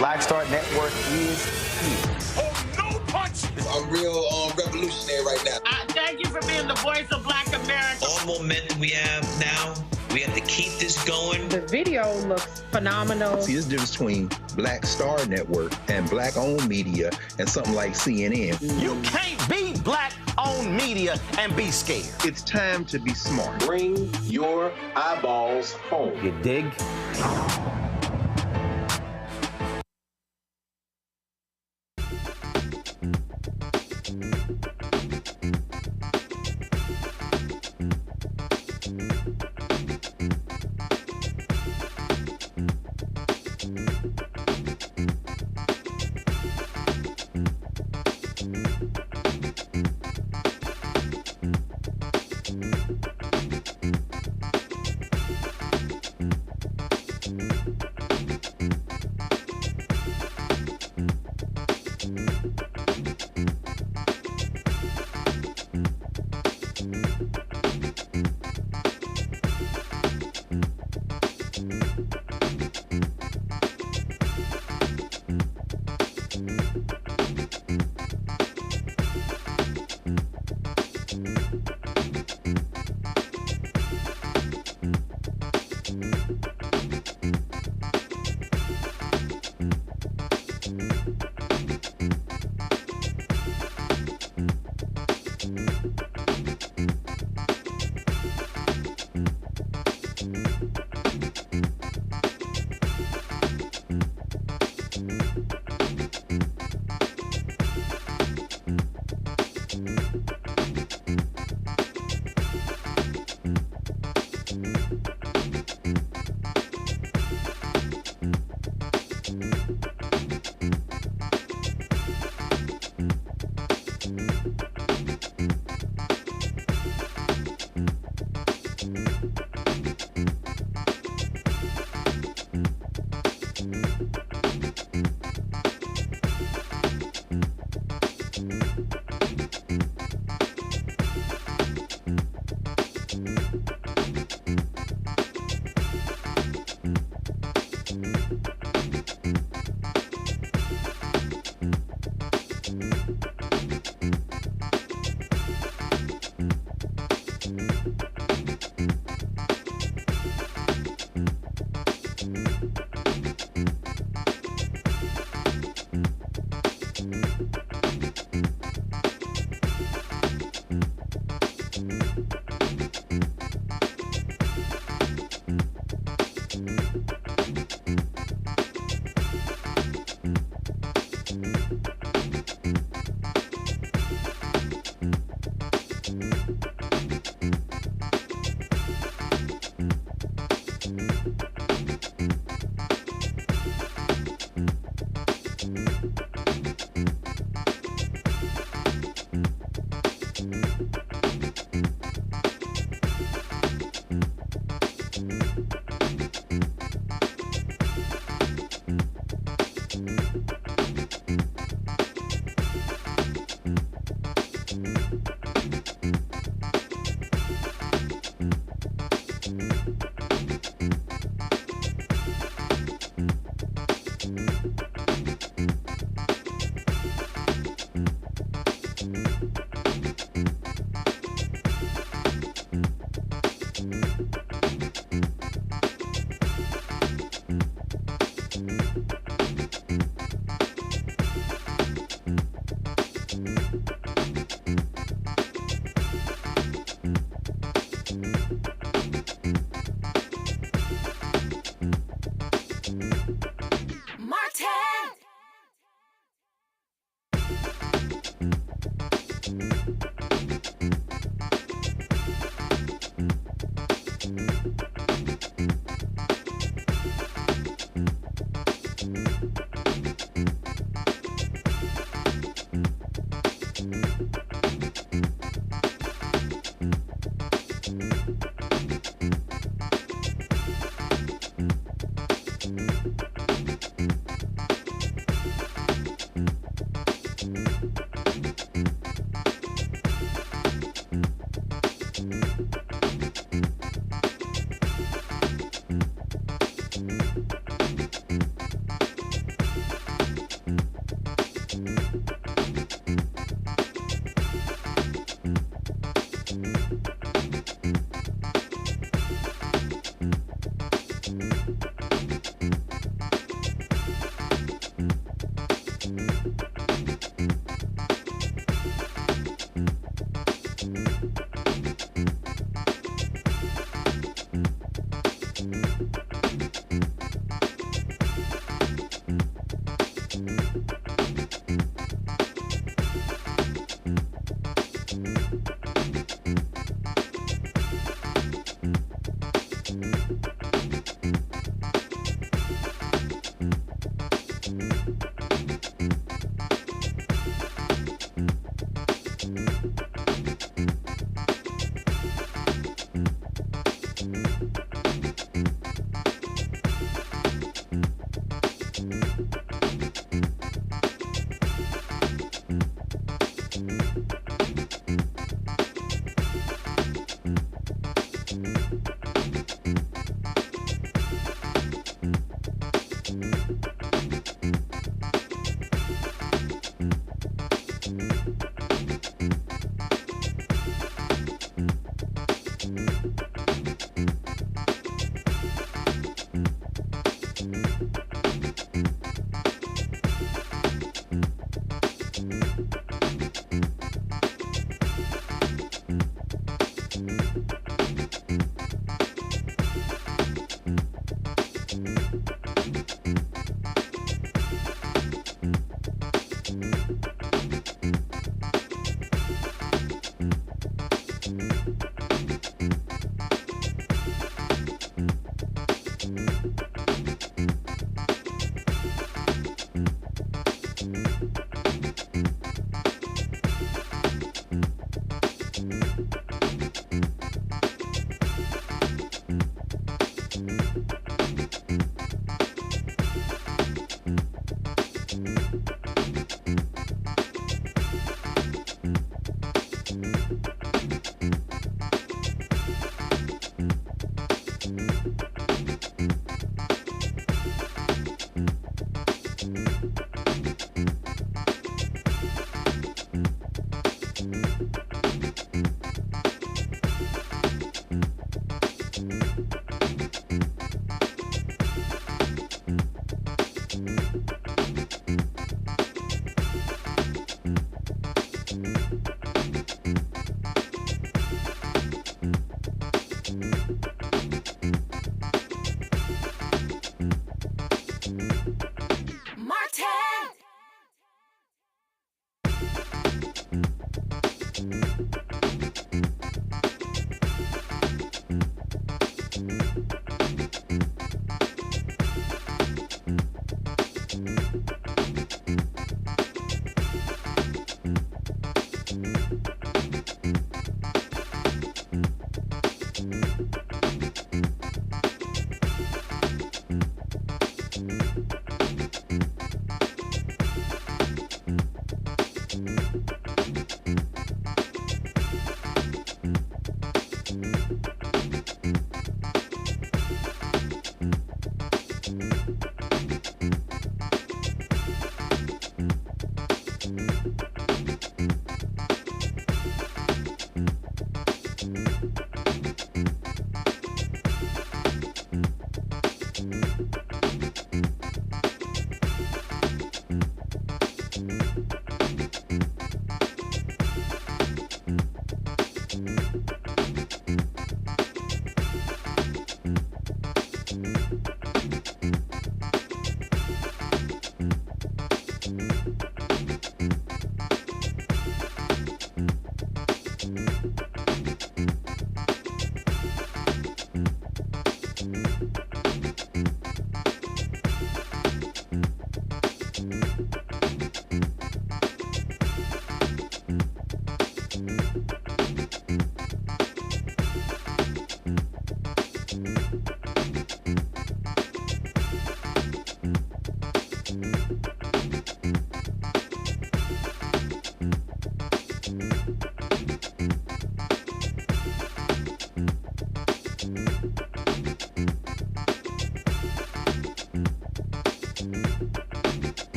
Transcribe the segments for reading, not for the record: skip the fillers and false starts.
Black Star Network is here. Oh, no punch! I'm real revolutionary right now. Thank you for being the voice of Black America. All momentum we have now, we have to keep this going. The video looks phenomenal. See, there's a difference between Black Star Network and Black-owned media and something like CNN. You can't be Black-owned media and be scared. It's time to be smart. Bring your eyeballs home. You dig?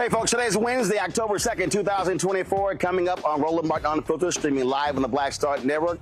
Hey, folks, today is Wednesday, October 2nd, 2024. Coming up on Roland Martin Unfiltered, streaming live on the Black Star Network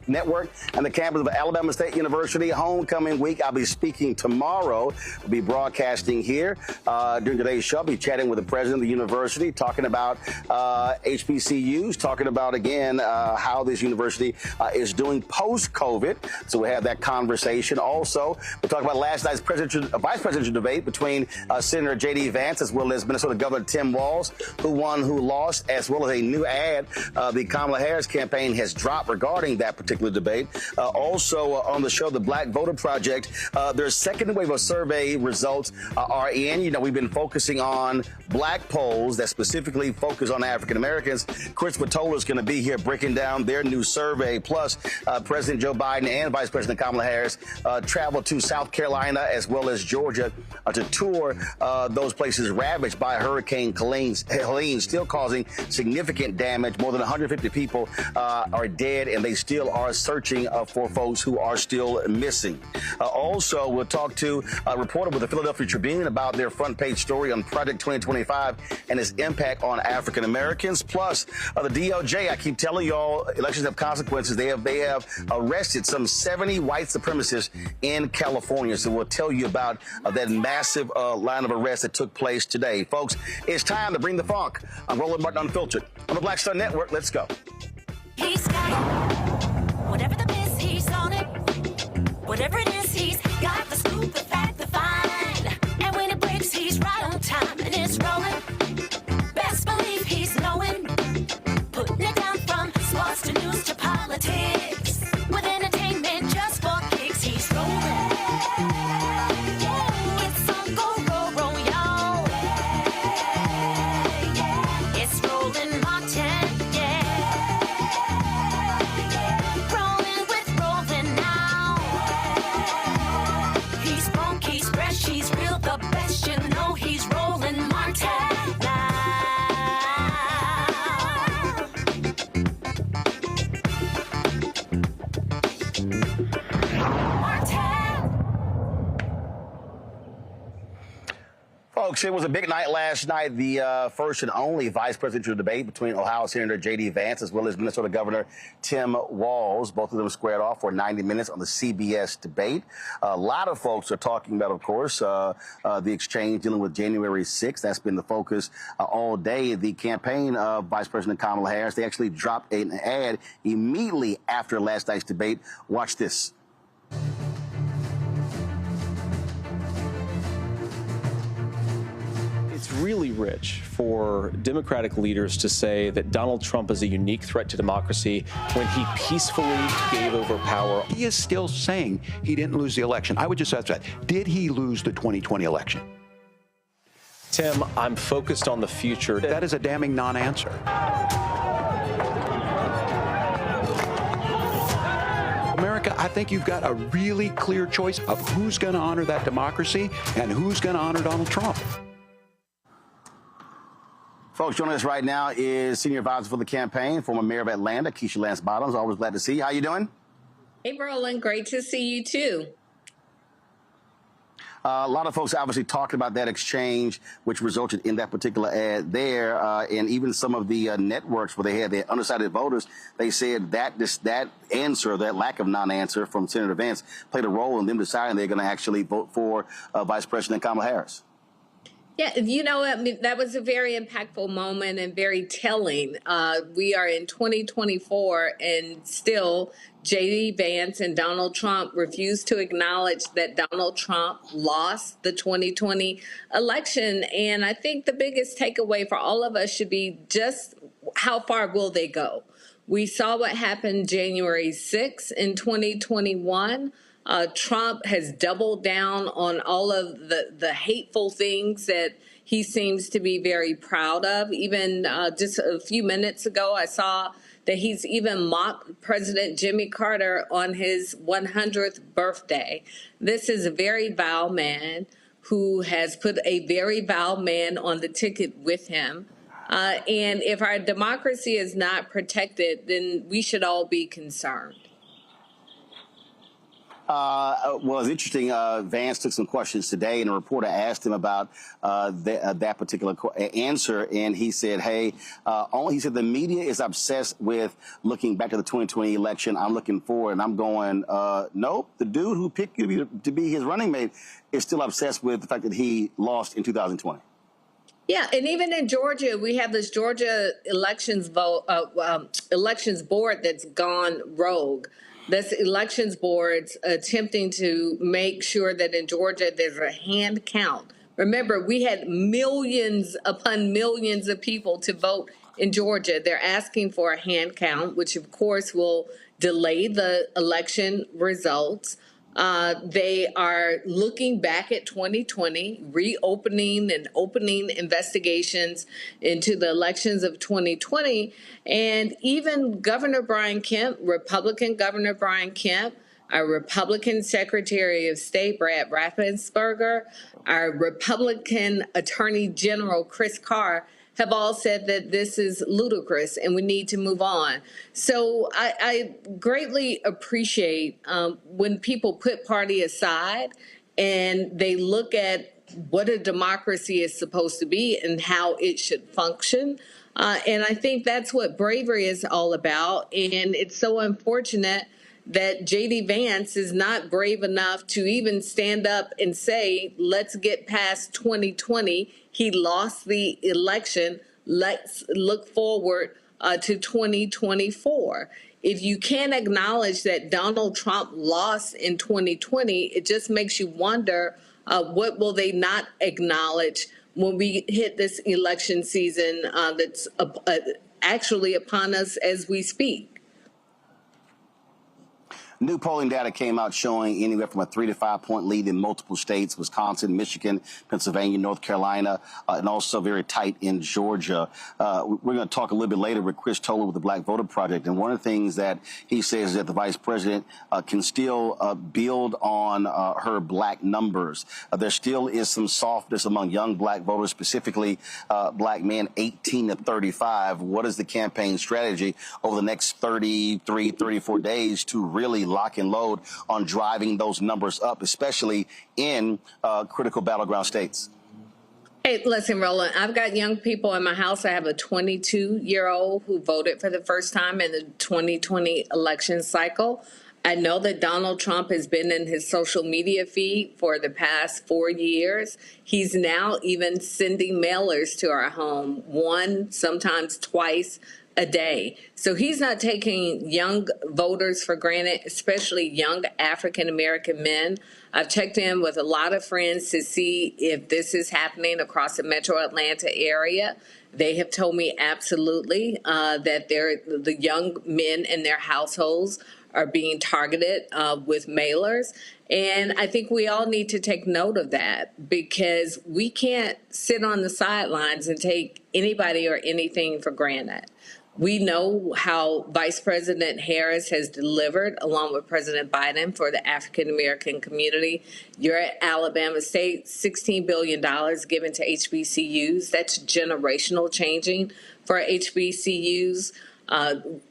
and the campus of Alabama State University. Homecoming week. I'll be speaking tomorrow. We'll be broadcasting here. During today's show, I'll be chatting with the president of the university, talking about HBCUs, talking about, again, how this university is doing post-COVID. So we'll have that conversation. Also, we'll talk about last night's vice presidential debate between Senator J.D. Vance as well as Minnesota Governor Tim Walz, who won, who lost, as well as a new ad the Kamala Harris campaign has dropped regarding that particular debate. Also on the show, the Black Voter Project, their second wave of survey results are in. You know, we've been focusing on black polls that specifically focus on African Americans. Christopher Towler is going to be here breaking down their new survey. Plus, President Joe Biden and Vice President Kamala Harris traveled to South Carolina as well as Georgia to tour those places ravaged by Hurricane Helene, still causing significant damage. More than 150 people are dead, and they still are searching for folks who are still missing. Also, we'll talk to a reporter with the Philadelphia Tribune about their front page story on Project 2025 and its impact on African Americans. Plus, the DOJ, I keep telling y'all, elections have consequences. They have arrested some 70 white supremacists in California. So we'll tell you about that massive line of arrests that took place today. Folks, it's time to bring the funk on Roland Martin Unfiltered on the Black Star Network. Let's go. He's got it. Whatever the miss, he's on it. Whatever it is, he's got the scoop, the fact, the find. And when it breaks, he's right on time and it's rolling. Best believe he's knowing. Putting it down from sports to news to politics. With entertainment just for kicks, he's rolling. It's on go, roll, y'all. It's Roland Martin, rolling with Roland now. He's funk, he's fresh, he's real, the best, you know he's Roland Martin now. Folks, it was a big night last night, the first and only vice presidential debate between Ohio Senator J.D. Vance as well as Minnesota Governor Tim Walz. Both of them squared off for 90 minutes on the CBS debate. A lot of folks are talking about, of course, the exchange dealing with January 6th. That's been the focus all day. The campaign of Vice President Kamala Harris, they actually dropped an ad immediately after last night's debate. Watch this. It's really rich for Democratic leaders to say that Donald Trump is a unique threat to democracy when he peacefully gave over power. He is still saying he didn't lose the election. I would just ask that. Did he lose the 2020 election? Tim, I'm focused on the future. That is a damning non-answer. America, I think you've got a really clear choice of who's going to honor that democracy and who's going to honor Donald Trump. Folks, joining us right now is Senior Advisor for the campaign, former Mayor of Atlanta, Keisha Lance Bottoms. Always glad to see you. How you doing? Hey, Roland, great to see you too. A lot of folks obviously talking about that exchange, which resulted in that particular ad there, and even some of the networks where they had their undecided voters, they said that that answer, that lack of non-answer from Senator Vance, played a role in them deciding they're going to actually vote for Vice President Kamala Harris. Yeah, you know, I mean, that was a very impactful moment and very telling. We are in 2024 and still J.D. Vance and Donald Trump refuse to acknowledge that Donald Trump lost the 2020 election. And I think the biggest takeaway for all of us should be just how far will they go? We saw what happened January 6th in 2021. Trump has doubled down on all of the hateful things that he seems to be very proud of. Even just a few minutes ago, I saw that he's even mocked President Jimmy Carter on his 100th birthday. This is a very vile man who has put a very vile man on the ticket with him. And if our democracy is not protected, then we should all be concerned. Well, it's interesting. Vance took some questions today, and a reporter asked him about that particular answer, and he said, "Hey, he said the media is obsessed with looking back to the 2020 election. I'm looking forward, and I'm going, nope. The dude who picked you to be his running mate is still obsessed with the fact that he lost in 2020." Yeah, and even in Georgia, we have this Georgia elections board that's gone rogue. This elections board's attempting to make sure that in Georgia there's a hand count. Remember, we had millions upon millions of people to vote in Georgia. They're asking for a hand count, which of course will delay the election results. They are looking back at 2020, reopening and opening investigations into the elections of 2020. And even Governor Brian Kemp, Republican Governor Brian Kemp, our Republican Secretary of State, Brad Raffensperger, our Republican Attorney General, Chris Carr, have all said that this is ludicrous and we need to move on. So I greatly appreciate when people put party aside and they look at what a democracy is supposed to be and how it should function. And I think that's what bravery is all about. And it's so unfortunate that J.D. Vance is not brave enough to even stand up and say, let's get past 2020. He lost the election. Let's look forward to 2024. If you can't acknowledge that Donald Trump lost in 2020, it just makes you wonder what will they not acknowledge when we hit this election season that's actually upon us as we speak. New polling data came out showing anywhere from a 3 to 5 point lead in multiple states, Wisconsin, Michigan, Pennsylvania, North Carolina, and also very tight in Georgia. We're going to talk a little bit later with Chris Towler with the Black Voter Project. And one of the things that he says is that the vice president can still build on her black numbers. There still is some softness among young black voters, specifically black men 18 to 35. What is the campaign strategy over the next 33, 34 days to really lock and load on driving those numbers up, especially in critical battleground states? Hey, listen, Roland, I've got young people in my house. I have a 22-year-old who voted for the first time in the 2020 election cycle. I know that Donald Trump has been in his social media feed for the past 4 years. He's now even sending mailers to our home, one, sometimes twice a day. So he's not taking young voters for granted, especially young African-American men. I've checked in with a lot of friends to see if this is happening across the metro Atlanta area. They have told me absolutely that the young men in their households are being targeted with mailers. And I think we all need to take note of that, because we can't sit on the sidelines and take anybody or anything for granted. We know how Vice President Harris has delivered, along with President Biden, for the African-American community. You're at Alabama State, $16 billion given to HBCUs. That's generational changing for HBCUs.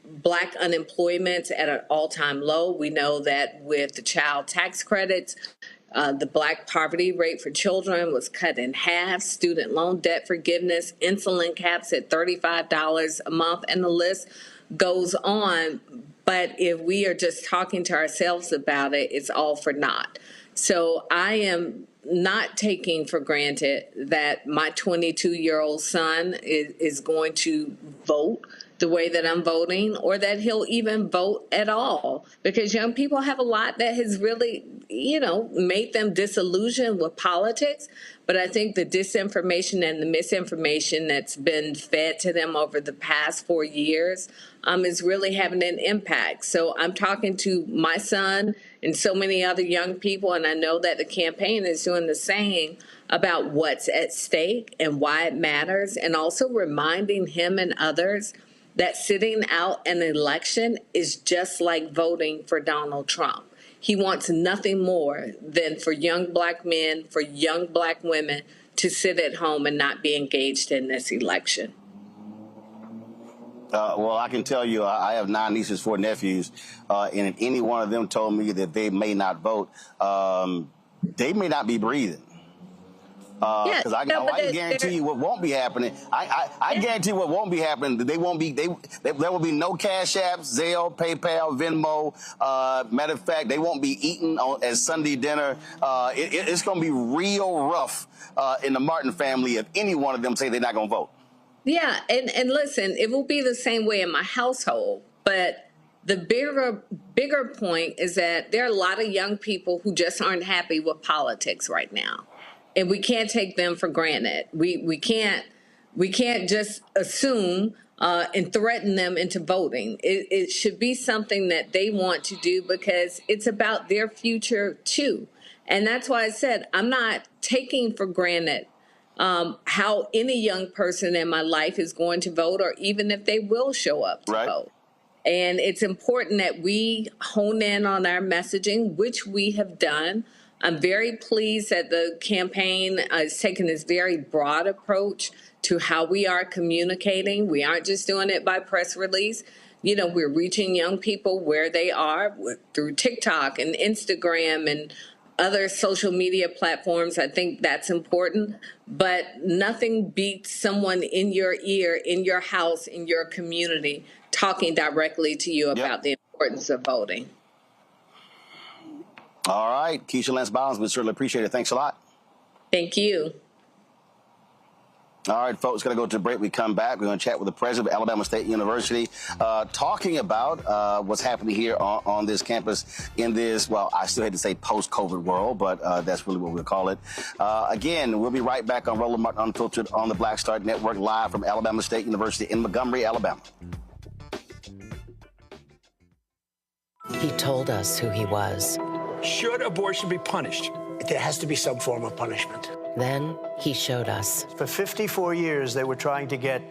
Black unemployment at an all-time low. We know that with the child tax credits, the black poverty rate for children was cut in half, student loan debt forgiveness, insulin caps at $35 a month, and the list goes on. But if we are just talking to ourselves about it, it's all for naught. So I am not taking for granted that my 22-year-old son is going to vote the way that I'm voting, or that he'll even vote at all, because young people have a lot that has really, made them disillusioned with politics. But I think the disinformation and the misinformation that's been fed to them over the past 4 years is really having an impact. So I'm talking to my son and so many other young people, and I know that the campaign is doing the same, about what's at stake and why it matters, and also reminding him and others that sitting out an election is just like voting for Donald Trump. He wants nothing more than for young black men, for young black women to sit at home and not be engaged in this election. Well, I can tell you, I have 9 nieces, 4 nephews, and if any one of them told me that they may not vote, they may not be breathing. Because I can guarantee you what won't be happening. I guarantee what won't be happening. There will be no Cash Apps, Zelle, PayPal, Venmo. Matter of fact, they won't be eaten as Sunday dinner. It's going to be real rough in the Martin family if any one of them say they're not going to vote. Yeah, and listen, it will be the same way in my household, but the bigger point is that there are a lot of young people who just aren't happy with politics right now. And we can't take them for granted. We can't just assume and threaten them into voting. It should be something that they want to do because it's about their future too. And that's why I said I'm not taking for granted how any young person in my life is going to vote, or even if they will show up to vote. And it's important that we hone in on our messaging, which we have done. I'm very pleased that the campaign has taken this very broad approach to how we are communicating. We aren't just doing it by press release. You know, we're reaching young people where they are through TikTok and Instagram and other social media platforms. I think that's important. But nothing beats someone in your ear, in your house, in your community, talking directly to you about the importance of voting. All right. Keisha Lance Bottoms, we certainly appreciate it. Thanks a lot. Thank you. All right, folks, going to go to a break. We come back. We're going to chat with the president of Alabama State University, talking about what's happening here on this campus in this, well, I still hate to say post-COVID world, but that's really what we'll call it. Again, we'll be right back on Roland Martin Unfiltered on the Black Star Network, live from Alabama State University in Montgomery, Alabama. He told us who he was. Should abortion be punished? There has to be some form of punishment. Then he showed us. For 54 years, they were trying to get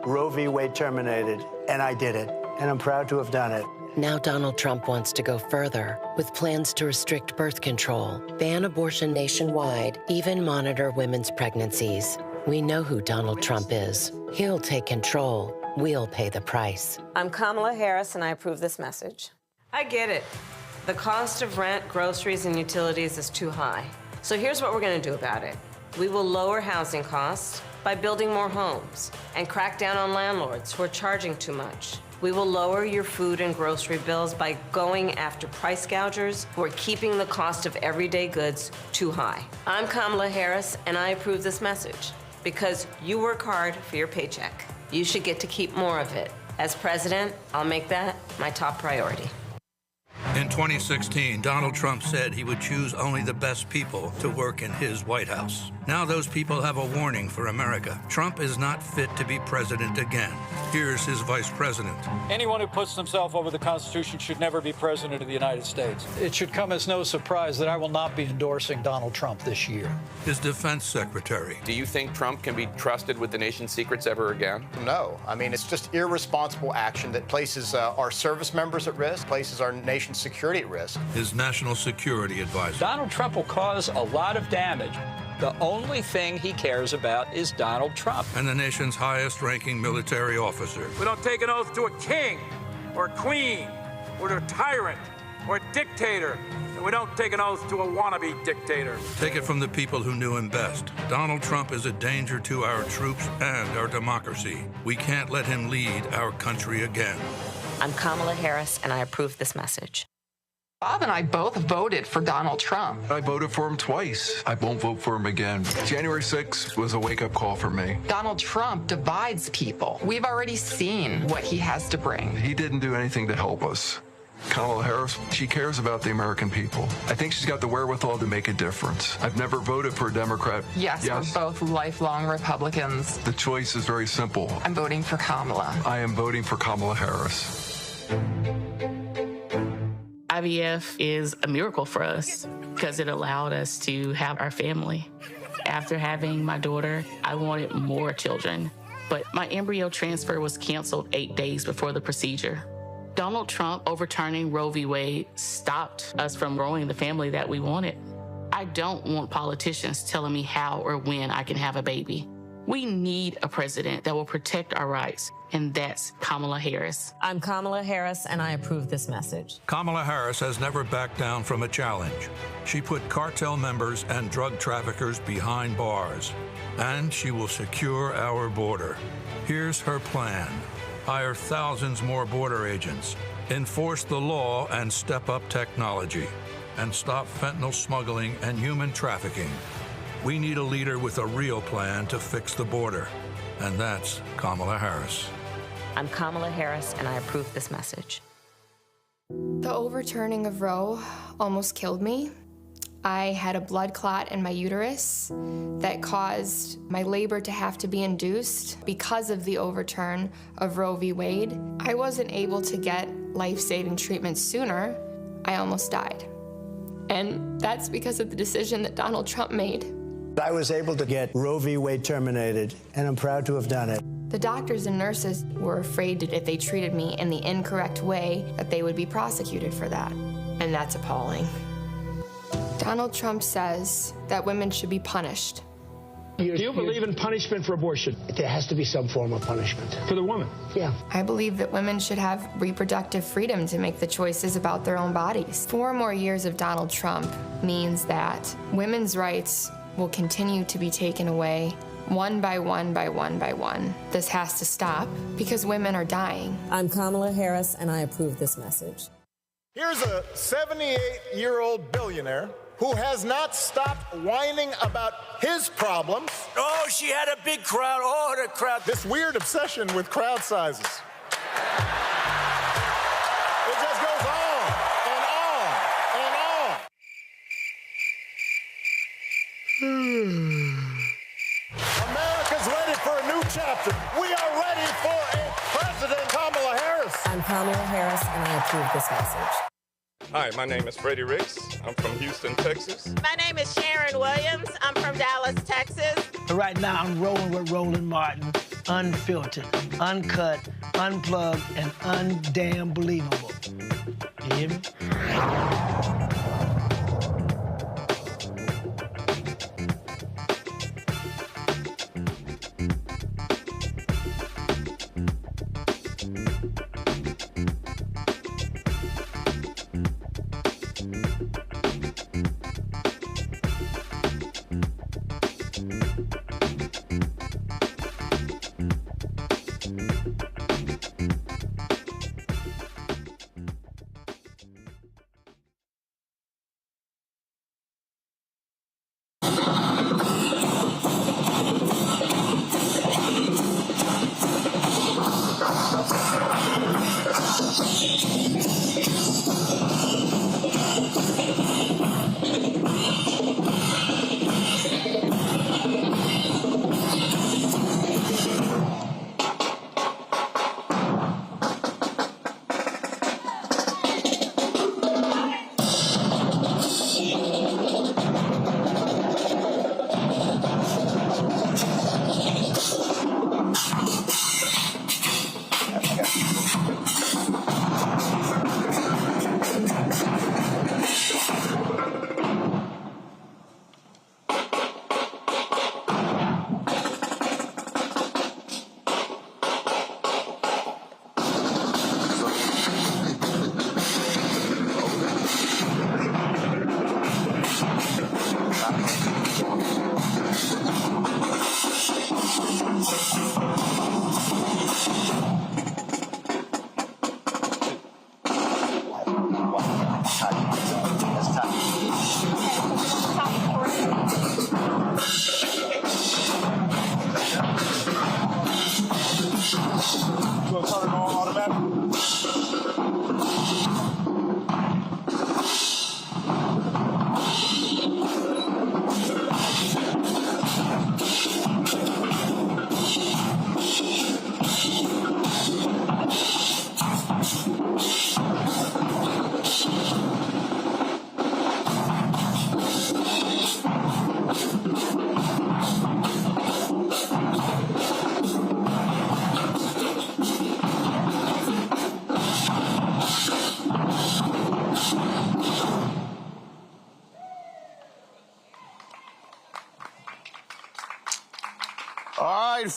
Roe v. Wade terminated, and I did it, and I'm proud to have done it. Now Donald Trump wants to go further with plans to restrict birth control, ban abortion nationwide, even monitor women's pregnancies. We know who Donald Trump is. He'll take control. We'll pay the price. I'm Kamala Harris, and I approve this message. I get it. The cost of rent, groceries, and utilities is too high. So here's what we're going to do about it. We will lower housing costs by building more homes and crack down on landlords who are charging too much. We will lower your food and grocery bills by going after price gougers who are keeping the cost of everyday goods too high. I'm Kamala Harris, and I approve this message because you work hard for your paycheck. You should get to keep more of it. As president, I'll make that my top priority. In 2016, Donald Trump said he would choose only the best people to work in his White House. Now those people have a warning for America. Trump is not fit to be president again. Here's his vice president. Anyone who puts themselves over the Constitution should never be president of the United States. It should come as no surprise that I will not be endorsing Donald Trump this year. His defense secretary. Do you think Trump can be trusted with the nation's secrets ever again? No. I mean, it's just irresponsible action that places our service members at risk, places our nation's security at risk. His national security advisor. Donald Trump will cause a lot of damage. The only thing he cares about is Donald Trump. And the nation's highest-ranking military officer. We don't take an oath to a king or a queen or to a tyrant or a dictator. And we don't take an oath to a wannabe dictator. Take it from the people who knew him best. Donald Trump is a danger to our troops and our democracy. We can't let him lead our country again. I'm Kamala Harris, and I approve this message. Bob and I both voted for Donald Trump. I voted for him twice. I won't vote for him again. January 6th was a wake-up call for me. Donald Trump divides people. We've already seen what he has to bring. He didn't do anything to help us. Kamala Harris, she cares about the American people. I think she's got the wherewithal to make a difference. I've never voted for a Democrat. Yes, we're both lifelong Republicans. The choice is very simple. I'm voting for Kamala. I am voting for Kamala Harris. IVF is a miracle for us because it allowed us to have our family. After having my daughter, I wanted more children, but my embryo transfer was canceled 8 days before the procedure. Donald Trump overturning Roe v. Wade stopped us from growing the family that we wanted. I don't want politicians telling me how or when I can have a baby. We need a president that will protect our rights, and that's Kamala Harris. I'm Kamala Harris, and I approve this message. Kamala Harris has never backed down from a challenge. She put cartel members and drug traffickers behind bars, and she will secure our border. Here's her plan. Hire thousands more border agents, enforce the law and step up technology, and stop fentanyl smuggling and human trafficking. We need a leader with a real plan to fix the border, and that's Kamala Harris. I'm Kamala Harris, and I approve this message. The overturning of Roe almost killed me. I had a blood clot in my uterus that caused my labor to have to be induced because of the overturn of Roe v. Wade. I wasn't able to get life-saving treatment sooner. I almost died. And that's because of the decision that Donald Trump made. I was able to get Roe v. Wade terminated, and I'm proud to have done it. The doctors and nurses were afraid that if they treated me in the incorrect way, that they would be prosecuted for that. And that's appalling. Donald Trump says that women should be punished. Do you believe in punishment for abortion? There has to be some form of punishment. For the woman? Yeah. I believe that women should have reproductive freedom to make the choices about their own bodies. 4 more years of Donald Trump means that women's rights will continue to be taken away one by one by one by one. This has to stop because women are dying. I'm Kamala Harris, and I approve this message. Here's a 78-year-old billionaire who has not stopped whining about his problems. Oh, she had a big crowd. Oh, the crowd. This weird obsession with crowd sizes. It just goes on and on and on. America's ready for a new chapter. We are ready for a President Kamala Harris. I'm Kamala Harris, and I approve this message. Hi, my name is Freddie Ricks. I'm from Houston, Texas. My name is Sharon Williams. I'm from Dallas, Texas. Right now, I'm rolling with Roland Martin Unfiltered, uncut, unplugged, and undamn believable. You hear me?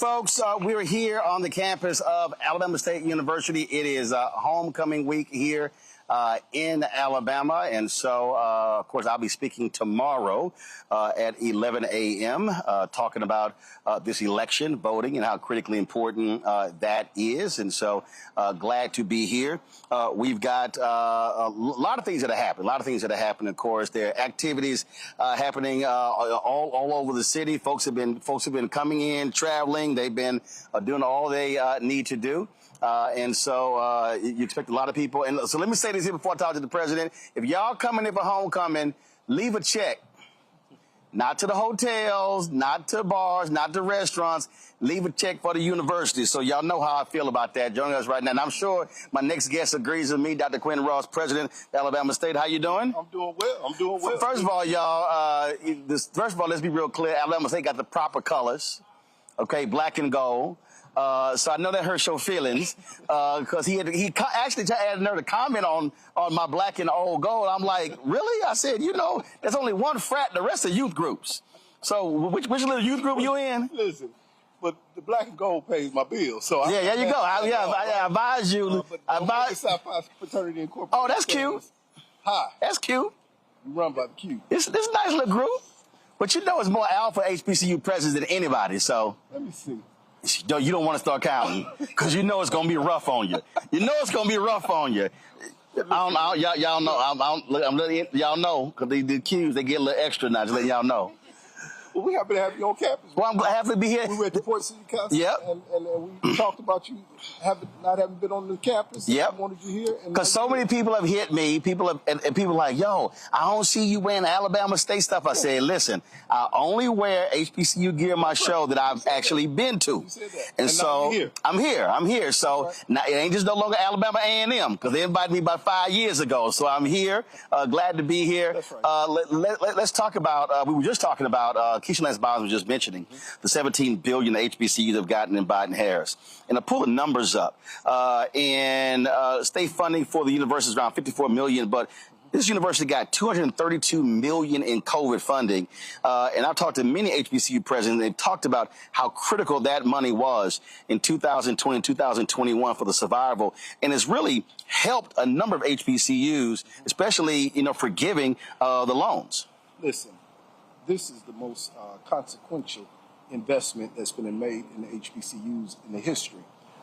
folks. We're here on the campus of Alabama State University. It is homecoming week here in Alabama. And so, of course, I'll be speaking tomorrow at 11 a.m. Talking about this election, voting, and how critically important that is. And so glad to be here. We've got a lot of things that have happened. Of course, there are activities happening all over the city. Folks have been coming in, traveling. They've been doing all they need to do. And so you expect a lot of people. And so let me say this here before I talk to the president. If y'all coming in for homecoming, leave a check. Not to the hotels, not to bars, not to restaurants. Leave a check for the university. So y'all know how I feel about that. Joining us right now. And I'm sure my next guest agrees with me, Dr. Quinn Ross, president of Alabama State. How you doing? I'm doing well. First of all, y'all, let's be real clear. Alabama State got the proper colors. Okay, black and gold. So I know that hurts your feelings, because he actually had another comment on my black and old gold. I'm like, really? I said, there's only one frat, the rest are youth groups. So which little youth group you in? Listen, but the black and gold pays my bills. So yeah, there you go. I advise you. Fraternity Incorporated. Oh, that's cute. Hi. That's cute. We run by the Q. This is a nice little group. But it's more alpha HBCU presidents than anybody, so. Let me see. You don't want to start counting, because it's going to be rough on you. It's going to be rough on you. Y'all know. I'm letting y'all know, because the Qs, they get a little extra now, just letting y'all know. Well, we happy to have you on campus. Well, I'm happy to be here. We were at the Port City Council. Yep. And we talked about you not having been on the campus. Yep. We wanted you here. Because so many people have hit me. People like, yo, I don't see you wearing Alabama State stuff. I said, listen, I only wear HBCU gear in my show that I've actually been to. And so I'm here. So now, it ain't just no longer Alabama A&M, because they invited me about 5 years ago. So I'm here. Glad to be here. That's right. Let's talk about, we were just talking about, Keisha Lance Bottoms was just mentioning the $17 billion HBCUs have gotten in Biden-Harris. And I pull the numbers up. State funding for the university is around $54 million, but this university got $232 million in COVID funding. And I've talked to many HBCU presidents. They've talked about how critical that money was in 2020 and 2021 for the survival. And it's really helped a number of HBCUs, especially, forgiving the loans. Listen. This is the most consequential investment that's been made in the HBCUs in the history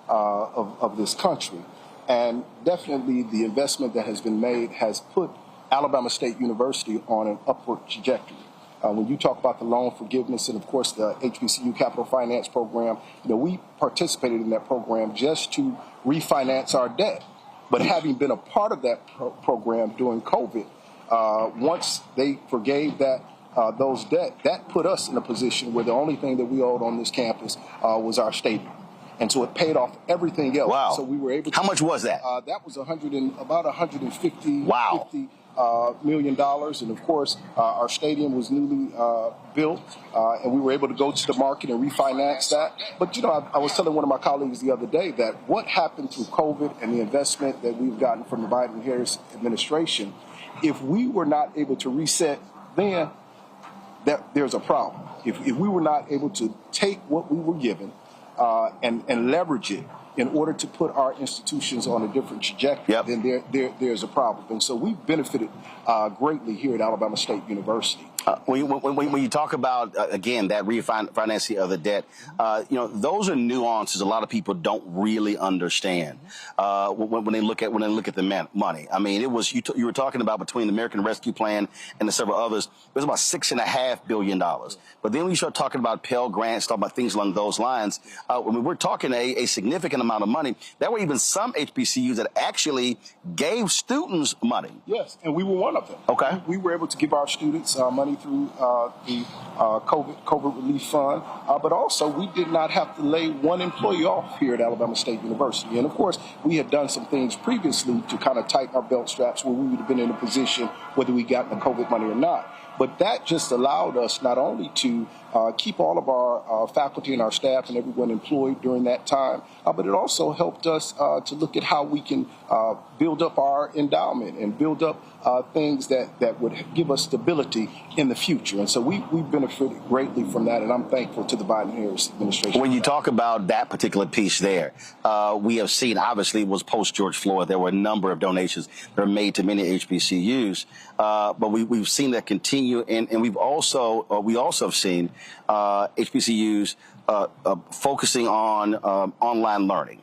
of this country. And definitely the investment that has been made has put Alabama State University on an upward trajectory. When you talk about the loan forgiveness and, of course, the HBCU Capital Finance Program, we participated in that program just to refinance our debt. But having been a part of that program during COVID, once they forgave those debt, that put us in a position where the only thing that we owed on this campus was our stadium. And so it paid off everything else. Wow. So we were able to. How much was that? That was about $150 wow. million. And of course, our stadium was newly built, and we were able to go to the market and refinance that. But, I was telling one of my colleagues the other day that what happened through COVID and the investment that we've gotten from the Biden-Harris administration, if we were not able to reset then, there's a problem. If we were not able to take what we were given and leverage it in order to put our institutions on a different trajectory, then there's a problem. And so we've benefited greatly here at Alabama State University. When you talk about, again, that refinancing of the debt, those are nuances a lot of people don't really understand when they look at the money. I mean, it was you were talking about between the American Rescue Plan and the several others, it was about $6.5 billion. But then when you start talking about Pell Grants, talking about things along those lines, we're talking a significant amount of money. There were even some HBCUs that actually gave students money. Yes, and we were one of them. Okay. We were able to give our students money through the COVID Relief Fund, but also we did not have to lay one employee off here at Alabama State University. And of course, we had done some things previously to kind of tighten our belt straps where we would have been in a position whether we got the COVID money or not. But that just allowed us not only to keep all of our faculty and our staff and everyone employed during that time, but it also helped us to look at how we can build up our endowment and build up things that would give us stability in the future. And so we benefited greatly from that, and I'm thankful to the Biden-Harris administration. When you talk about that particular piece there, we have seen, obviously, it was post-George Floyd. There were a number of donations that were made to many HBCUs, but we've seen that continue, and we also have seen HBCUs focusing on online learning.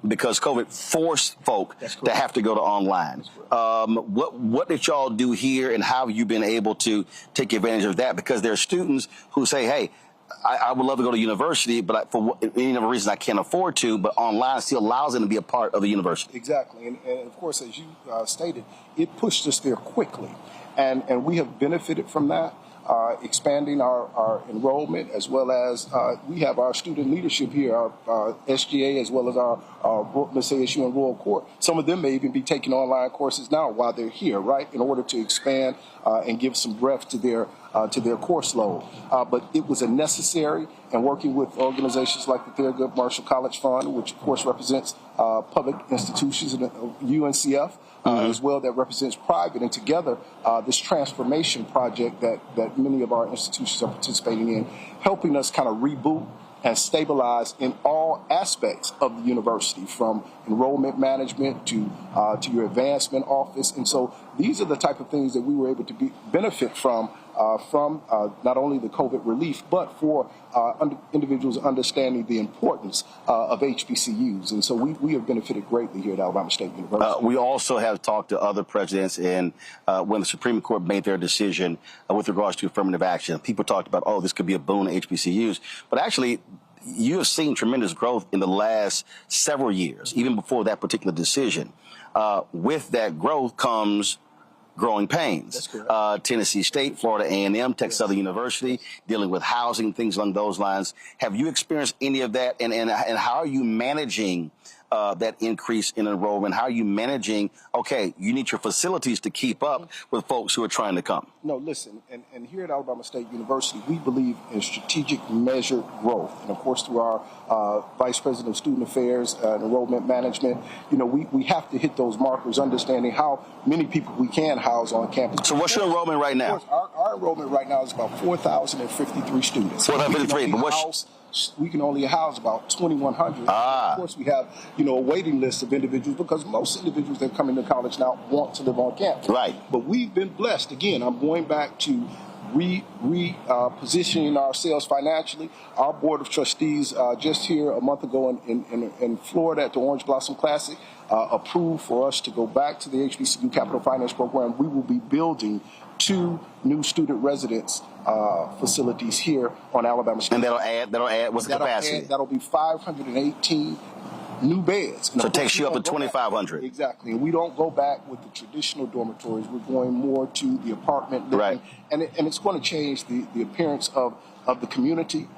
Because COVID forced folk to have to go to online. What did y'all do here, and how have you been able to take advantage of that? Because there are students who say, hey, I would love to go to university, but for any reason I can't afford to, but online still allows them to be a part of the university. Exactly. And of course, as you stated, it pushed us there quickly. And we have benefited from that. Expanding our enrollment, as well as we have our student leadership here, our SGA, as well as our let's say SU and Royal Court. Some of them may even be taking online courses now while they're here, right, in order to expand and give some breadth to their course load. But it was a necessary, and working with organizations like the Thurgood Marshall College Fund, which of course represents public institutions, and UNCF. As well, that represents private, and together this transformation project that many of our institutions are participating in, helping us kind of reboot and stabilize in all aspects of the university, from enrollment management to your advancement office. And so these are the type of things that we were able to benefit from not only the COVID relief, but for individuals understanding the importance of HBCUs. And so we have benefited greatly here at Alabama State University. We also have talked to other presidents, and when the Supreme Court made their decision with regards to affirmative action, people talked about, oh, this could be a boon to HBCUs. But actually, you have seen tremendous growth in the last several years, even before that particular decision. With that growth comes growing pains. Tennessee State, Florida A&M, Texas Southern University, dealing with housing, things along those lines. Have you experienced any of that? And how are you managing that increase in enrollment? How are you managing, okay, you need your facilities to keep up with folks who are trying to come? No, listen, and here at Alabama State University, we believe in strategic measured growth. And of course, through our Vice President of Student Affairs and Enrollment Management, we have to hit those markers, understanding how many people we can house on campus. So what's your enrollment right now? Our enrollment right now is about 4,053 students. 4,053, but we can only house about 2,100. Of course, we have, a waiting list of individuals, because most individuals that come into college now want to live on campus. Right. But we've been blessed. Again, I'm going back to repositioning ourselves financially. Our Board of Trustees just here a month ago in Florida at the Orange Blossom Classic approved for us to go back to the HBCU Capital Finance Program. We will be building 2 new student residence facilities here on Alabama State. And that'll add, what's the capacity? That'll be 518 new beds. So it takes you up to 2,500. Exactly. And we don't go back with the traditional dormitories. We're going more to the apartment living. Right. And it's going to change the appearance of the community.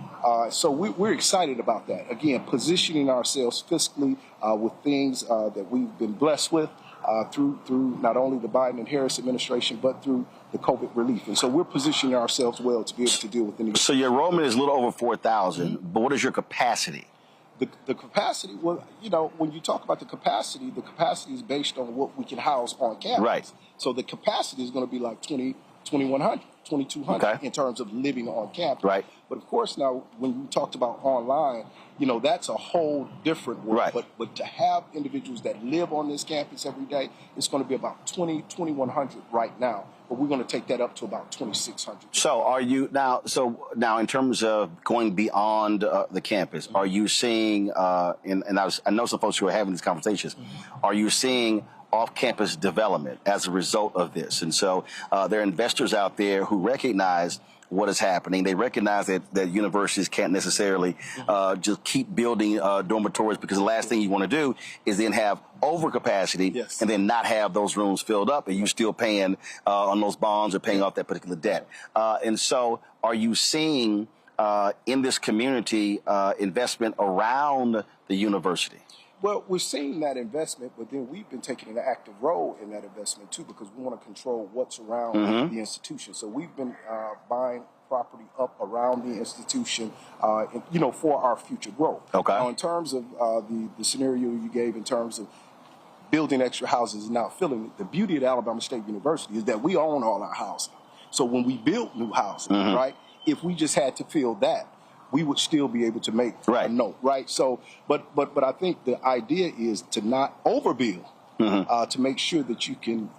So we're excited about that. Again, positioning ourselves fiscally with things that we've been blessed with through not only the Biden and Harris administration, but through the COVID relief. And so we're positioning ourselves well to be able to deal with any. So your enrollment is a little over 4,000, but what is your capacity? The capacity, well, when you talk about the capacity is based on what we can house on campus. Right. So the capacity is going to be like 2,100, 2,200 in terms of living on campus. Right. But of course, now when you talked about online, that's a whole different world. Right. But to have individuals that live on this campus every day, it's going to be about 2,100 right now. But we're going to take that up to about 2,600. So are you now in terms of going beyond the campus, are you seeing, and I know some folks who are having these conversations, are you seeing off-campus development as a result of this? And so there are investors out there who recognize what is happening. They recognize that universities can't necessarily just keep building dormitories, because the last thing you want to do is then have overcapacity and then not have those rooms filled up, and you still paying on those bonds or paying off that particular debt. And so are you seeing in this community investment around the university? Well, we're seeing that investment, but then we've been taking an active role in that investment too, because we want to control what's around the institution. So we've been buying property up around the institution, for our future growth. Okay. Now, in terms of the scenario you gave in terms of building extra houses and not filling it, the beauty at Alabama State University is that we own all our housing. So when we build new housing, right, if we just had to fill that, we would still be able to make a note, right? So, but I think the idea is to not overbuild, to make sure that you can,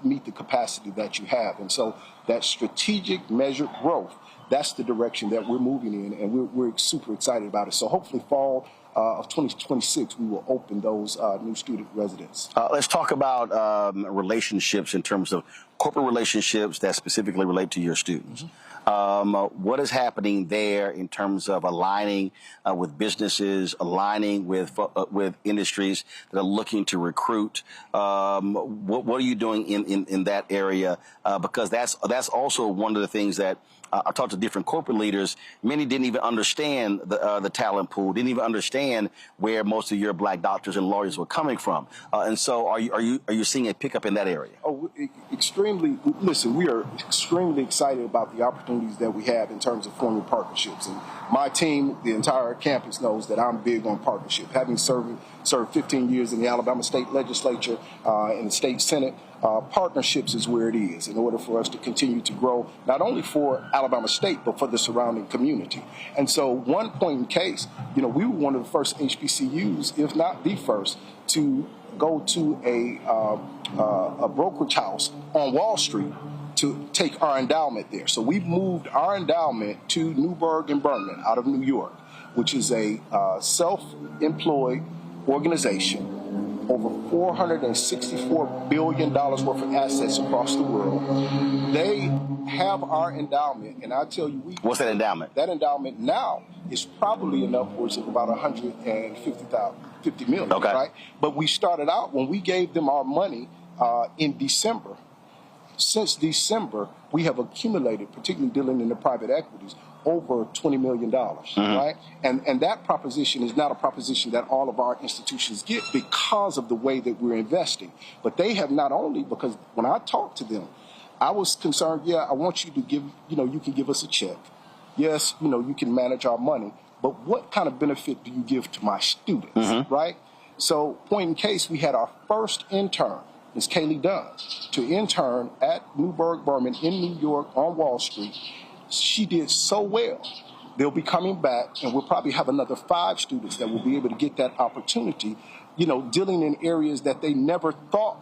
meet the capacity that you have. And so that strategic measured growth, that's the direction that we're moving in, and we're super excited about it. So hopefully fall of 2026, we will open those new student residents. Let's talk about relationships in terms of corporate relationships that specifically relate to your students. What is happening there in terms of aligning with businesses, aligning with industries that are looking to recruit? What are you doing in that area? Because that's also one of the things that I talked to different corporate leaders. Many didn't even understand the talent pool, didn't even understand where most of your black doctors and lawyers were coming from. And so are you seeing a pickup in that area? Oh, extremely. Listen, we are extremely excited about the opportunities that we have in terms of forming partnerships. And my team, the entire campus knows that I'm big on partnership. Having served 15 years in the Alabama State Legislature and the State Senate, partnerships is where it is in order for us to continue to grow, not only for Alabama State, but for the surrounding community. And so one point in case, we were one of the first HBCUs, if not the first, to go to a brokerage house on Wall Street to take our endowment there. So we've moved our endowment to Newburgh and Berman out of New York, which is a self-employed organization, over $464 billion worth of assets across the world. They have our endowment, and I tell you, what's that endowment? That endowment now is probably in upwards of about $150 million, right? But we started out when we gave them our money in December. Since December, we have accumulated, particularly dealing in the private equities, over $20 million, right? And that proposition is not a proposition that all of our institutions get because of the way that we're investing. But they have not only, because when I talked to them, I was concerned, I want you to give, you can give us a check. Yes, you can manage our money, but what kind of benefit do you give to my students, right? So point in case, we had our first intern, Ms. Kaylee Dunn, to intern at Newburgh Berman in New York on Wall Street. She did so well. They'll be coming back, and we'll probably have another 5 students that will be able to get that opportunity, dealing in areas that they never thought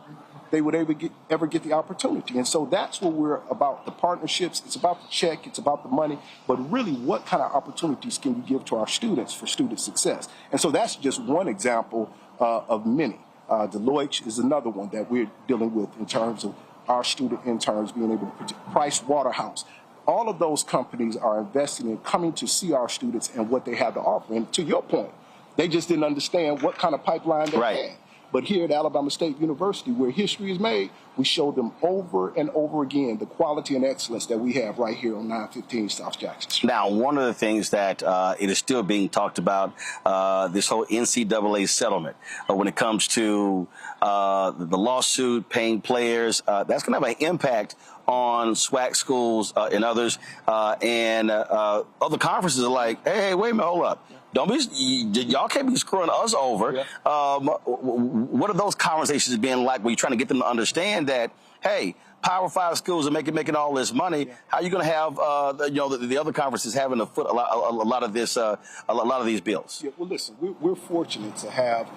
they would ever get the opportunity. And so that's what we're about, the partnerships. It's about the check. It's about the money. But really, what kind of opportunities can you give to our students for student success? And so that's just one example of many. Deloitte is another one that we're dealing with in terms of our student interns being able to Price Waterhouse. All of those companies are investing in coming to see our students and what they have to offer. And to your point, they just didn't understand what kind of pipeline they had. But here at Alabama State University, where history is made, we show them over and over again the quality and excellence that we have right here on 915 South Jackson Street. Now, one of the things that it is still being talked about, this whole NCAA settlement, when it comes to the lawsuit, paying players, that's going to have an impact on SWAC schools and others. And other conferences are like, hey, wait a minute, hold up. Y'all can't be screwing us over. What are those conversations being like when you're trying to get them to understand that, hey, Power 5 schools are making all this money? How are you going to have the other conferences having to foot a lot of this, a lot of these bills? Yeah, well, listen, we're fortunate to have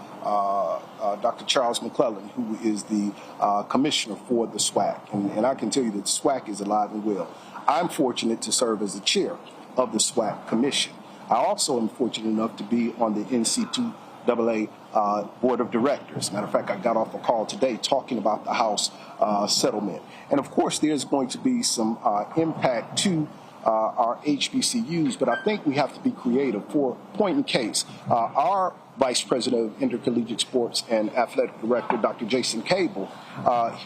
Dr. Charles McClellan, who is the commissioner for the SWAC, and I can tell you that the SWAC is alive and well. I'm fortunate to serve as the chair of the SWAC commission. I also am fortunate enough to be on the NCAA board of directors. Matter of fact, I got off a call today talking about the House settlement. And of course, there's going to be some impact to our HBCUs, but I think we have to be creative. For point in case, our Vice President of Intercollegiate Sports and Athletic Director, Dr. Jason Cable,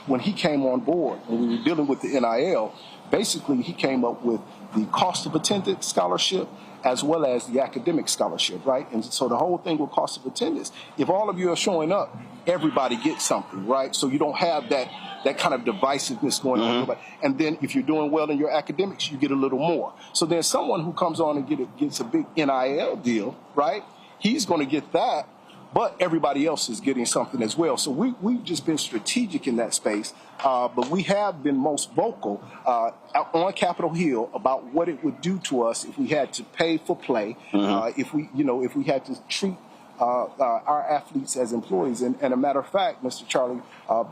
when he came on board, when we were dealing with the NIL, basically he came up with the cost of attendance scholarship as well as the academic scholarship, right? And so the whole thing with cost of attendance, if all of you are showing up, everybody gets something, right? So you don't have that kind of divisiveness going on. And then if you're doing well in your academics, you get a little more. So then someone who comes on and gets a big NIL deal, right? He's going to get that, but everybody else is getting something as well. So we've just been strategic in that space, but we have been most vocal on Capitol Hill about what it would do to us if we had to pay for play, if we had to treat our athletes as employees. And a matter of fact, Mr. Charlie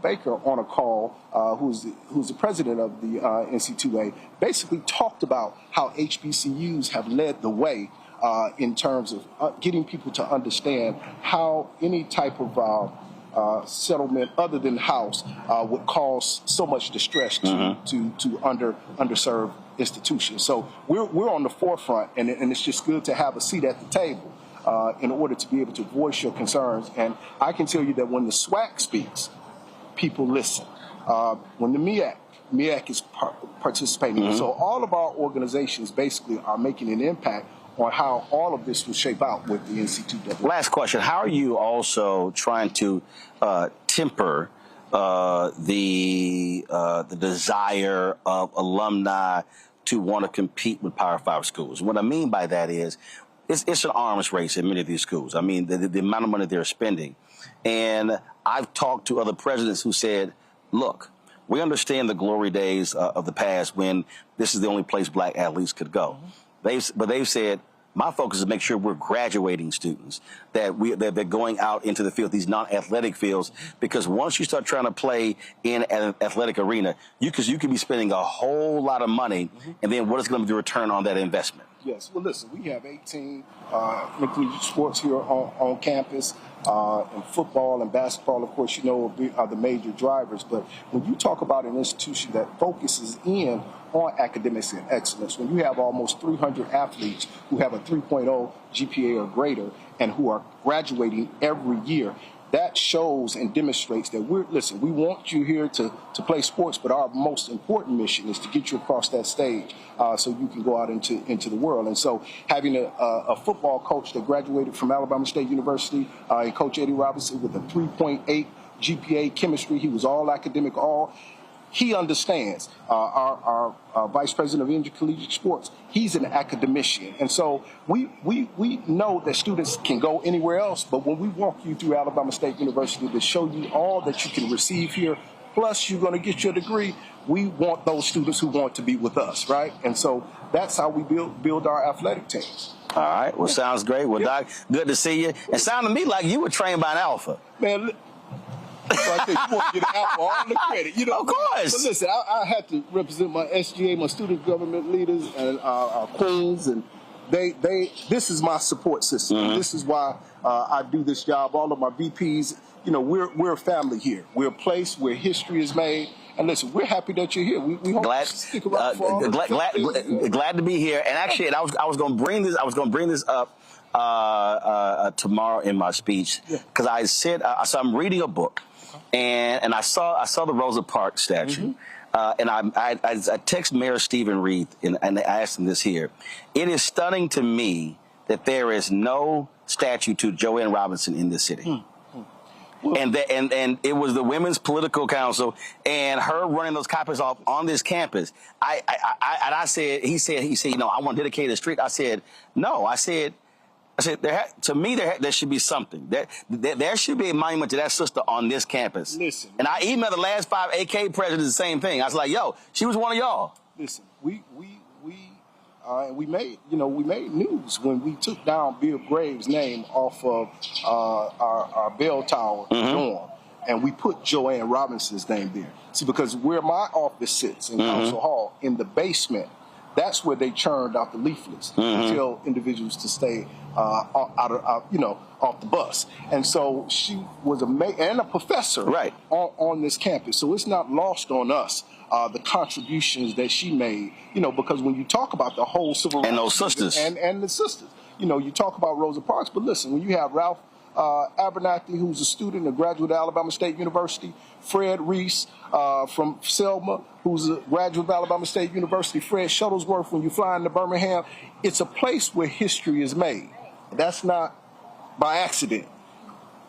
Baker on a call, who's the president of the NC2A, basically talked about how HBCUs have led the way in terms of getting people to understand how any type of settlement other than house would cause so much distress to underserved institutions. So we're on the forefront, and it's just good to have a seat at the table in order to be able to voice your concerns. And I can tell you that when the SWAC speaks, people listen. When the MEAC is participating. So all of our organizations basically are making an impact on how all of this will shape out with the NC2A. Last question. How are you also trying to temper the desire of alumni to want to compete with Power 5 schools? What I mean by that is it's an arms race in many of these schools. I mean, the amount of money they're spending. And I've talked to other presidents who said, look, we understand the glory days of the past when this is the only place black athletes could go. But they've said, my focus is to make sure we're graduating students, that they're going out into the field, these non-athletic fields, because once you start trying to play in an athletic arena, you could be spending a whole lot of money, and then what is going to be the return on that investment? Yes. Well, listen, we have 18 collegiate sports here on campus. And football and basketball, of course, are the major drivers. But when you talk about an institution that focuses in on academics and excellence, when you have almost 300 athletes who have a 3.0 GPA or greater and who are graduating every year, that shows and demonstrates that we want you here to play sports, but our most important mission is to get you across that stage so you can go out into the world. And so having a football coach that graduated from Alabama State University, and Coach Eddie Robinson with a 3.8 GPA chemistry, he was all academic, he understands. Our vice president of intercollegiate sports, he's an academician. And so we know that students can go anywhere else, but when we walk you through Alabama State University to show you all that you can receive here, plus you're going to get your degree, we want those students who want to be with us, right? And so that's how we build our athletic teams. All right. Well, sounds great. Well, Doc, good to see you. It sounded to me like you were trained by an alpha. Man, so I think you want to get out for all the credit. Of course. But listen, I had to represent my SGA, my student government leaders, and our queens, and this is my support system. And this is why I do this job. All of my VPs, we're a family here. We're a place where history is made. And listen, we're happy that you're here. We hope you stick around for all glad to be here. And actually, I was going to bring this up tomorrow in my speech because I said so I'm reading a book. And I saw the Rosa Parks statue, and I text Mayor Stephen Reed and I asked him this here. It is stunning to me that there is no statue to Joanne Robinson in this city. And it was the Women's Political Council and her running those copies off on this campus. He said, I want to dedicate a street. I said, no. I said, to me, there should be something. There should be a monument to that sister on this campus. Listen. And I emailed the last 5 AK presidents the same thing. I was like, yo, she was one of y'all. Listen, we made news when we took down Bill Graves' name off of our bell tower dorm, and we put Joanne Robinson's name there. See, because where my office sits in Council Hall, in the basement, that's where they churned out the leaflets to tell individuals to stay off the bus. And so she was a professor on this campus. So it's not lost on us the contributions that she made. Because when you talk about the whole civil rights and those sisters and the sisters, you talk about Rosa Parks. But listen, when you have Ralph Abernathy, who's a student, a graduate of Alabama State University, Fred Reese from Selma, who's a graduate of Alabama State University, Fred Shuttlesworth, when you fly into Birmingham. It's a place where history is made. That's not by accident.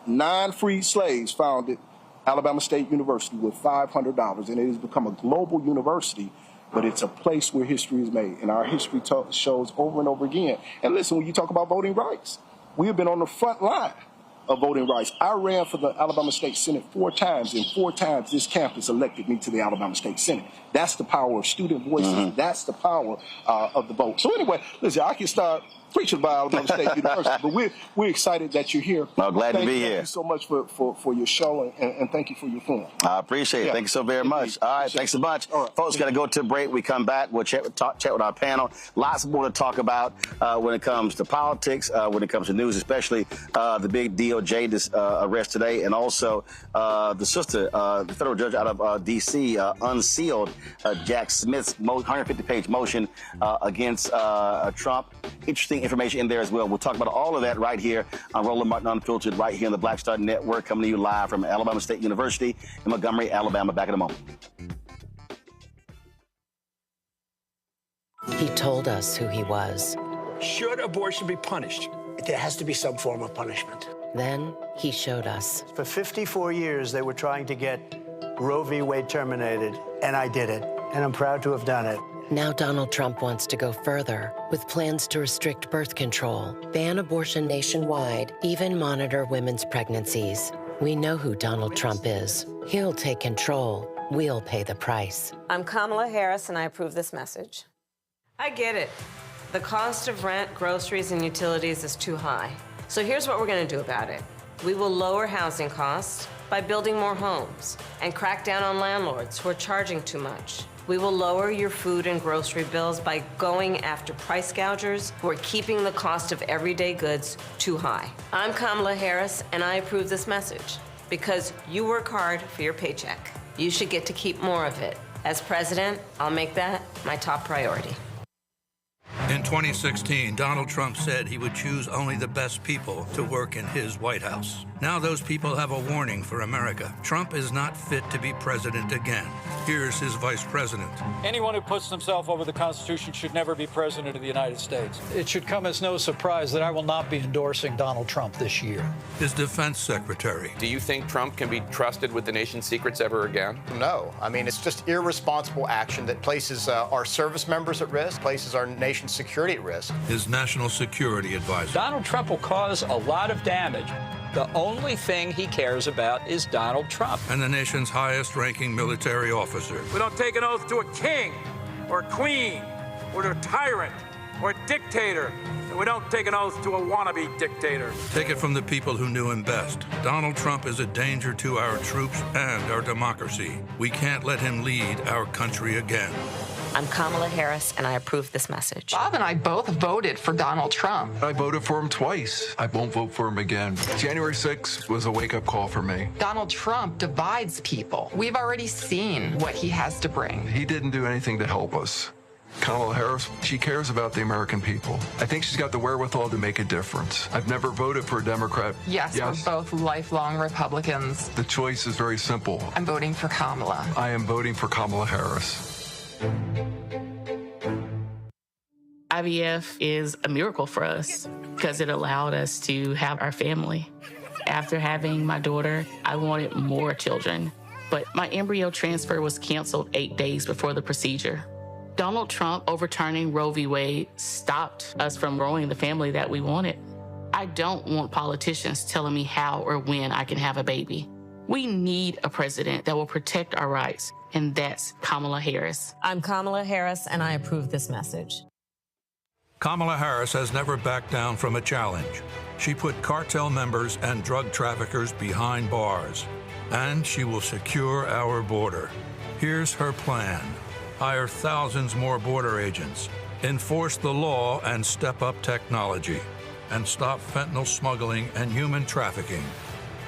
9 freed slaves founded Alabama State University with $500, and it has become a global university, but it's a place where history is made, and our history shows over and over again. And listen, when you talk about voting rights, we have been on the front line of voting rights. I ran for the Alabama State Senate 4 times, and 4 times this campus elected me to the Alabama State Senate. That's the power of student voices. That's the power of the vote. So anyway, listen, I can start preaching about Alabama State University, but we're excited that you're here. Well, glad to be here. Thank you so much for your show, and thank you for your film. I appreciate it. Thank you so very much. All right, thanks a bunch. Folks, got to go to a break. We come back. We'll chat with our panel. Lots more to talk about when it comes to politics, when it comes to news, especially the big DOJ arrest today, and also the sister, the federal judge out of D.C. Unsealed Jack Smith's 150-page motion against Trump. Interesting information in there as well. We'll talk about all of that right here on Roland Martin Unfiltered, right here on the Black Star Network, coming to you live from Alabama State University in Montgomery, Alabama. Back in a moment. He told us who he was. Should abortion be punished? There has to be some form of punishment. Then he showed us. For 54 years, they were trying to get Roe v. Wade terminated, and I did it. And I'm proud to have done it. Now Donald Trump wants to go further with plans to restrict birth control, ban abortion nationwide, even monitor women's pregnancies. We know who Donald Trump is. He'll take control. We'll pay the price. I'm Kamala Harris, and I approve this message. I get it. The cost of rent, groceries, and utilities is too high. So here's what we're going to do about it. We will lower housing costs by building more homes and crack down on landlords who are charging too much. We will lower your food and grocery bills by going after price gougers who are keeping the cost of everyday goods too high. I'm Kamala Harris, and I approve this message because you work hard for your paycheck. You should get to keep more of it. As president, I'll make that my top priority. In 2016, Donald Trump said he would choose only the best people to work in his White House. Now those people have a warning for America. Trump is not fit to be president again. Here's his vice president. Anyone who puts themselves over the Constitution should never be president of the United States. It should come as no surprise that I will not be endorsing Donald Trump this year. His defense secretary. Do you think Trump can be trusted with the nation's secrets ever again? No. I mean, it's just irresponsible action that places our service members at risk, places our nation's security at risk. His national security advisor. Donald Trump will cause a lot of damage. The only thing he cares about is Donald Trump. And the nation's highest-ranking military officer. We don't take an oath to a king or a queen or to a tyrant or a dictator. And we don't take an oath to a wannabe dictator. Take it from the people who knew him best. Donald Trump is a danger to our troops and our democracy. We can't let him lead our country again. I'm Kamala Harris, and I approve this message. Bob and I both voted for Donald Trump. I voted for him twice. I won't vote for him again. January 6th was a wake-up call for me. Donald Trump divides people. We've already seen what he has to bring. He didn't do anything to help us. Kamala Harris, she cares about the American people. I think she's got the wherewithal to make a difference. I've never voted for a Democrat. Yes, we're both lifelong Republicans. The choice is very simple. I'm voting for Kamala. I am voting for Kamala Harris. IVF is a miracle for us because it allowed us to have our family. After having my daughter, I wanted more children, but my embryo transfer was canceled 8 days before the procedure. Donald Trump overturning Roe v. Wade stopped us from growing the family that we wanted. I don't want politicians telling me how or when I can have a baby. We need a president that will protect our rights, and that's Kamala Harris. I'm Kamala Harris, and I approve this message. Kamala Harris has never backed down from a challenge. She put cartel members and drug traffickers behind bars, and she will secure our border. Here's her plan. Hire thousands more border agents, enforce the law and step up technology, and stop fentanyl smuggling and human trafficking.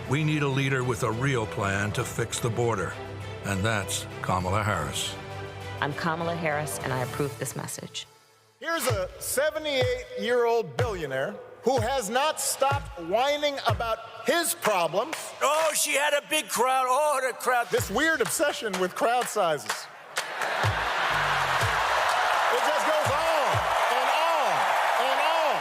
We need a leader with a real plan to fix the border, and that's Kamala Harris. I'm Kamala Harris, and I approve this message. Here's a 78-year-old billionaire who has not stopped whining about his problems. Oh, she had a big crowd. Oh, the crowd. This weird obsession with crowd sizes. It just goes on and on and on.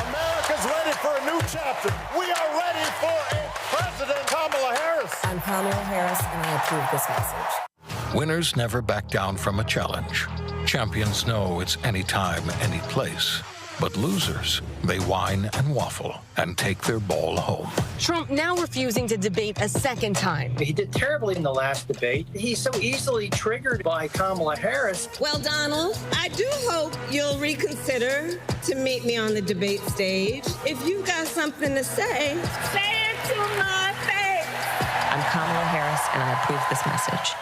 America's ready for a new chapter. We are ready for a President Kamala Harris. I'm Kamala Harris, and I approve this message. Winners never back down from a challenge. Champions know it's anytime, any place. But losers, they whine and waffle and take their ball home. Trump now refusing to debate a second time. He did terribly in the last debate. He's so easily triggered by Kamala Harris. Well, Donald, I do hope you'll reconsider to meet me on the debate stage. If you've got something to say it to my face. I'm Kamala Harris, and I approve this message.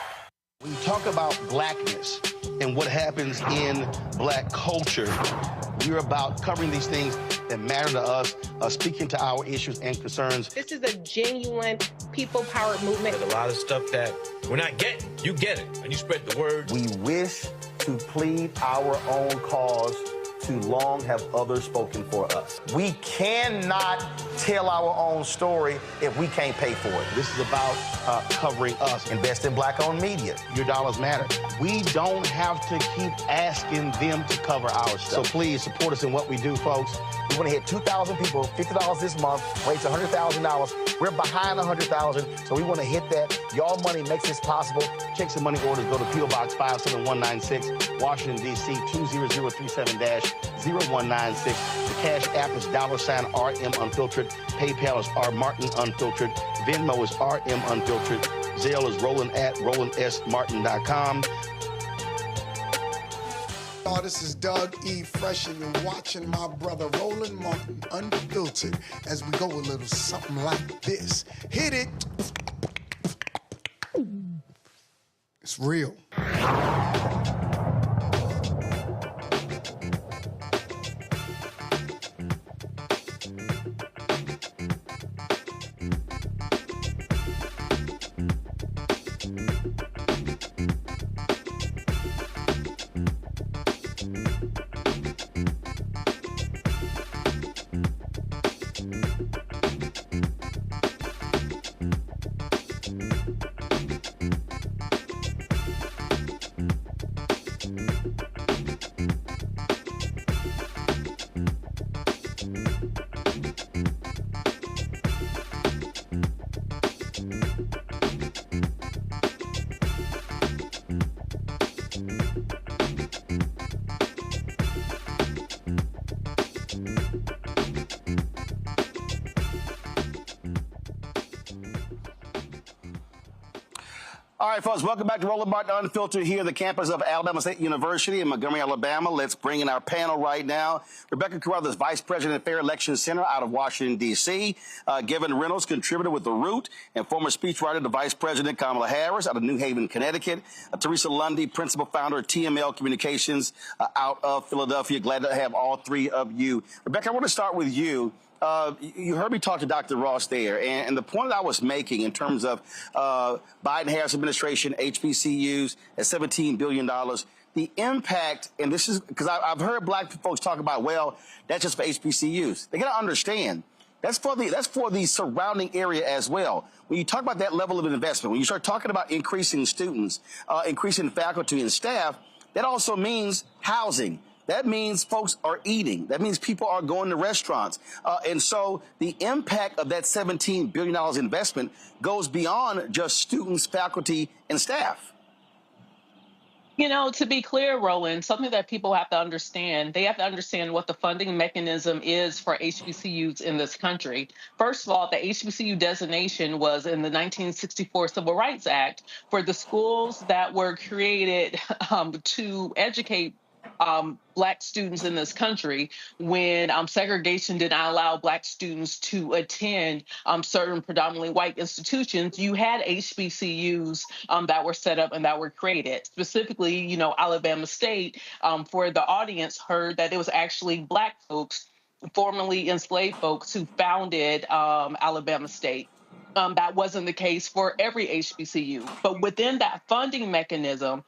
When you talk about blackness and what happens in black culture, we're about covering these things that matter to us, speaking to our issues and concerns. This is a genuine people-powered movement. There's a lot of stuff that we're not getting. You get it, and you spread the word. We wish to plead our own cause. Too long have others spoken for us. We cannot tell our own story if we can't pay for it. This is about covering us. Invest in black-owned media. Your dollars matter. We don't have to keep asking them to cover our stuff. So please support us in what we do, folks. We want to hit 2,000 people, $50 this month, raise $100,000. We're behind $100,000, so we want to hit that. Y'all money makes this possible. Checks and money orders go to P.O. Box 57196, Washington, D.C. 20037-0196. The Cash App is $RM Unfiltered. PayPal is R Martin Unfiltered. Venmo is RM Unfiltered. Zelle is Roland at RolandSMartin.com. This is Doug E. Fresh, and you're watching my brother Roland Martin Unfiltered as we go a little something like this. Hit it. It's real. All right, folks, welcome back to Roland Martin Unfiltered here at the campus of Alabama State University in Montgomery, Alabama. Let's bring in our panel right now. Rebecca Carruthers, Vice President, Fair Election Center out of Washington, D.C. Gavin Reynolds, contributor with The Root and former speechwriter to Vice President Kamala Harris out of New Haven, Connecticut. Teresa Lundy, Principal Founder of TML Communications out of Philadelphia. Glad to have all three of you. Rebecca, I want to start with you. You heard me talk to Dr. Ross there, and the point that I was making in terms of Biden-Harris administration, HBCUs at $17 billion, the impact, and this is because I've heard black folks talk about, well, that's just for HBCUs. They got to understand that's for the surrounding area as well. When you talk about that level of investment, when you start talking about increasing students, increasing faculty and staff, that also means housing. That means folks are eating. That means people are going to restaurants. And so the impact of that $17 billion investment goes beyond just students, faculty, and staff. You know, to be clear, Roland, something that people have to understand, they have to understand what the funding mechanism is for HBCUs in this country. First of all, the HBCU designation was in the 1964 Civil Rights Act for the schools that were created to educate Black students in this country when segregation did not allow Black students to attend certain predominantly white institutions. You had HBCUs that were set up and that were created. Specifically, you know, Alabama State, for the audience, heard that it was actually Black folks, formerly enslaved folks, who founded Alabama State. That wasn't the case for every HBCU. But within that funding mechanism,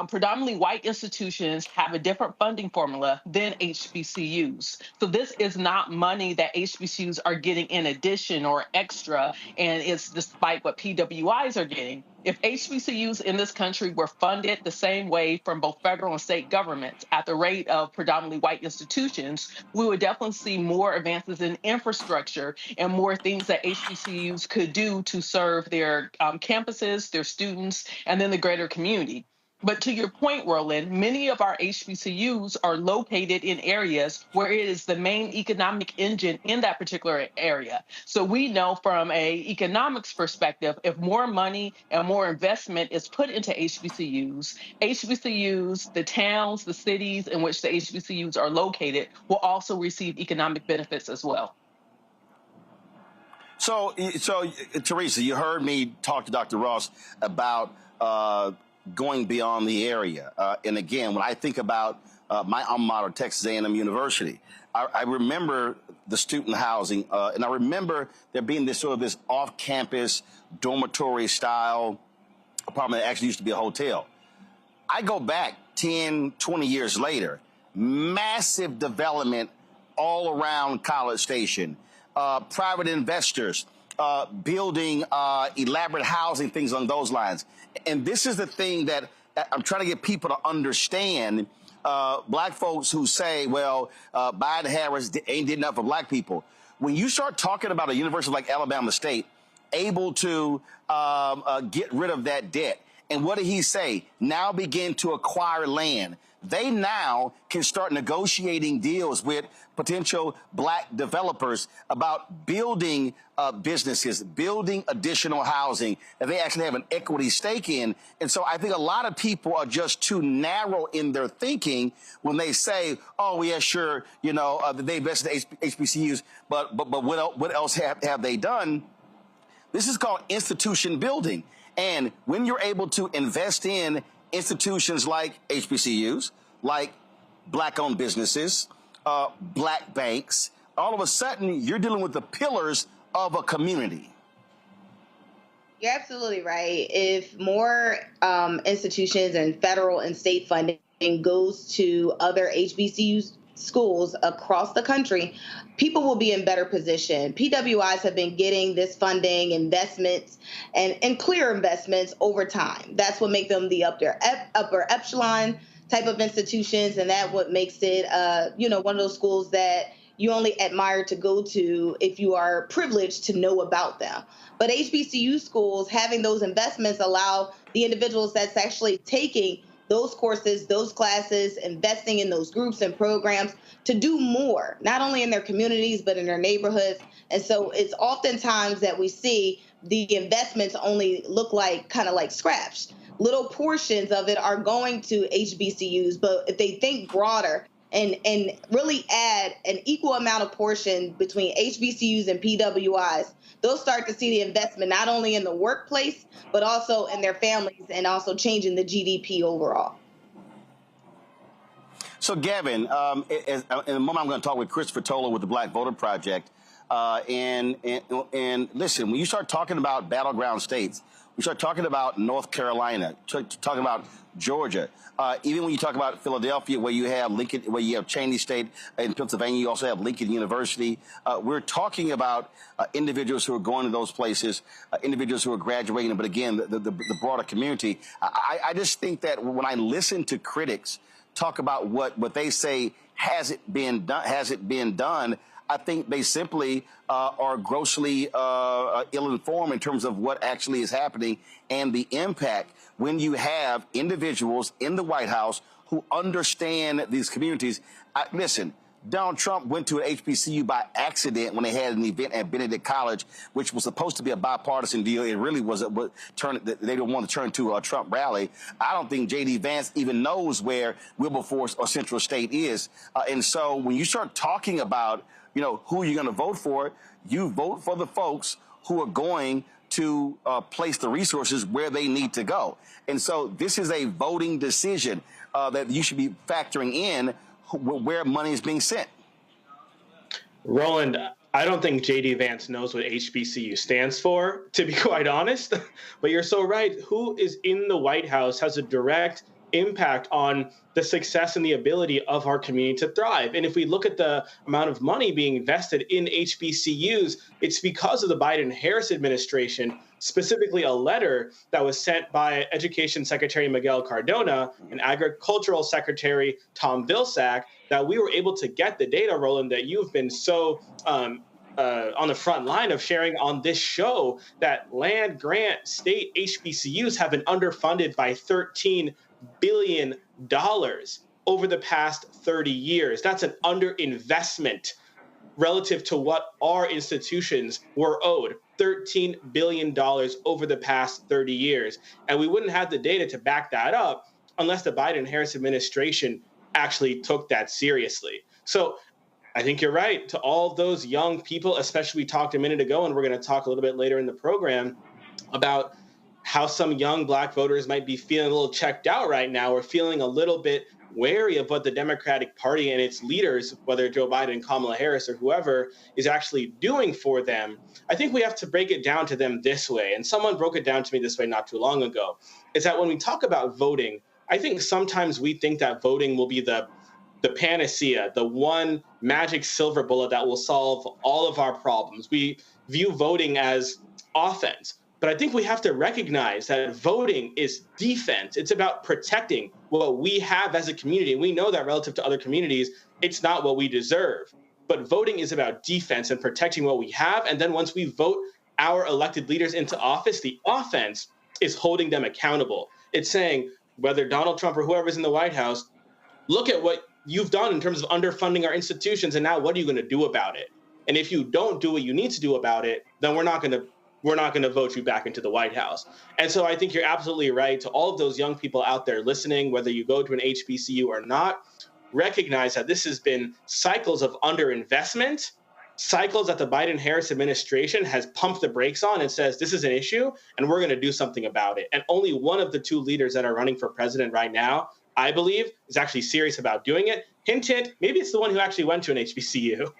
predominantly white institutions have a different funding formula than HBCUs. So this is not money that HBCUs are getting in addition or extra, and it's despite what PWIs are getting. If HBCUs in this country were funded the same way from both federal and state governments at the rate of predominantly white institutions, we would definitely see more advances in infrastructure and more things that HBCUs could do to serve their campuses, their students, and then the greater community. But to your point, Roland, many of our HBCUs are located in areas where it is the main economic engine in that particular area. So we know from an economics perspective, if more money and more investment is put into HBCUs, the towns, the cities in which the HBCUs are located will also receive economic benefits as well. So Teresa, you heard me talk to Dr. Ross about going beyond the area. And again, when I think about my alma mater, Texas A&M University, I remember the student housing, and I remember there being this off-campus dormitory style apartment that actually used to be a hotel. I go back 10, 20 years later, massive development all around College Station, private investors, building elaborate housing, things along those lines. And this is the thing that I'm trying to get people to understand, black folks who say, well, Biden-Harris ain't did enough for black people. When you start talking about a university like Alabama State able to get rid of that debt, and what did he say? Now begin to acquire land. They now can start negotiating deals with potential black developers about building businesses, building additional housing that they actually have an equity stake in. And so I think a lot of people are just too narrow in their thinking when they say, oh, yeah, sure, they invested in HBCUs, but what else have they done? This is called institution building. And when you're able to invest in institutions like HBCUs, like black-owned businesses, black banks, all of a sudden you're dealing with the pillars of a community. You're absolutely right. If more institutions and federal and state funding goes to other HBCU schools across the country, people will be in better position. PWIs have been getting this funding, investments, and clear investments over time. That's what makes them the upper echelon type of institutions, and that what makes it, one of those schools that you only admire to go to if you are privileged to know about them. But HBCU schools, having those investments allow the individuals that's actually taking those courses, those classes, investing in those groups and programs to do more, not only in their communities, but in their neighborhoods. And so it's oftentimes that we see the investments only look like kind of like scraps. Little portions of it are going to HBCUs, but if they think broader and really add an equal amount of portion between HBCUs and PWIs, they'll start to see the investment not only in the workplace, but also in their families and also changing the GDP overall. So, Gavin, in a moment, I'm going to talk with Christopher Towler with the Black Voter Project. And listen, when you start talking about battleground states, we start talking about North Carolina, talking about Georgia, even when you talk about Philadelphia, where you have Lincoln, where you have Cheney State, in Pennsylvania, you also have Lincoln University. We're talking about individuals who are going to those places, individuals who are graduating, but again, the broader community. I just think that when I listen to critics talk about what they say hasn't been done, I think they simply are grossly ill-informed in terms of what actually is happening and the impact when you have individuals in the White House who understand these communities. Listen, Donald Trump went to an HBCU by accident when they had an event at Benedict College, which was supposed to be a bipartisan deal. It really was they didn't want to turn to a Trump rally. I don't think J.D. Vance even knows where Wilberforce or Central State is. And so when you start talking about who you're going to vote for, you vote for the folks who are going to place the resources where they need to go. And so this is a voting decision that you should be factoring in where money is being sent. Roland, I don't think J.D. Vance knows what HBCU stands for, to be quite honest. But you're so right. Who is in the White House has a direct impact on the success and the ability of our community to thrive. And if we look at the amount of money being invested in HBCUs, it's because of the Biden-Harris administration, specifically a letter that was sent by Education Secretary Miguel Cardona and Agricultural Secretary Tom Vilsack, that we were able to get the data, Roland, that you've been so on the front line of sharing on this show, that land grant state HBCUs have been underfunded by $13 billion over the past 30 years. That's an underinvestment relative to what our institutions were owed. $13 billion over the past 30 years. And we wouldn't have the data to back that up unless the Biden-Harris administration actually took that seriously. So I think you're right. To all those young people, especially, we talked a minute ago, and we're going to talk a little bit later in the program about how some young Black voters might be feeling a little checked out right now, or feeling a little bit wary of what the Democratic Party and its leaders, whether Joe Biden, Kamala Harris, or whoever, is actually doing for them. I think we have to break it down to them this way. And someone broke it down to me this way not too long ago, is that when we talk about voting, I think sometimes we think that voting will be the panacea, the one magic silver bullet that will solve all of our problems. We view voting as offense. But I think we have to recognize that voting is defense. It's about protecting what we have as a community. And we know that relative to other communities, it's not what we deserve. But voting is about defense and protecting what we have. And then once we vote our elected leaders into office, the offense is holding them accountable. It's saying, whether Donald Trump or whoever's in the White House, look at what you've done in terms of underfunding our institutions, and now what are you going to do about it? And if you don't do what you need to do about it, then we're not going to vote you back into the White House. And so I think you're absolutely right. To all of those young people out there listening, whether you go to an HBCU or not, recognize that this has been cycles of underinvestment, cycles that the Biden-Harris administration has pumped the brakes on and says, this is an issue, and we're going to do something about it. And only one of the two leaders that are running for president right now, I believe, is actually serious about doing it. Hint, hint, maybe it's the one who actually went to an HBCU.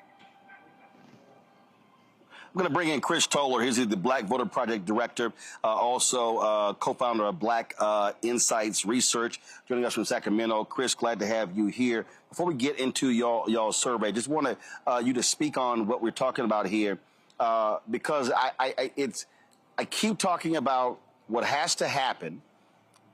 I'm going to bring in Chris Towler. He's the Black Voter Project Director, also co-founder of Black Insights Research, joining us from Sacramento. Chris, glad to have you here. Before we get into y'all survey, just want you to speak on what we're talking about here, because I keep talking about what has to happen,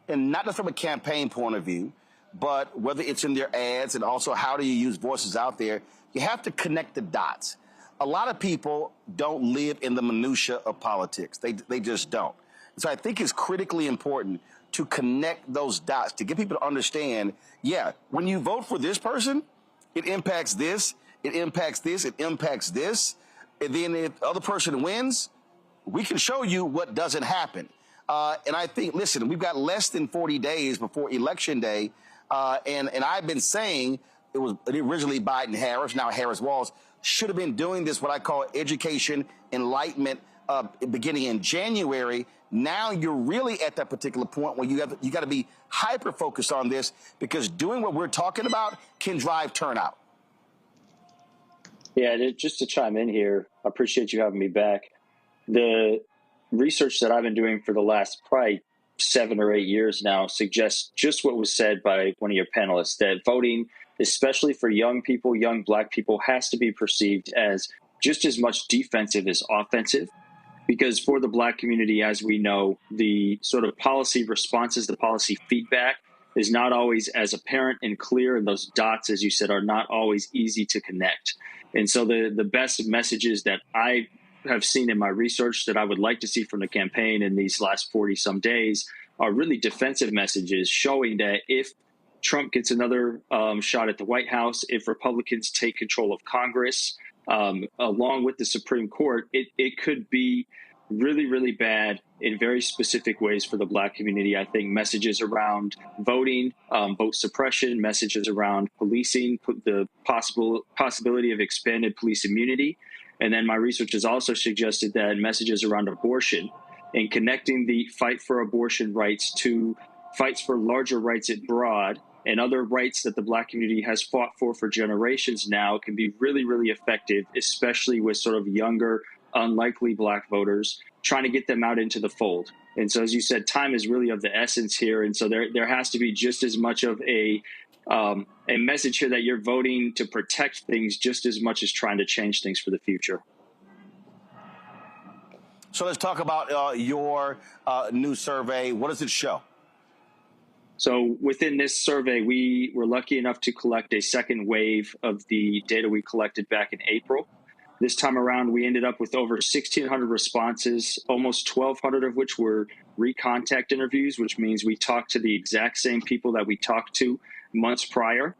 and not just from a campaign point of view, but whether it's in their ads and also how do you use voices out there. You have to connect the dots. A lot of people don't live in the minutia of politics. They just don't. So I think it's critically important to connect those dots, to get people to understand, yeah, when you vote for this person, it impacts this, it impacts this, it impacts this. And then if the other person wins, we can show you what doesn't happen. And I think, listen, we've got less than 40 days before Election Day. And I've been saying it was originally Biden-Harris, now Harris-Walz, should have been doing this, what I call education, enlightenment, beginning in January. Now you're really at that particular point where you got to be hyper-focused on this, because doing what we're talking about can drive turnout. Yeah, just to chime in here, I appreciate you having me back. The research that I've been doing for the last probably 7 or 8 years now suggests just what was said by one of your panelists, that voting, especially for young people, young Black people, has to be perceived as just as much defensive as offensive. Because for the Black community, as we know, the sort of policy responses, the policy feedback is not always as apparent and clear. And those dots, as you said, are not always easy to connect. And so the best messages that I have seen in my research that I would like to see from the campaign in these last 40 some days are really defensive messages, showing that if Trump gets another shot at the White House, if Republicans take control of Congress, along with the Supreme Court, it could be really, really bad in very specific ways for the Black community. I think messages around voting, vote suppression, messages around policing, the possibility of expanded police immunity. And then my research has also suggested that messages around abortion and connecting the fight for abortion rights to fights for larger rights at broad and other rights that the Black community has fought for generations now can be really, really effective, especially with sort of younger unlikely black voters, trying to get them out into the fold. And so, as you said, time is really of the essence here. And so there has to be just as much of a message here that you're voting to protect things just as much as trying to change things for the future. So let's talk about your new survey. What does it show? So within this survey, we were lucky enough to collect a second wave of the data we collected back in April. This time around, we ended up with over 1,600 responses, almost 1,200 of which were recontact interviews, which means we talked to the exact same people that we talked to months prior.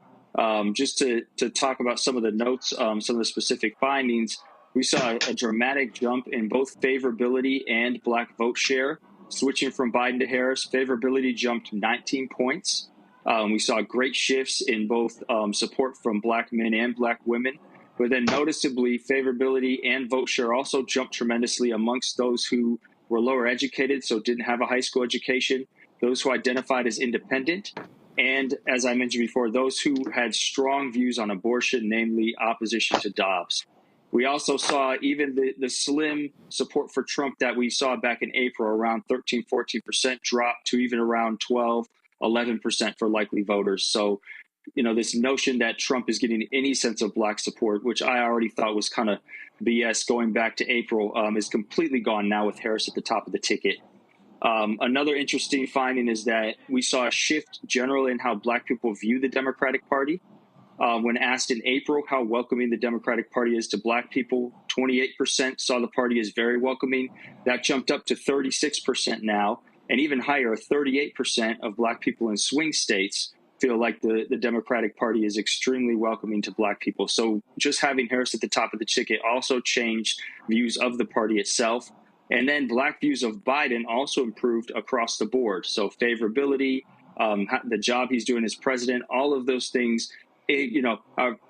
Just to talk about some of the notes, some of the specific findings, we saw a dramatic jump in both favorability and black vote share. Switching from Biden to Harris, favorability jumped 19 points. We saw great shifts in both support from black men and black women. But then noticeably, favorability and vote share also jumped tremendously amongst those who were lower educated, so didn't have a high school education, those who identified as independent, and, as I mentioned before, those who had strong views on abortion, namely opposition to Dobbs. We also saw even the slim support for Trump that we saw back in April, around 13, 14%, drop to even around 12, 11% for likely voters. So, this notion that Trump is getting any sense of black support, which I already thought was kind of BS going back to April, is completely gone now with Harris at the top of the ticket. Another interesting finding is that we saw a shift generally in how black people view the Democratic Party. When asked in April how welcoming the Democratic Party is to black people, 28% saw the party as very welcoming. That jumped up to 36% now, and even higher, 38% of black people in swing states feel like the Democratic Party is extremely welcoming to black people. So just having Harris at the top of the ticket also changed views of the party itself. And then black views of Biden also improved across the board. So favorability, the job he's doing as president, all of those things,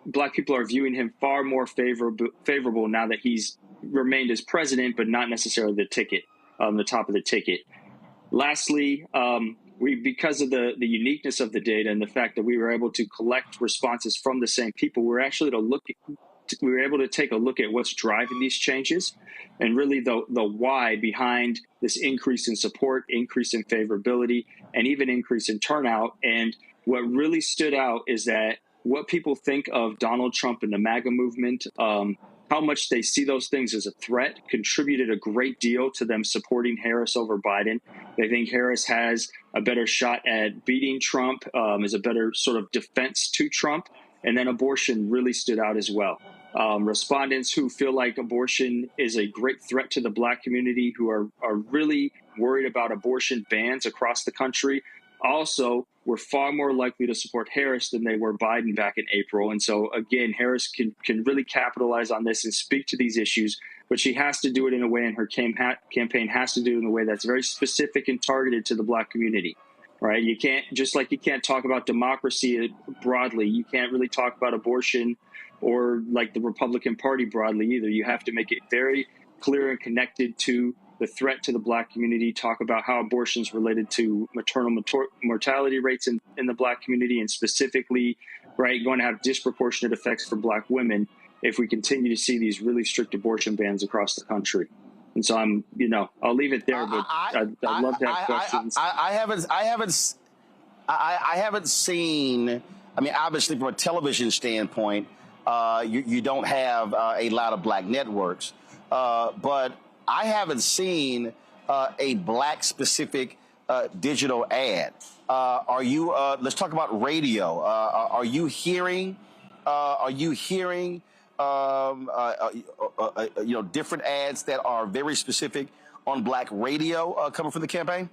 black people are viewing him far more favorable now that he's remained as president, but not necessarily the top of the ticket. Lastly, because of the uniqueness of the data and the fact that we were able to collect responses from the same people, we were able to take a look at what's driving these changes and really the why behind this increase in support, increase in favorability, and even increase in turnout. And what really stood out is that what people think of Donald Trump and the MAGA movement, how much they see those things as a threat, contributed a great deal to them supporting Harris over Biden. They think Harris has a better shot at beating Trump, is a better sort of defense to Trump. And then abortion really stood out as well. Respondents who feel like abortion is a great threat to the black community, who are really worried about abortion bans across the country, also were far more likely to support Harris than they were Biden back in April. And so, again, Harris can really capitalize on this and speak to these issues, but she has to do it in a way, and her campaign has to do it in a way that's very specific and targeted to the black community, right? You can't talk about democracy broadly. You can't really talk about abortion or like the Republican Party broadly either. You have to make it very clear and connected to the threat to the black community, talk about how abortion is related to maternal mortality rates in the black community, and specifically, right, going to have disproportionate effects for black women if we continue to see these really strict abortion bans across the country. And so I'll leave it there, but I'd love to have questions. I haven't seen, obviously from a television standpoint, you don't have a lot of black networks, but I haven't seen a black-specific digital ad. Are you? Let's talk about radio. Are you hearing? Different ads that are very specific on black radio coming from the campaign?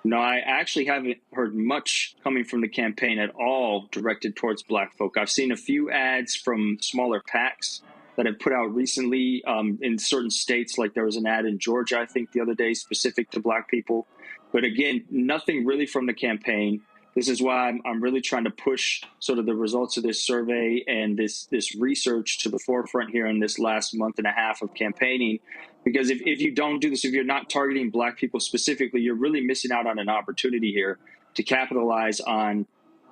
No, I actually haven't heard much coming from the campaign at all directed towards black folk. I've seen a few ads from smaller PACs that have put out recently in certain states. Like there was an ad in Georgia, I think, the other day specific to black people. But again, nothing really from the campaign. This is why I'm really trying to push sort of the results of this survey and this research to the forefront here in this last month and a half of campaigning. Because if you don't do this, if you're not targeting black people specifically, you're really missing out on an opportunity here to capitalize on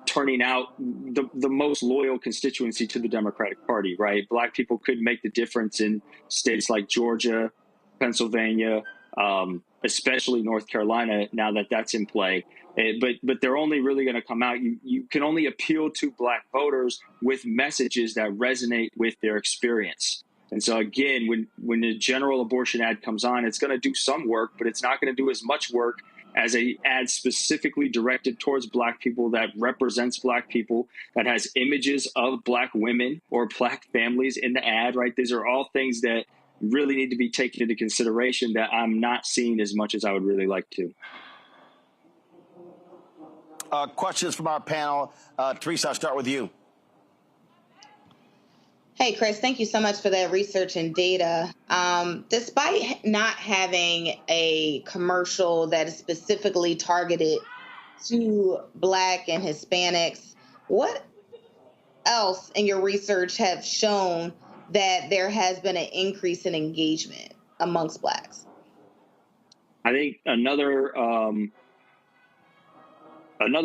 turning out the most loyal constituency to the Democratic Party, right? Black people could make the difference in states like Georgia, Pennsylvania, especially North Carolina, now that that's in play. But they're only really going to come out. You can only appeal to Black voters with messages that resonate with their experience. And so, again, when the general abortion ad comes on, it's going to do some work, but it's not going to do as much work as a ad specifically directed towards Black people, that represents Black people, that has images of Black women or Black families in the ad, right? These are all things that really need to be taken into consideration that I'm not seeing as much as I would really like to. Questions from our panel. Teresa, I'll start with you. Hey, Chris, thank you so much for that research and data. Despite not having a commercial that is specifically targeted to Black and Hispanics, what else in your research have shown that there has been an increase in engagement amongst Blacks? I think another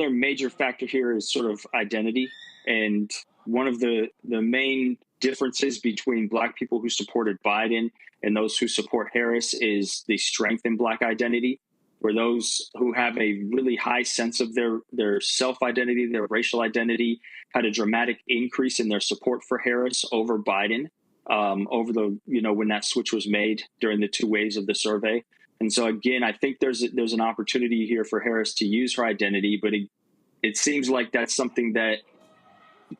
major factor here is sort of identity. And one of the main differences between Black people who supported Biden and those who support Harris is the strength in Black identity, where those who have a really high sense of their self-identity, their racial identity, had a dramatic increase in their support for Harris over Biden over when that switch was made during the two waves of the survey. And so, again, I think there's an opportunity here for Harris to use her identity, but it seems like that's something that,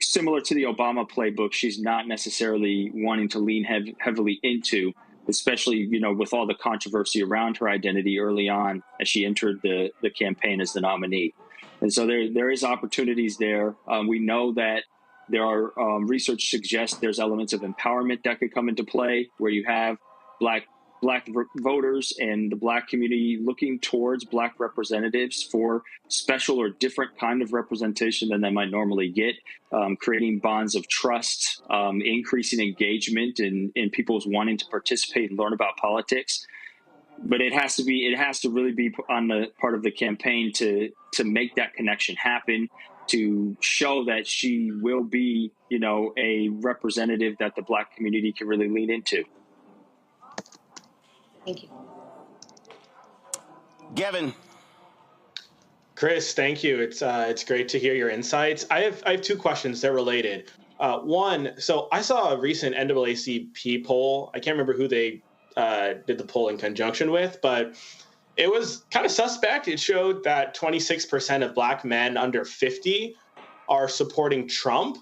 similar to the Obama playbook, she's not necessarily wanting to lean heavily into, especially, with all the controversy around her identity early on as she entered the campaign as the nominee. And so there is opportunities there. We know that there are research suggests there's elements of empowerment that could come into play, where you have Black voters and the Black community looking towards Black representatives for special or different kind of representation than they might normally get, creating bonds of trust, increasing engagement in people's wanting to participate and learn about politics. But it has to really be on the part of the campaign to make that connection happen, to show that she will be, a representative that the Black community can really lean into. Thank you. Gavin. Chris, thank you. It's great to hear your insights. I have two questions. They're related. One, so I saw a recent NAACP poll. I can't remember who they did the poll in conjunction with, but it was kind of suspect. It showed that 26% of Black men under 50 are supporting Trump.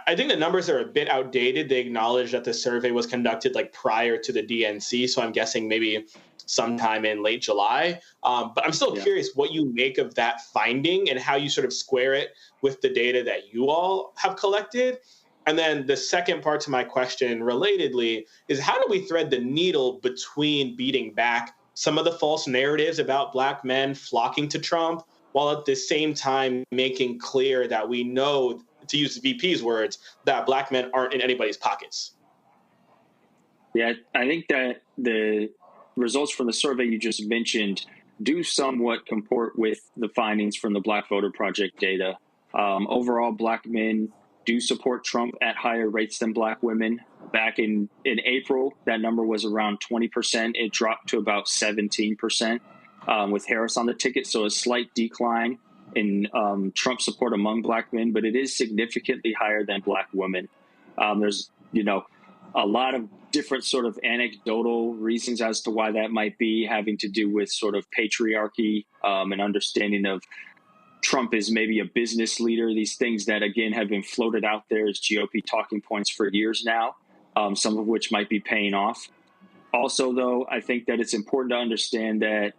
I think the numbers are a bit outdated. They acknowledge that the survey was conducted prior to the DNC, so I'm guessing maybe sometime in late July. But I'm still curious what you make of that finding and how you sort of square it with the data that you all have collected. And then the second part to my question, relatedly, is how do we thread the needle between beating back some of the false narratives about Black men flocking to Trump, while at the same time making clear that we know, to use the VP's words, that Black men aren't in anybody's pockets? Yeah, I think that the results from the survey you just mentioned do somewhat comport with the findings from the Black Voter Project data. Overall, Black men do support Trump at higher rates than Black women. Back in April, that number was around 20%. It dropped to about 17% with Harris on the ticket, so a slight decline in Trump support among Black men, but it is significantly higher than Black women. There's, a lot of different sort of anecdotal reasons as to why that might be, having to do with sort of patriarchy and understanding of Trump as maybe a business leader. These things that, again, have been floated out there as GOP talking points for years now, some of which might be paying off. Also, though, I think that it's important to understand that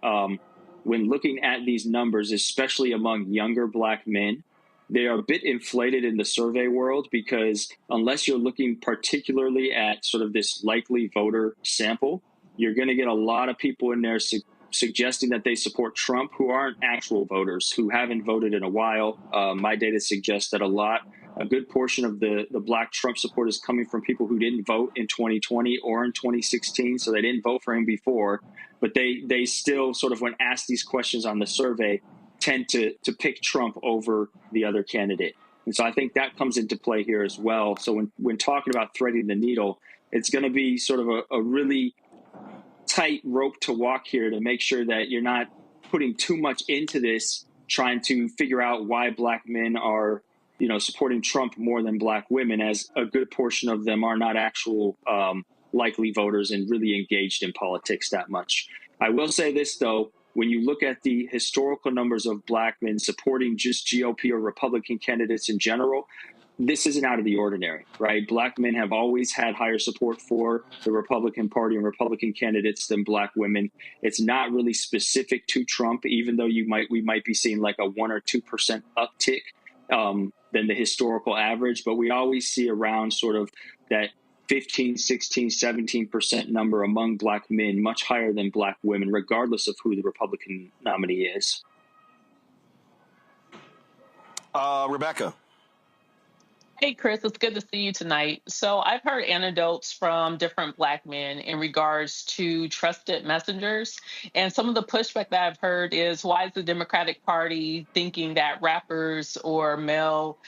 when looking at these numbers, especially among younger Black men, they are a bit inflated in the survey world, because unless you're looking particularly at sort of this likely voter sample, you're going to get a lot of people in there suggesting that they support Trump who aren't actual voters, who haven't voted in a while. My data suggests that a good portion of the Black Trump support is coming from people who didn't vote in 2020 or in 2016, so they didn't vote for him before, but they still sort of, when asked these questions on the survey, tend to pick Trump over the other candidate. And so I think that comes into play here as well. So when talking about threading the needle, it's going to be sort of a really tight rope to walk here to make sure that you're not putting too much into this, trying to figure out why black men are, supporting Trump more than black women, as a good portion of them are not actual likely voters and really engaged in politics that much. I will say this, though. When you look at the historical numbers of black men supporting just GOP or Republican candidates in general, this isn't out of the ordinary, right? Black men have always had higher support for the Republican Party and Republican candidates than black women. It's not really specific to Trump, even though we might be seeing like a 1 or 2% uptick than the historical average. But we always see around sort of that 15, 16, 17% number among black men, much higher than black women, regardless of who the Republican nominee is. Rebecca. Hey, Chris, it's good to see you tonight. So I've heard anecdotes from different black men in regards to trusted messengers. And some of the pushback that I've heard is, why is the Democratic Party thinking that rappers or male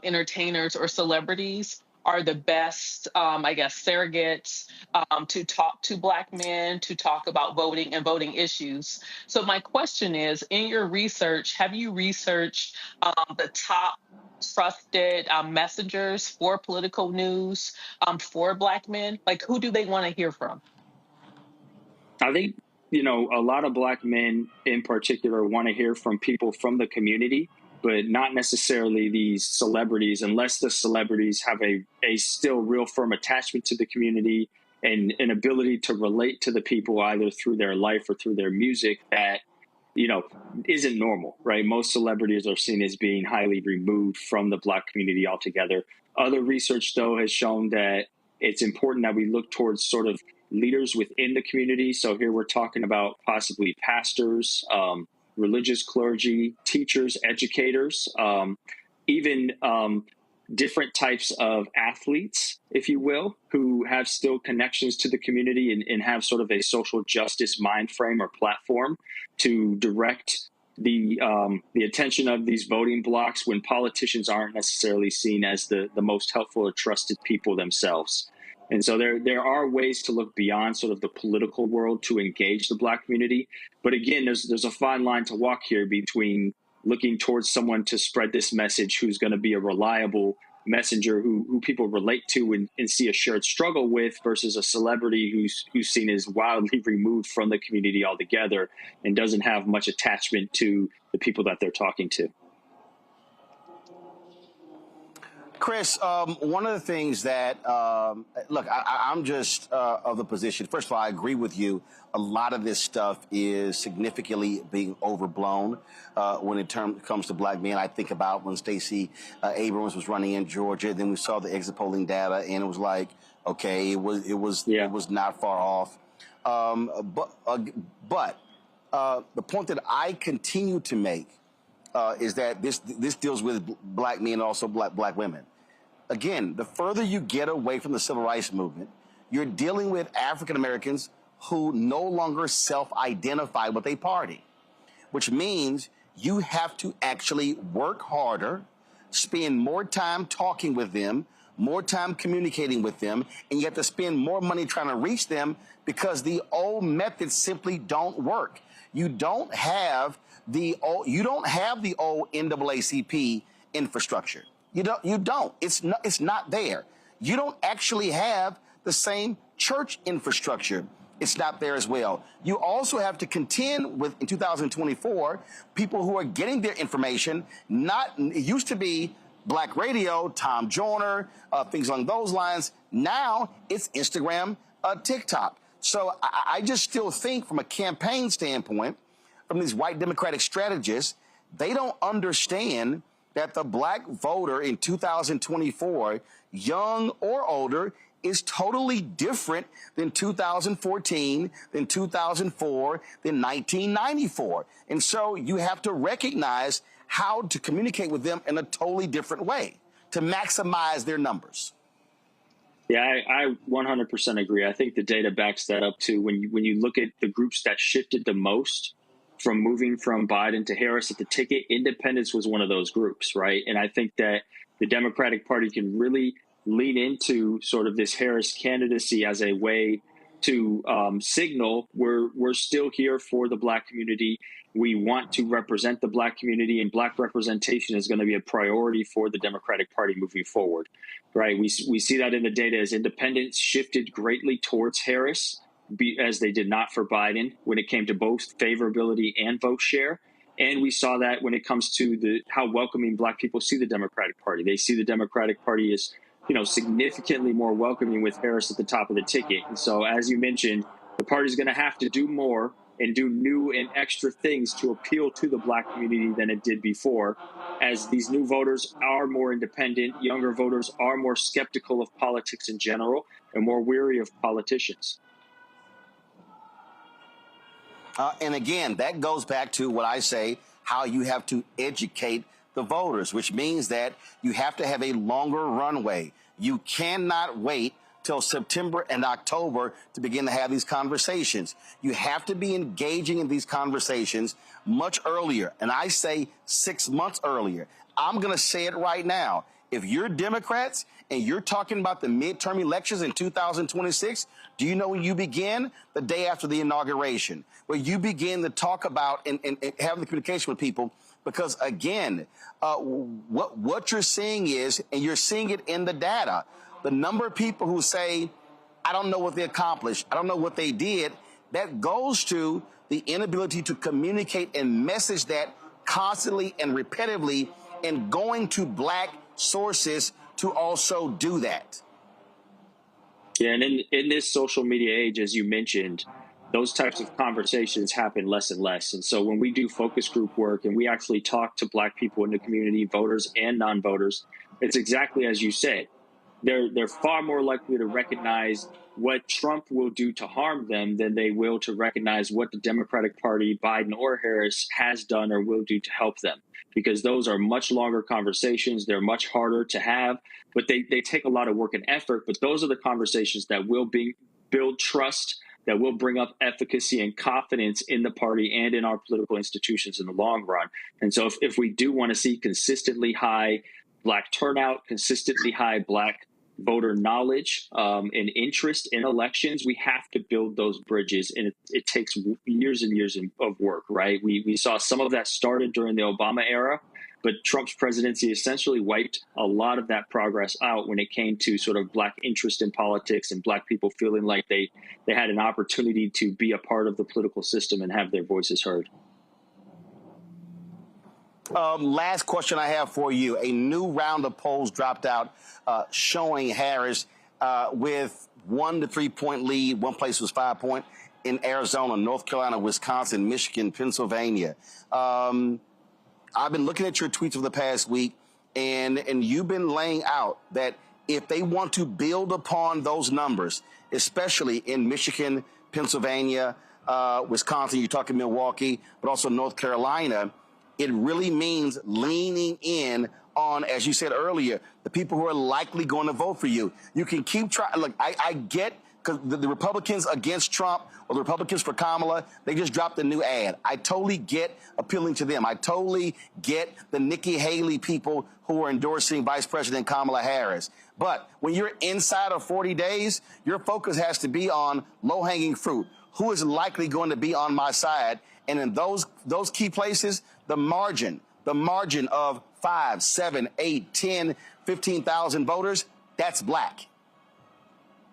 entertainers or celebrities are the best, surrogates to talk to black men, to talk about voting and voting issues. So my question is, in your research, have you researched the top trusted messengers for political news for black men? Like, who do they want to hear from? I think, a lot of black men in particular want to hear from people from the community, but not necessarily these celebrities, unless the celebrities have a still real firm attachment to the community and an ability to relate to the people either through their life or through their music that, isn't normal, right? Most celebrities are seen as being highly removed from the black community altogether. Other research, though, has shown that it's important that we look towards sort of leaders within the community. So here we're talking about possibly pastors, religious clergy, teachers, educators, even different types of athletes, if you will, who have still connections to the community and have sort of a social justice mind frame or platform to direct the attention of these voting blocks when politicians aren't necessarily seen as the most helpful or trusted people themselves. And so there are ways to look beyond sort of the political world to engage the black community. But again, there's a fine line to walk here between looking towards someone to spread this message who's going to be a reliable messenger who people relate to and see a shared struggle with, versus a celebrity who's seen as wildly removed from the community altogether and doesn't have much attachment to the people that they're talking to. Chris, one of the things that, look, I'm just of the position. First of all, I agree with you. A lot of this stuff is significantly being overblown when it comes to black men. I think about when Stacey Abrams was running in Georgia. Then we saw the exit polling data, and it was like, okay, it was not far off. But the point that I continue to make is that this deals with black men and also black women. Again, the further you get away from the civil rights movement, you're dealing with African Americans who no longer self-identify with a party, which means you have to actually work harder, spend more time talking with them, more time communicating with them, and you have to spend more money trying to reach them because the old methods simply don't work. You don't have the old NAACP infrastructure. You don't. It's not there. You don't actually have the same church infrastructure. It's not there as well. You also have to contend with, in 2024, people who are getting their information. It used to be Black Radio, Tom Joyner, things along those lines. Now it's Instagram, TikTok. So I just still think, from a campaign standpoint, from these white Democratic strategists, they don't understand that the black voter in 2024, young or older, is totally different than 2014, than 2004, than 1994. And so you have to recognize how to communicate with them in a totally different way to maximize their numbers. Yeah, I 100% agree. I think the data backs that up too. When you look at the groups that shifted the most from moving from Biden to Harris at the ticket, independents was one of those groups, right? And I think that the Democratic Party can really lean into sort of this Harris candidacy as a way to signal we're still here for the Black community. We want to represent the Black community, and Black representation is going to be a priority for the Democratic Party moving forward, right? We see that in the data as independents shifted greatly towards Harris, as they did not for Biden when it came to both favorability and vote share. And we saw that when it comes to how welcoming Black people see the Democratic Party. They see the Democratic Party as, significantly more welcoming with Harris at the top of the ticket. And so, as you mentioned, the party's going to have to do more and do new and extra things to appeal to the Black community than it did before, as these new voters are more independent. Younger voters are more skeptical of politics in general and more weary of politicians. And again, that goes back to what I say, how you have to educate the voters, which means that you have to have a longer runway. You cannot wait till September and October to begin to have these conversations. You have to be engaging in these conversations much earlier. And I say 6 months earlier. I'm going to say it right now. If you're Democrats and you're talking about the midterm elections in 2026, do you know when you begin? The day after the inauguration, where you begin to talk about and have the communication with people. Because, again, what you're seeing is, and you're seeing it in the data, the number of people who say, I don't know what they accomplished, I don't know what they did, that goes to the inability to communicate and message that constantly and repetitively, and going to Black sources to also do that. Yeah, and in this social media age, as you mentioned, those types of conversations happen less and less. And so when we do focus group work and we actually talk to Black people in the community, voters and non-voters, it's exactly as you said. They're far more likely to recognize what Trump will do to harm them than they will to recognize what the Democratic Party, Biden or Harris, has done or will do to help them. Because those are much longer conversations. They're much harder to have, but they take a lot of work and effort. But those are the conversations that will build trust, that will bring up efficacy and confidence in the party and in our political institutions in the long run. And so if we do want to see consistently high Black turnout, consistently high Black voter knowledge and interest in elections, we have to build those bridges. And it takes years and years of work, right? We saw some of that started during the Obama era, but Trump's presidency essentially wiped a lot of that progress out when it came to sort of Black interest in politics and Black people feeling like they had an opportunity to be a part of the political system and have their voices heard. Last question I have for you. A new round of polls dropped out showing Harris with 1 to 3 point lead. One place was 5 point in Arizona, North Carolina, Wisconsin, Michigan, Pennsylvania. I've been looking at your tweets over the past week, and you've been laying out that if they want to build upon those numbers, especially in Michigan, Pennsylvania, Wisconsin, you're talking Milwaukee, but also North Carolina, it really means leaning in on, as you said earlier, the people who are likely going to vote for you. You can keep trying. Look, I get, because the Republicans against Trump or the Republicans for Kamala, they just dropped a new ad. I totally get appealing to them. I totally get the Nikki Haley people who are endorsing Vice President Kamala Harris. But when you're inside of 40 days, your focus has to be on low-hanging fruit. Who is likely going to be on my side? And in those key places, the margin of 5, 7, 8, 10, 15,000 voters, that's Black.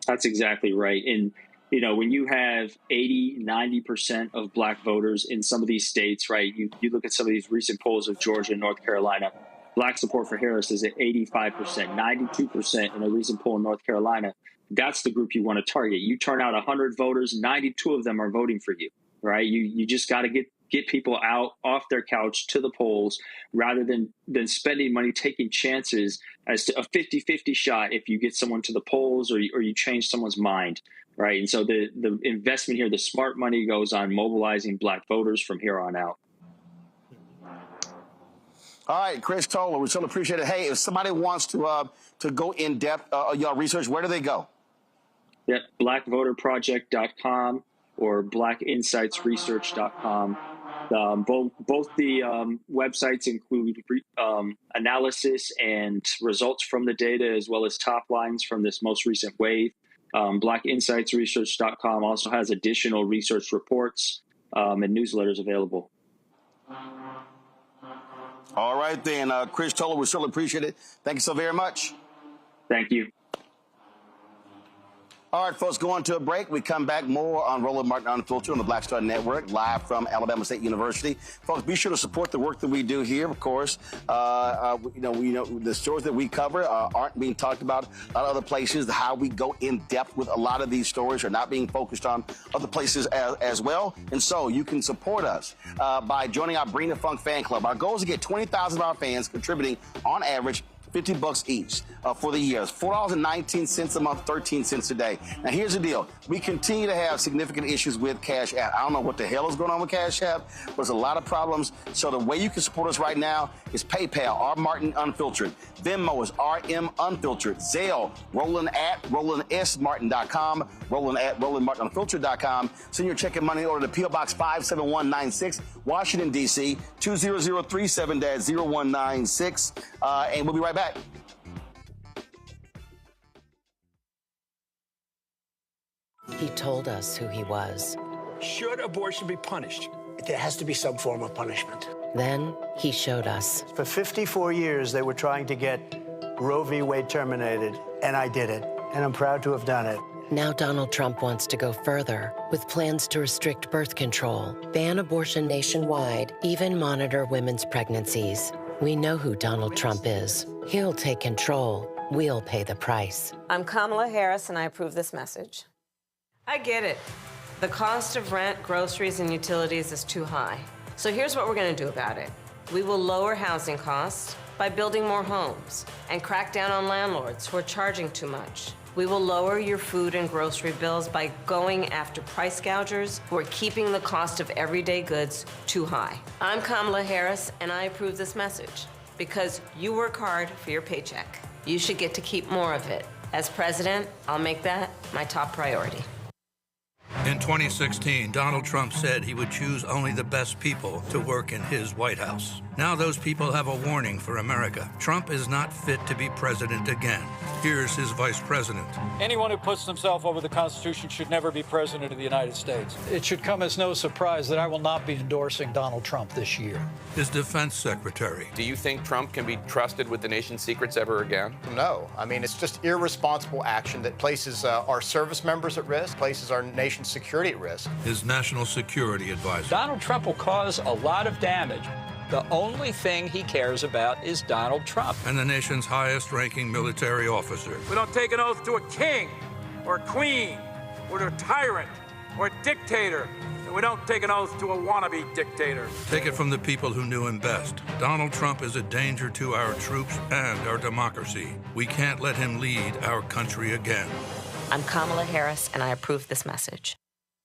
That's exactly right. And, when you have 80, 90% of Black voters in some of these states, right, you look at some of these recent polls of Georgia and North Carolina, Black support for Harris is at 85%, 92% in a recent poll in North Carolina. That's the group you want to target. You turn out 100 voters, 92 of them are voting for you, right? You just got to get people out off their couch to the polls rather than spending money, taking chances as to a 50-50 shot if you get someone to the polls or you change someone's mind, right? And so the investment here, the smart money goes on mobilizing Black voters from here on out. All right, Chris Towler, we so appreciate it. Hey, if somebody wants to go in depth, y'all research, where do they go? Yeah, blackvoterproject.com or blackinsightsresearch.com. Both the websites include analysis and results from the data, as well as top lines from this most recent wave. BlackInsightsResearch.com also has additional research reports and newsletters available. All right, then. Chris Towler, we certainly appreciate it. Thank you so very much. Thank you. All right, folks, going to a break. We come back more on Roland Martin Unfiltered on the Black Star Network, live from Alabama State University. Folks, be sure to support the work that we do here, of course. We know the stories that we cover aren't being talked about a lot of other places. How we go in depth with a lot of these stories are not being focused on other places as well. And so you can support us by joining our Bring the Funk fan club. Our goal is to get 20,000 of our fans contributing on average $50 each for the year. It's $4.19 a month, 13 cents a day. Now, here's the deal. We continue to have significant issues with Cash App. I don't know what the hell is going on with Cash App, but there's a lot of problems. So the way you can support us right now is PayPal, R. Martin Unfiltered. Venmo is RM Unfiltered. Zelle, Roland at RolandSMartin.com. Roland at RolandMartinUnfiltered.com. Send your check and money order to P.O. Box 57196, Washington, D.C., 20037-0196. And we'll be right back. He told us who he was. Should abortion be punished? There has to be some form of punishment. Then he showed us. For 54 years, they were trying to get Roe v. Wade terminated, and I did it. And I'm proud to have done it. Now Donald Trump wants to go further with plans to restrict birth control, ban abortion nationwide, even monitor women's pregnancies. We know who Donald Trump is. He'll take control. We'll pay the price. I'm Kamala Harris, and I approve this message. I get it. The cost of rent, groceries, and utilities is too high. So here's what we're going to do about it. We will lower housing costs by building more homes and crack down on landlords who are charging too much. We will lower your food and grocery bills by going after price gougers who are keeping the cost of everyday goods too high. I'm Kamala Harris, and I approve this message because you work hard for your paycheck. You should get to keep more of it. As president, I'll make that my top priority. In 2016, Donald Trump said he would choose only the best people to work in his White House. Now those people have a warning for America. Trump is not fit to be president again. Here's his vice president. Anyone who puts himself over the Constitution should never be president of the United States. It should come as no surprise that I will not be endorsing Donald Trump this year. His defense secretary. Do you think Trump can be trusted with the nation's secrets ever again? No. I mean, it's just irresponsible action that places our service members at risk, places our nation's security at risk. His national security advisor. Donald Trump will cause a lot of damage. The only thing he cares about is Donald Trump. And the nation's highest-ranking military officer. We don't take an oath to a king or a queen or to a tyrant or a dictator. And we don't take an oath to a wannabe dictator. Take it from the people who knew him best. Donald Trump is a danger to our troops and our democracy. We can't let him lead our country again. I'm Kamala Harris, and I approve this message.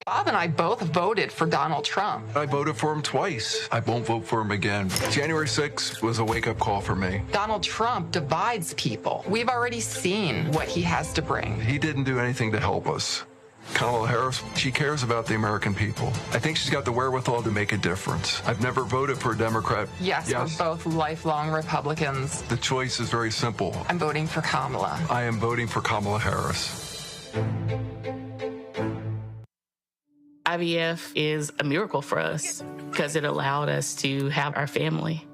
Bob and I both voted for Donald Trump. I voted for him twice. I won't vote for him again. January 6th was a wake-up call for me. Donald Trump divides people. We've already seen what he has to bring. He didn't do anything to help us. Kamala Harris, she cares about the American people. I think she's got the wherewithal to make a difference. I've never voted for a Democrat. Yes, we're both lifelong Republicans. The choice is very simple. I'm voting for Kamala. I am voting for Kamala Harris. IVF is a miracle for us because it allowed us to have our family.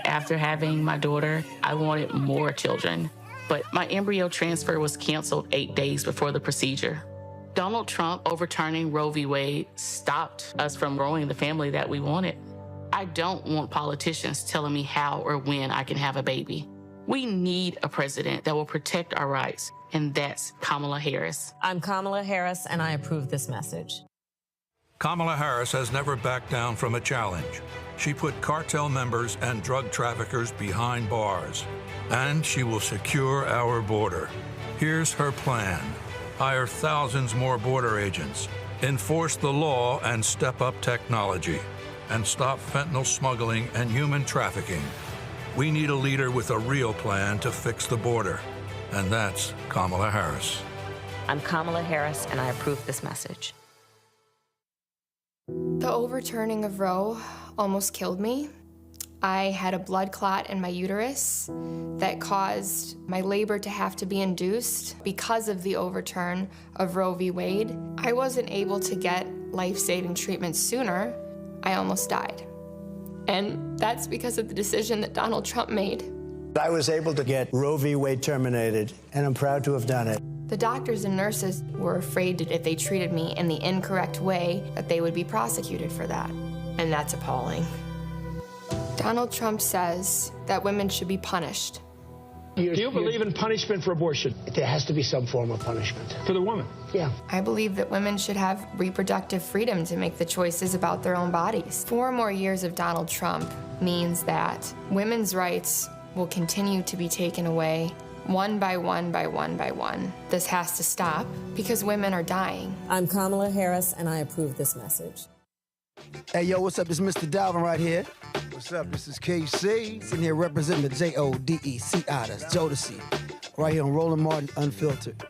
After having my daughter, I wanted more children, but my embryo transfer was canceled 8 days before the procedure. Donald Trump overturning Roe v. Wade stopped us from growing the family that we wanted. I don't want politicians telling me how or when I can have a baby. We need a president that will protect our rights, and that's Kamala Harris. I'm Kamala Harris, and I approve this message. Kamala Harris has never backed down from a challenge. She put cartel members and drug traffickers behind bars, and she will secure our border. Here's her plan. Hire thousands more border agents, enforce the law and step up technology, and stop fentanyl smuggling and human trafficking. We need a leader with a real plan to fix the border, and that's Kamala Harris. I'm Kamala Harris, and I approve this message. The overturning of Roe almost killed me. I had a blood clot in my uterus that caused my labor to have to be induced because of the overturn of Roe v. Wade. I wasn't able to get life-saving treatment sooner. I almost died. And that's because of the decision that Donald Trump made. I was able to get Roe v. Wade terminated, and I'm proud to have done it. The doctors and nurses were afraid that if they treated me in the incorrect way, that they would be prosecuted for that. And that's appalling. Donald Trump says that women should be punished. Do you believe in punishment for abortion? There has to be some form of punishment. For the woman? Yeah. I believe that women should have reproductive freedom to make the choices about their own bodies. 4 more years of Donald Trump means that women's rights will continue to be taken away one by one by one by one. This has to stop because women are dying. I'm Kamala Harris, and I approve this message. Hey, yo, what's up? This is Mr. Dalvin right here. What's up? This is KC. Sitting here representing the Jodeci. That's Jodeci. Right here on Roland Martin Unfiltered.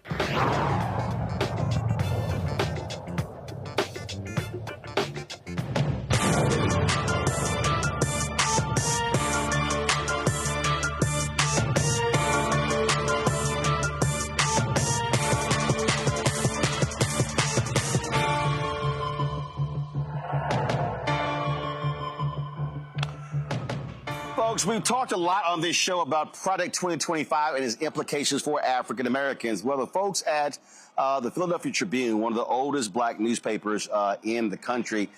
Folks, we've talked a lot on this show about Project 2025 and its implications for African Americans. Well, the folks at the Philadelphia Tribune, one of the oldest black newspapers in the country,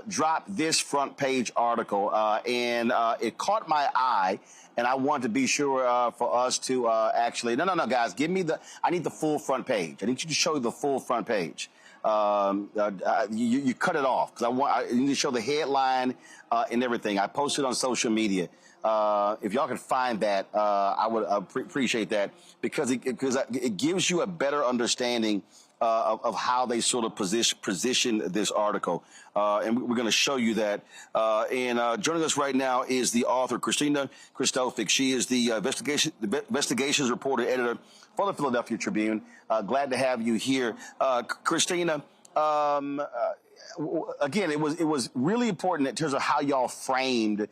dropped this front page article, and it caught my eye. And I want to be sure for us to actually, no, guys, I need the full front page. I need you to show the full front page. You cut it off because I need to show the headline and everything. I posted on social media. If y'all can find that, I would appreciate that because it gives you a better understanding of how they sort of position this article. And we're going to show you that. And joining us right now is the author, Christina Christophic. She is the investigations reporter editor for the Philadelphia Tribune. Glad to have you here. Christina, again, it was really important in terms of how y'all framed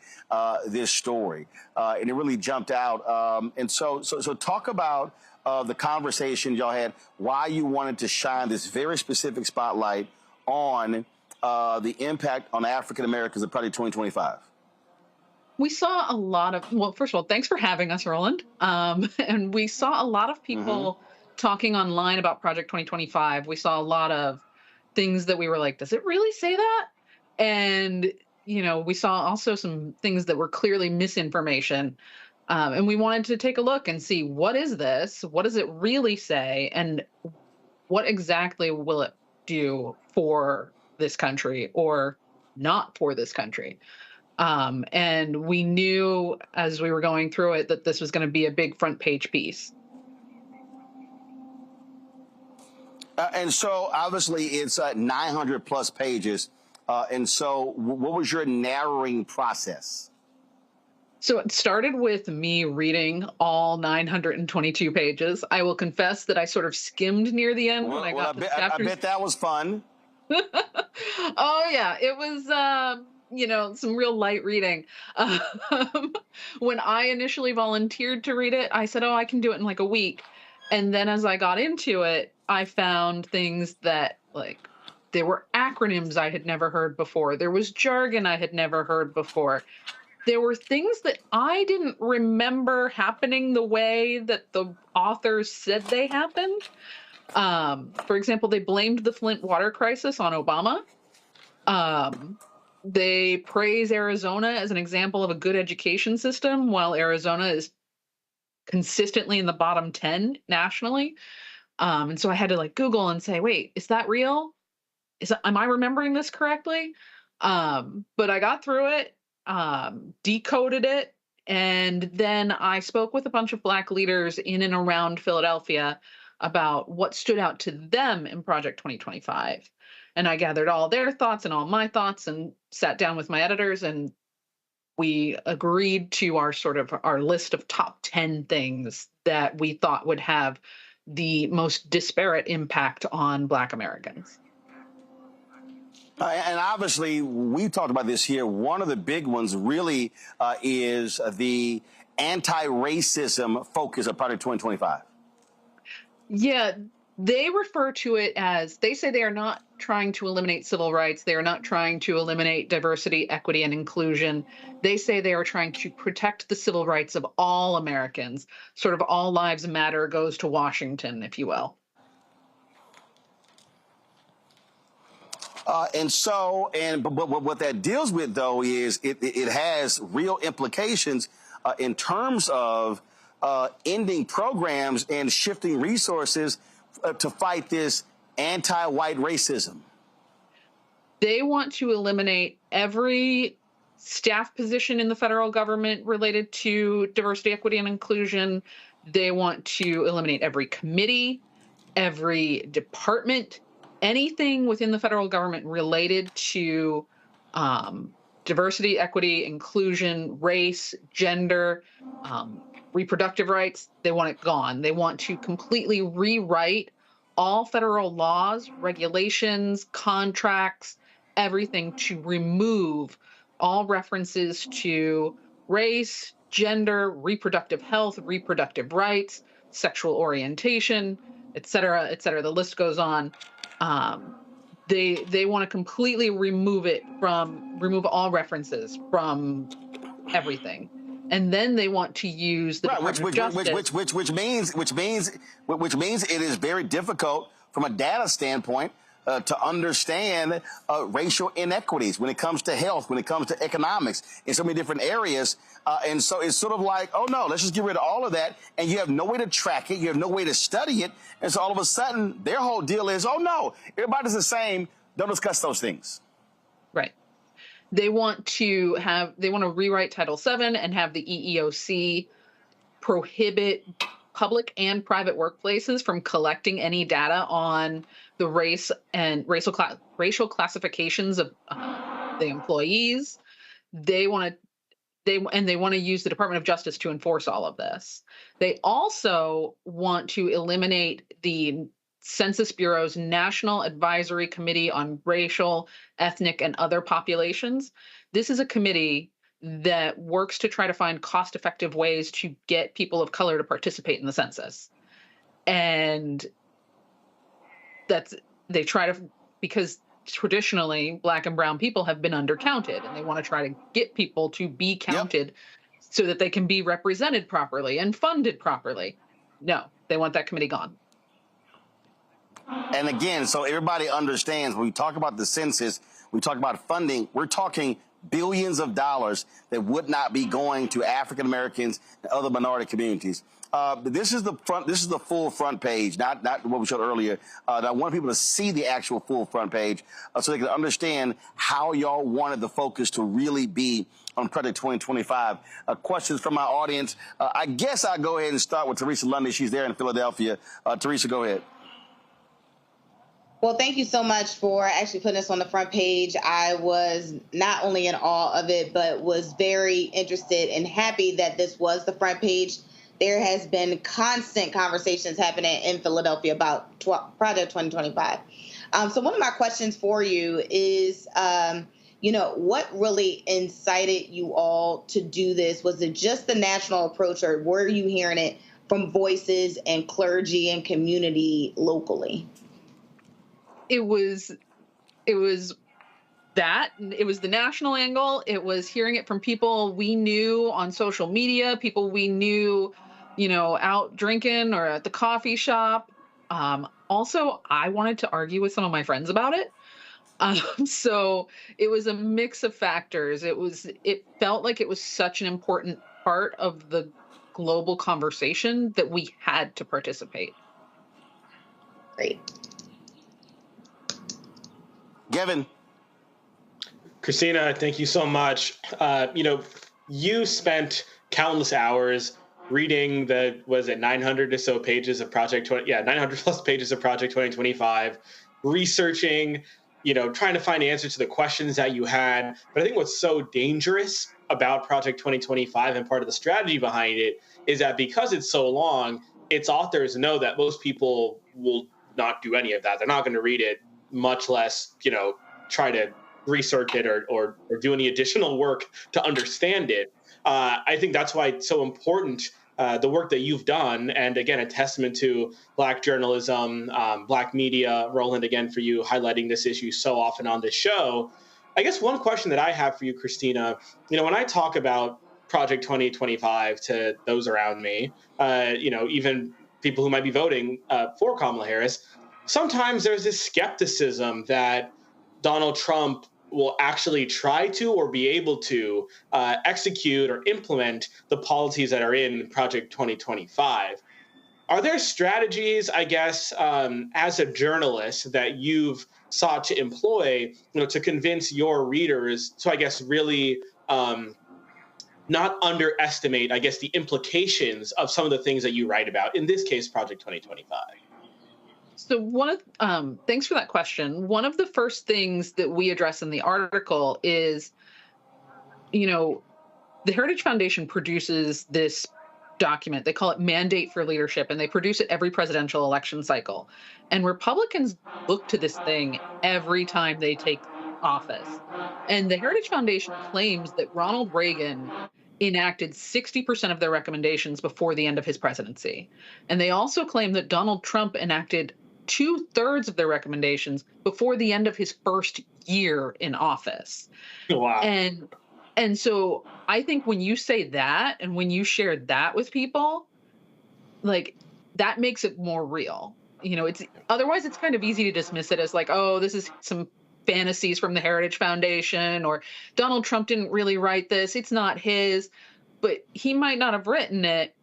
this story, and it really jumped out. And so talk about the conversation y'all had, why you wanted to shine this very specific spotlight on the impact on African Americans of Project 2025. We saw a lot of, well, first of all, thanks for having us, Roland. And we saw a lot of people talking online about Project 2025. We saw a lot of things that we were like, does it really say that? And, you know, we saw also some things that were clearly misinformation. And we wanted to take a look and see, what is this? What does it really say? And what exactly will it do for this country or not for this country? And we knew as we were going through it that this was going to be a big front page piece. And so obviously it's 900 plus pages. And so what was your narrowing process? So it started with me reading all 922 pages. I will confess that I sort of skimmed near the end when I got to chapters. I bet that was fun. Oh, yeah. It was, you know, some real light reading. When I initially volunteered to read it, I said, oh, I can do it in like a week. And then as I got into it, I found things that, like, there were acronyms I had never heard before. There was jargon I had never heard before. There were things that I didn't remember happening the way that the authors said they happened. For example, they blamed the Flint water crisis on Obama. They praise Arizona as an example of a good education system, while Arizona is consistently in the bottom 10 nationally. And so I had to like Google and say, wait, is that real? Am I remembering this correctly? But I got through it, decoded it, and then I spoke with a bunch of Black leaders in and around Philadelphia about what stood out to them in Project 2025. And I gathered all their thoughts and all my thoughts and sat down with my editors, and we agreed to our list of top 10 things that we thought would have the most disparate impact on Black Americans. And obviously, we've talked about this here. One of the big ones really is the anti-racism focus of Project 2025. Yeah, they refer to it as, they say they are not trying to eliminate civil rights. They are not trying to eliminate diversity, equity, and inclusion. They say they are trying to protect the civil rights of all Americans. Sort of all lives matter goes to Washington, if you will. But what that deals with, though, is it has real implications in terms of ending programs and shifting resources to fight this anti-white racism. They want to eliminate every staff position in the federal government related to diversity, equity, and inclusion. They want to eliminate every committee, every department, anything within the federal government related to diversity, equity, inclusion, race, gender, reproductive rights. They want it gone. They want to completely rewrite all federal laws, regulations, contracts, everything to remove all references to race, gender, reproductive health, reproductive rights, sexual orientation, et cetera, et cetera. The list goes on. They want to completely remove all references from everything. And then they want to use the Department of Justice. Which means it is very difficult from a data standpoint to understand racial inequities when it comes to health, when it comes to economics, in so many different areas. And so it's sort of like, oh no, let's just get rid of all of that. And you have no way to track it. You have no way to study it. And so all of a sudden their whole deal is, oh no, everybody's the same. Don't discuss those things. Right. They want to rewrite Title VII and have the EEOC prohibit public and private workplaces from collecting any data on the race and racial classifications of the employees. They want to use the Department of Justice to enforce all of this. They also want to eliminate the Census Bureau's National Advisory Committee on Racial, Ethnic, and Other Populations. This is a committee that works to try to find cost-effective ways to get people of color to participate in the census. And because traditionally Black and brown people have been undercounted, and they want to try to get people to be counted so that they can be represented properly and funded properly. No, they want that committee gone. And again, so everybody understands when we talk about the census, we talk about funding, we're talking billions of dollars that would not be going to African Americans and other minority communities. This is the full front page, not what we showed earlier. I want people to see the actual full front page so they can understand how y'all wanted the focus to really be on Project 2025. Questions from my audience. I guess I'll go ahead and start with Teresa Lundy. She's there in Philadelphia. Teresa, go ahead. Well, thank you so much for actually putting us on the front page. I was not only in awe of it, but was very interested and happy that this was the front page. There has been constant conversations happening in Philadelphia about Project 2025. So one of my questions for you is, what really incited you all to do this? Was it just the national approach, or were you hearing it from voices and clergy and community locally? It was that. It was the national angle. It was hearing it from people we knew on social media, people we knew, out drinking or at the coffee shop. Also, I wanted to argue with some of my friends about it. So it was a mix of factors. It felt like it was such an important part of the global conversation that we had to participate. Great. Gavin. Christina, thank you so much. You spent countless hours reading 900 or so pages of 900 plus pages of Project 2025, researching, trying to find answers to the questions that you had. But I think what's so dangerous about Project 2025 and part of the strategy behind it is that because it's so long, its authors know that most people will not do any of that. They're not going to read it, much less, try to research it or do any additional work to understand it. I think that's why it's so important, the work that you've done, and again, a testament to Black journalism, Black media. Roland, again, for you highlighting this issue so often on this show. I guess one question that I have for you, Christina, when I talk about Project 2025 to those around me, even people who might be voting for Kamala Harris, sometimes there's this skepticism that Donald Trump will actually try to or be able to execute or implement the policies that are in Project 2025. Are there strategies, I guess, as a journalist that you've sought to employ, to convince your readers to, I guess, really not underestimate, I guess, the implications of some of the things that you write about, in this case, Project 2025? So thanks for that question. One of the first things that we address in the article is, the Heritage Foundation produces this document. They call it Mandate for Leadership, and they produce it every presidential election cycle. And Republicans look to this thing every time they take office. And the Heritage Foundation claims that Ronald Reagan enacted 60% of their recommendations before the end of his presidency. And they also claim that Donald Trump enacted 2/3 of their recommendations before the end of his first year in office. Wow. And so I think when you say that and when you share that with people, like, that makes it more real. Otherwise it's kind of easy to dismiss it as like, oh, this is some fantasies from the Heritage Foundation, or Donald Trump didn't really write this. It's not his. But he might not have written it,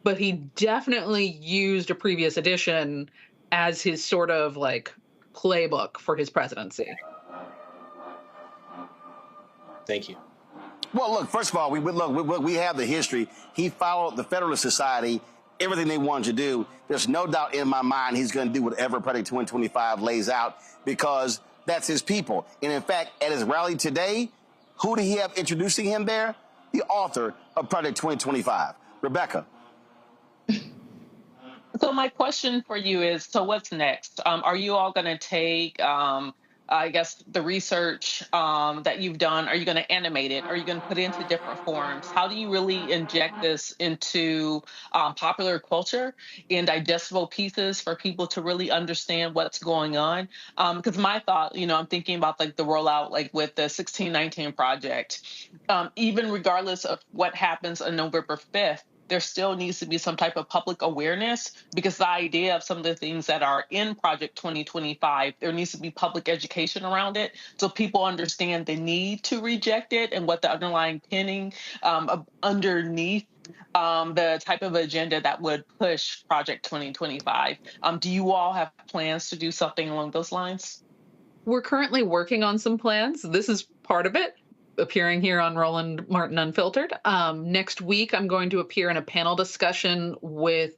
but he definitely used a previous edition as his sort of like playbook for his presidency. Thank you. Well, look, first of all, we have the history. He followed the Federalist Society, everything they wanted to do. There's no doubt in my mind he's going to do whatever Project 2025 lays out, because that's his people. And in fact, at his rally today, who did he have introducing him there? The author of Project 2025, Rebecca. So my question for you is, so what's next? Are you all going to take, I guess, the research that you've done? Are you going to animate it? Are you going to put it into different forms? How do you really inject this into popular culture in digestible pieces for people to really understand what's going on? Because my thought, I'm thinking about like the rollout, like with the 1619 project, even regardless of what happens on November 5th, there still needs to be some type of public awareness, because the idea of some of the things that are in Project 2025, there needs to be public education around it so people understand the need to reject it and what the underlying pinning underneath the type of agenda that would push Project 2025. Do you all have plans to do something along those lines? We're currently working on some plans. This is part of it, appearing here on Roland Martin Unfiltered. Next week, I'm going to appear in a panel discussion with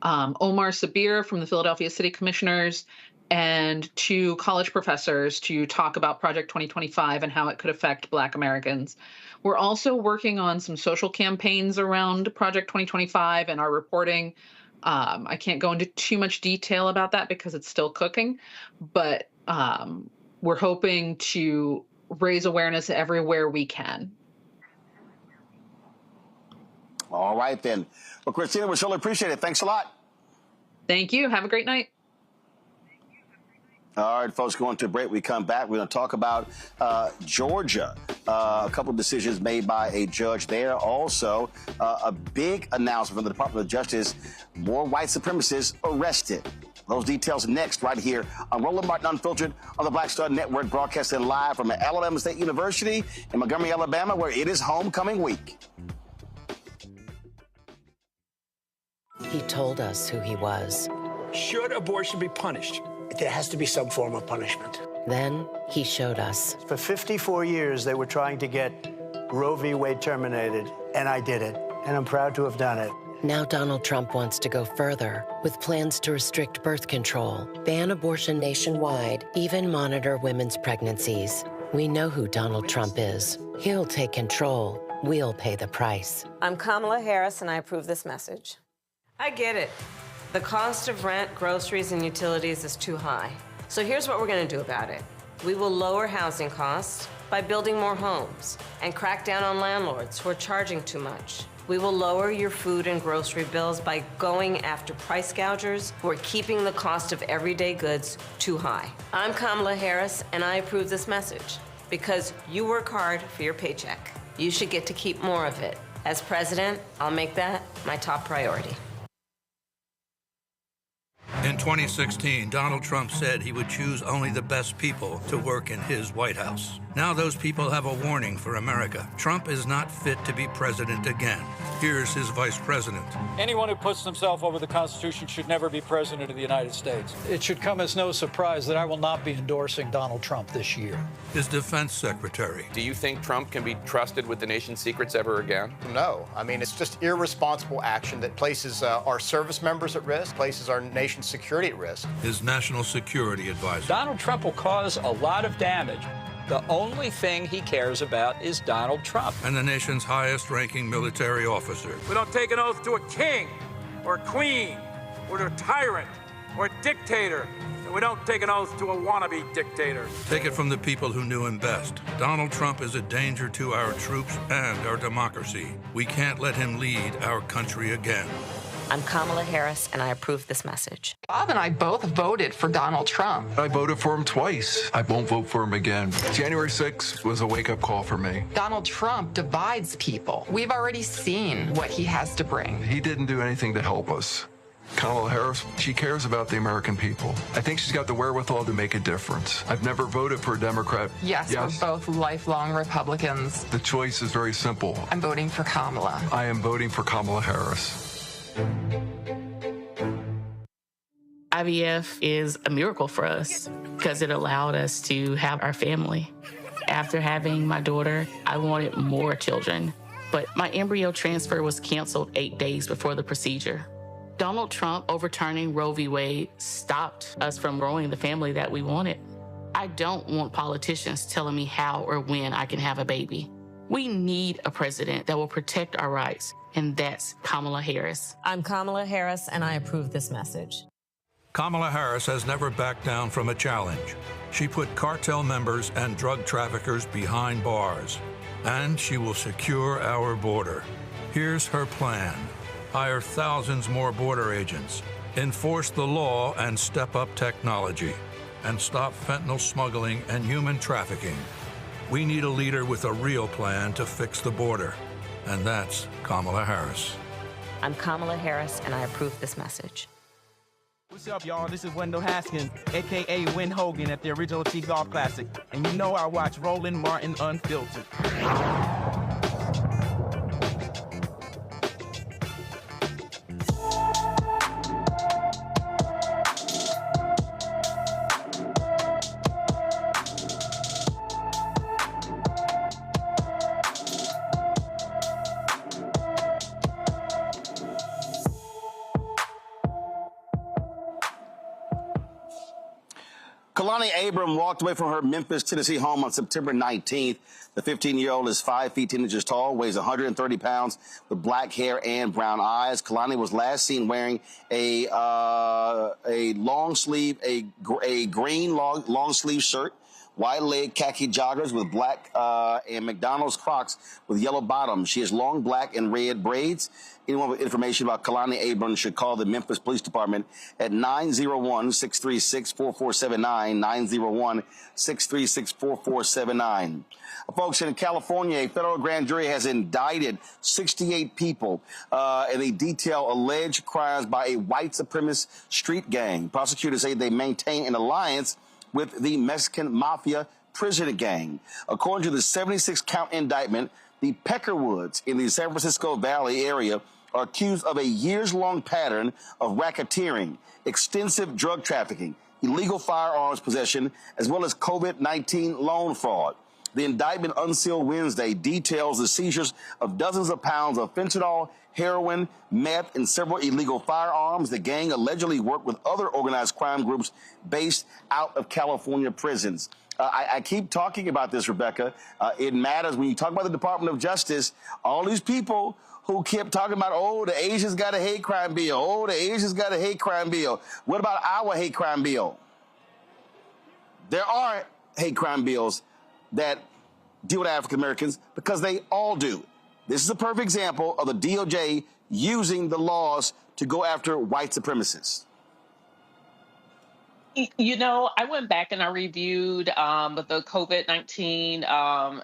Omar Sabir from the Philadelphia City Commissioners and 2 college professors to talk about Project 2025 and how it could affect Black Americans. We're also working on some social campaigns around Project 2025 and our reporting. I can't go into too much detail about that because it's still cooking, but we're hoping to raise awareness everywhere we can. All right, then. Well, Christina, we surely appreciate it. Thanks a lot. Thank you. Have a great night. All right, folks, going to a break. We come back. We're going to talk about Georgia. A couple of decisions made by a judge there. Also, a big announcement from the Department of Justice. More white supremacists arrested. Those details next, right here on Roland Martin Unfiltered on the Black Star Network, broadcasting live from Alabama State University in Montgomery, Alabama, where it is homecoming week. He told us who he was. Should abortion be punished? There has to be some form of punishment. Then he showed us. For 54 years, they were trying to get Roe v. Wade terminated, and I did it. And I'm proud to have done it. Now Donald Trump wants to go further with plans to restrict birth control, ban abortion nationwide, even monitor women's pregnancies. We know who Donald Trump is. He'll take control. We'll pay the price. I'm Kamala Harris, and I approve this message. I get it. The cost of rent, groceries, and utilities is too high. So here's what we're going to do about it. We will lower housing costs by building more homes and crack down on landlords who are charging too much. We will lower your food and grocery bills by going after price gougers who are keeping the cost of everyday goods too high. I'm Kamala Harris, and I approve this message because you work hard for your paycheck. You should get to keep more of it. As president, I'll make that my top priority. In 2016, Donald Trump said he would choose only the best people to work in his White House. Now those people have a warning for America. Trump is not fit to be president again. Here's his vice president. Anyone who puts themselves over the Constitution should never be president of the United States. It should come as no surprise that I will not be endorsing Donald Trump this year. His defense secretary. Do you think Trump can be trusted with the nation's secrets ever again? No. I mean, it's just irresponsible action that places our service members at risk, places our nation's security at risk. His national security advisor. Donald Trump will cause a lot of damage. The only thing he cares about is Donald Trump. And the nation's highest-ranking military officer. We don't take an oath to a king or a queen or to a tyrant or a dictator. And we don't take an oath to a wannabe dictator. Take it from the people who knew him best. Donald Trump is a danger to our troops and our democracy. We can't let him lead our country again. I'm Kamala Harris, and I approve this message. Bob and I both voted for Donald Trump. I voted for him twice. I won't vote for him again. January 6th was a wake-up call for me. Donald Trump divides people. We've already seen what he has to bring. He didn't do anything to help us. Kamala Harris, she cares about the American people. I think she's got the wherewithal to make a difference. I've never voted for a Democrat. Yes, we're both lifelong Republicans. The choice is very simple. I'm voting for Kamala. I am voting for Kamala Harris. IVF is a miracle for us because it allowed us to have our family. After having my daughter, I wanted more children, but my embryo transfer was canceled 8 days before the procedure. Donald Trump overturning Roe v. Wade stopped us from growing the family that we wanted. I don't want politicians telling me how or when I can have a baby. We need a president that will protect our rights, and that's Kamala Harris. I'm Kamala Harris, and I approve this message. Kamala Harris has never backed down from a challenge. She put cartel members and drug traffickers behind bars, and she will secure our border. Here's her plan. Hire thousands more border agents, enforce the law and step up technology, and stop fentanyl smuggling and human trafficking. We need a leader with a real plan to fix the border, and that's Kamala Harris. I'm Kamala Harris, and I approve this message. What's up, y'all? This is Wendell Haskins, a.k.a. Win Hogan at the Original T Golf Classic, and you know I watch Roland Martin Unfiltered. Kalani Abram walked away from her Memphis, Tennessee home on September 19th. The 15-year-old is 5 feet 10 inches tall, weighs 130 pounds, with black hair and brown eyes. Kalani was last seen wearing a long sleeve, a green long sleeve shirt, wide leg khaki joggers with black and McDonald's Crocs with yellow bottoms. She has long black and red braids. Anyone with information about Kalani Abrams should call the Memphis Police Department at 901-636-4479, 901-636-4479. Folks, in California, a federal grand jury has indicted 68 people, and they detail alleged crimes by a white supremacist street gang. Prosecutors say they maintain an alliance with the Mexican Mafia prison gang. According to the 76-count indictment, the Peckerwoods in the San Francisco Valley area are accused of a years-long pattern of racketeering, extensive drug trafficking, illegal firearms possession, as well as COVID-19 loan fraud. The indictment, unsealed Wednesday, details the seizures of dozens of pounds of fentanyl, heroin, meth, and several illegal firearms. The gang allegedly worked with other organized crime groups based out of California prisons. I keep talking about this, Rebecca. It matters when you talk about the Department of Justice. All these people who kept talking about, oh, the Asians got a hate crime bill. Oh, the Asians got a hate crime bill. What about our hate crime bill? There aren't. hate crime bills that deal with African Americans, because they all do. This is a perfect example of the DOJ using the laws to go after white supremacists. You know, I went back and I reviewed the COVID-19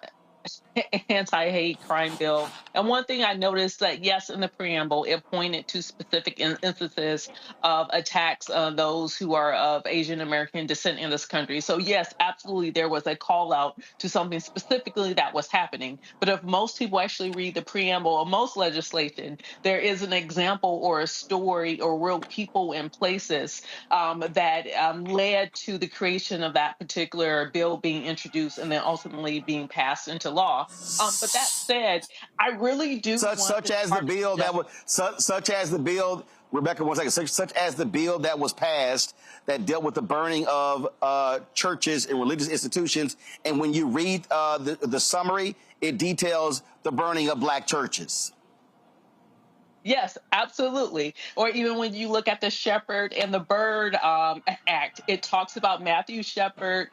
anti-hate crime bill. And one thing I noticed that, yes, in the preamble, it pointed to specific instances of attacks on those who are of Asian American descent in this country. So yes, absolutely, there was a call out to something specifically that was happening. But if most people actually read the preamble of most legislation, there is an example or a story or real people and places that led to the creation of that particular bill being introduced and then ultimately being passed into law. But that said, I really do such as the bill that was such as the bill. Rebecca, one second. Such as the bill that was passed that dealt with the burning of churches and religious institutions. And when you read the summary, it details the burning of black churches. Yes, absolutely. Or even when you look at the Shepherd and the Bird Act, it talks about Matthew Shepard,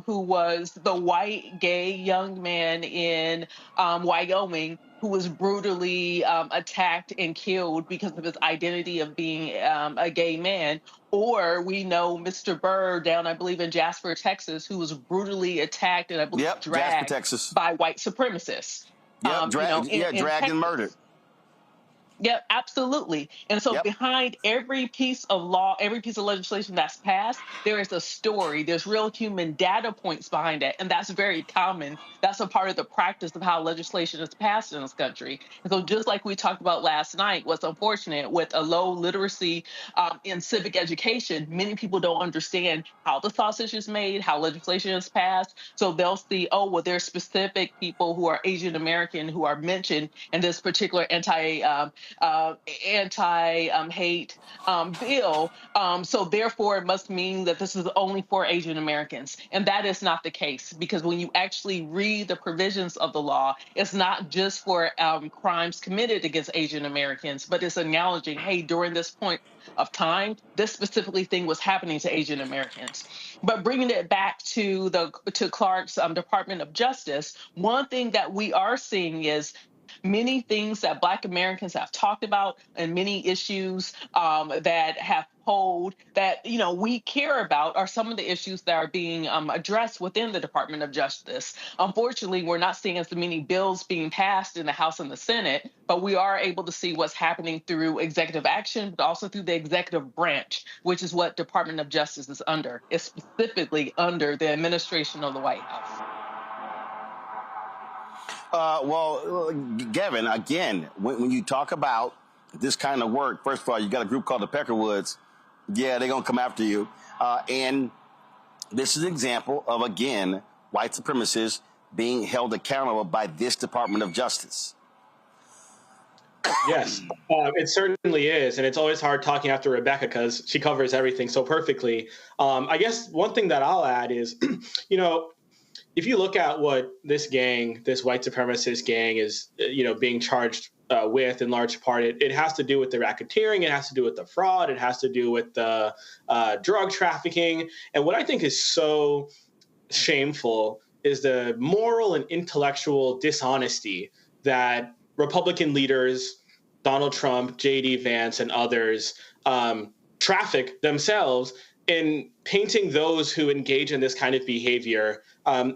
who was the white gay young man in Wyoming, who was brutally attacked and killed because of his identity of being a gay man. Or we know Mr. Bird down, I believe, in Jasper, Texas, who was brutally attacked and I believe dragged by white supremacists. Dragged and murdered. Yeah, absolutely. And so behind every piece of law, every piece of legislation that's passed, there is a story. There's real human data points behind it. And that's very common. That's a part of the practice of how legislation is passed in this country. And so just like we talked about last night, what's unfortunate with a low literacy in civic education, many people don't understand how the sausage is made, how legislation is passed. So they'll see, oh, well, there's specific people who are Asian American who are mentioned in this particular anti-hate bill. So therefore, it must mean that this is only for Asian Americans. And that is not the case, because when you actually read the provisions of the law, it's not just for crimes committed against Asian Americans, but it's acknowledging, hey, during this point of time, this specifically thing was happening to Asian Americans. But bringing it back to Clark's Department of Justice, one thing that we are seeing is many things that Black Americans have talked about and many issues that have polled that, you know, we care about are some of the issues that are being addressed within the Department of Justice. Unfortunately, we're not seeing as many bills being passed in the House and the Senate, but we are able to see what's happening through executive action, but also through the executive branch, which is what Department of Justice is under. It's specifically under the administration of the White House. Well, Gavin, again, when you talk about this kind of work, first of all, you got a group called the Peckerwoods. Yeah, they're going to come after you. And this is an example of, again, white supremacists being held accountable by this Department of Justice. Yes, it certainly is. And it's always hard talking after Rebecca because she covers everything so perfectly. I guess one thing that I'll add is, you know, if you look at what this gang, this white supremacist gang is, you know, being charged with in large part, it has to do with the racketeering. It has to do with the fraud. It has to do with the drug trafficking. And what I think is so shameful is the moral and intellectual dishonesty that Republican leaders, Donald Trump, J.D. Vance, and others traffic themselves in painting those who engage in this kind of behavior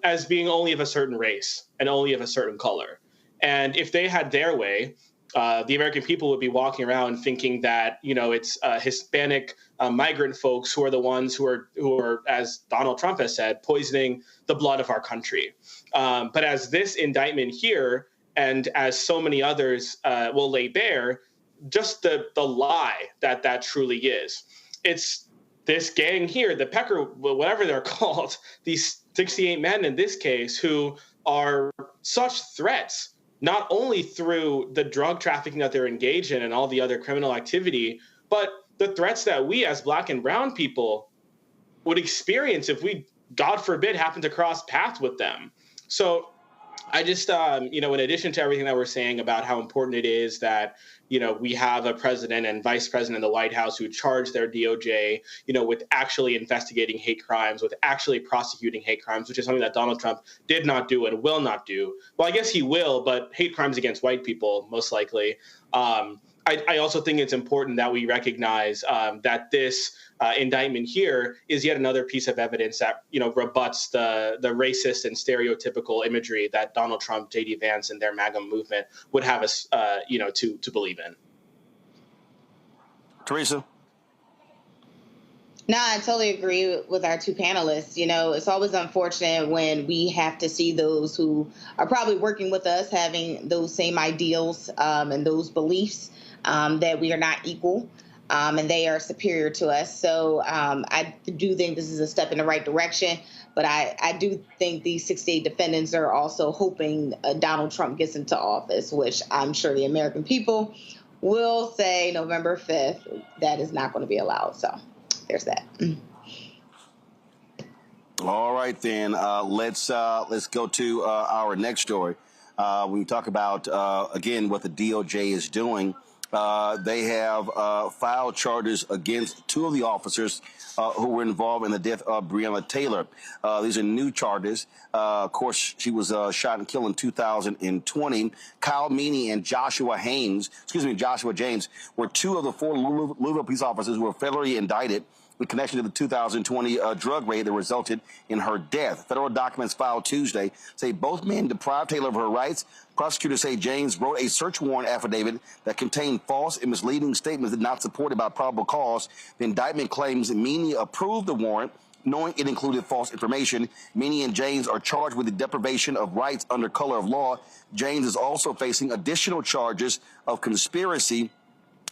as being only of a certain race and only of a certain color. And if they had their way, the American people would be walking around thinking that, you know, it's Hispanic migrant folks who are the ones who are, as Donald Trump has said, poisoning the blood of our country. But as this indictment here, and as so many others will lay bare, just the lie that truly is. It's this gang here, the Pecker, whatever they're called, these 68 men in this case, who are such threats, not only through the drug trafficking that they're engaged in and all the other criminal activity, but the threats that we as Black and brown people would experience if we, God forbid, happen to cross paths with them. So I just, in addition to everything that we're saying about how important it is that, we have a president and vice president in the White House who charge their DOJ, with actually investigating hate crimes, with actually prosecuting hate crimes, which is something that Donald Trump did not do and will not do. Well, I guess he will, but hate crimes against white people, most likely. I also think it's important that we recognize that this indictment here is yet another piece of evidence that rebuts the racist and stereotypical imagery that Donald Trump, J.D. Vance, and their MAGA movement would have us to believe in. Teresa? No, I totally agree with our two panelists. It's always unfortunate when we have to see those who are probably working with us having those same ideals and those beliefs that we are not equal. And they are superior to us. So I do think this is a step in the right direction. But I do think these 68 defendants are also hoping Donald Trump gets into office, which I'm sure the American people will say November 5th, that is not going to be allowed. So there's that. All right, then. Let's go to our next story. When we talk about, again, what the DOJ is doing, they have filed charges against two of the officers who were involved in the death of Breonna Taylor. These are new charges. Of course, she was shot and killed in 2020. Kyle Meany and Joshua James were two of the four Louisville police officers who were federally indicted in connection to the 2020 drug raid that resulted in her death. Federal documents filed Tuesday say both men deprived Taylor of her rights. Prosecutors say James wrote a search warrant affidavit that contained false and misleading statements that not supported by probable cause. The indictment claims that Meany approved the warrant, knowing it included false information. Meany and James are charged with the deprivation of rights under color of law. James is also facing additional charges of conspiracy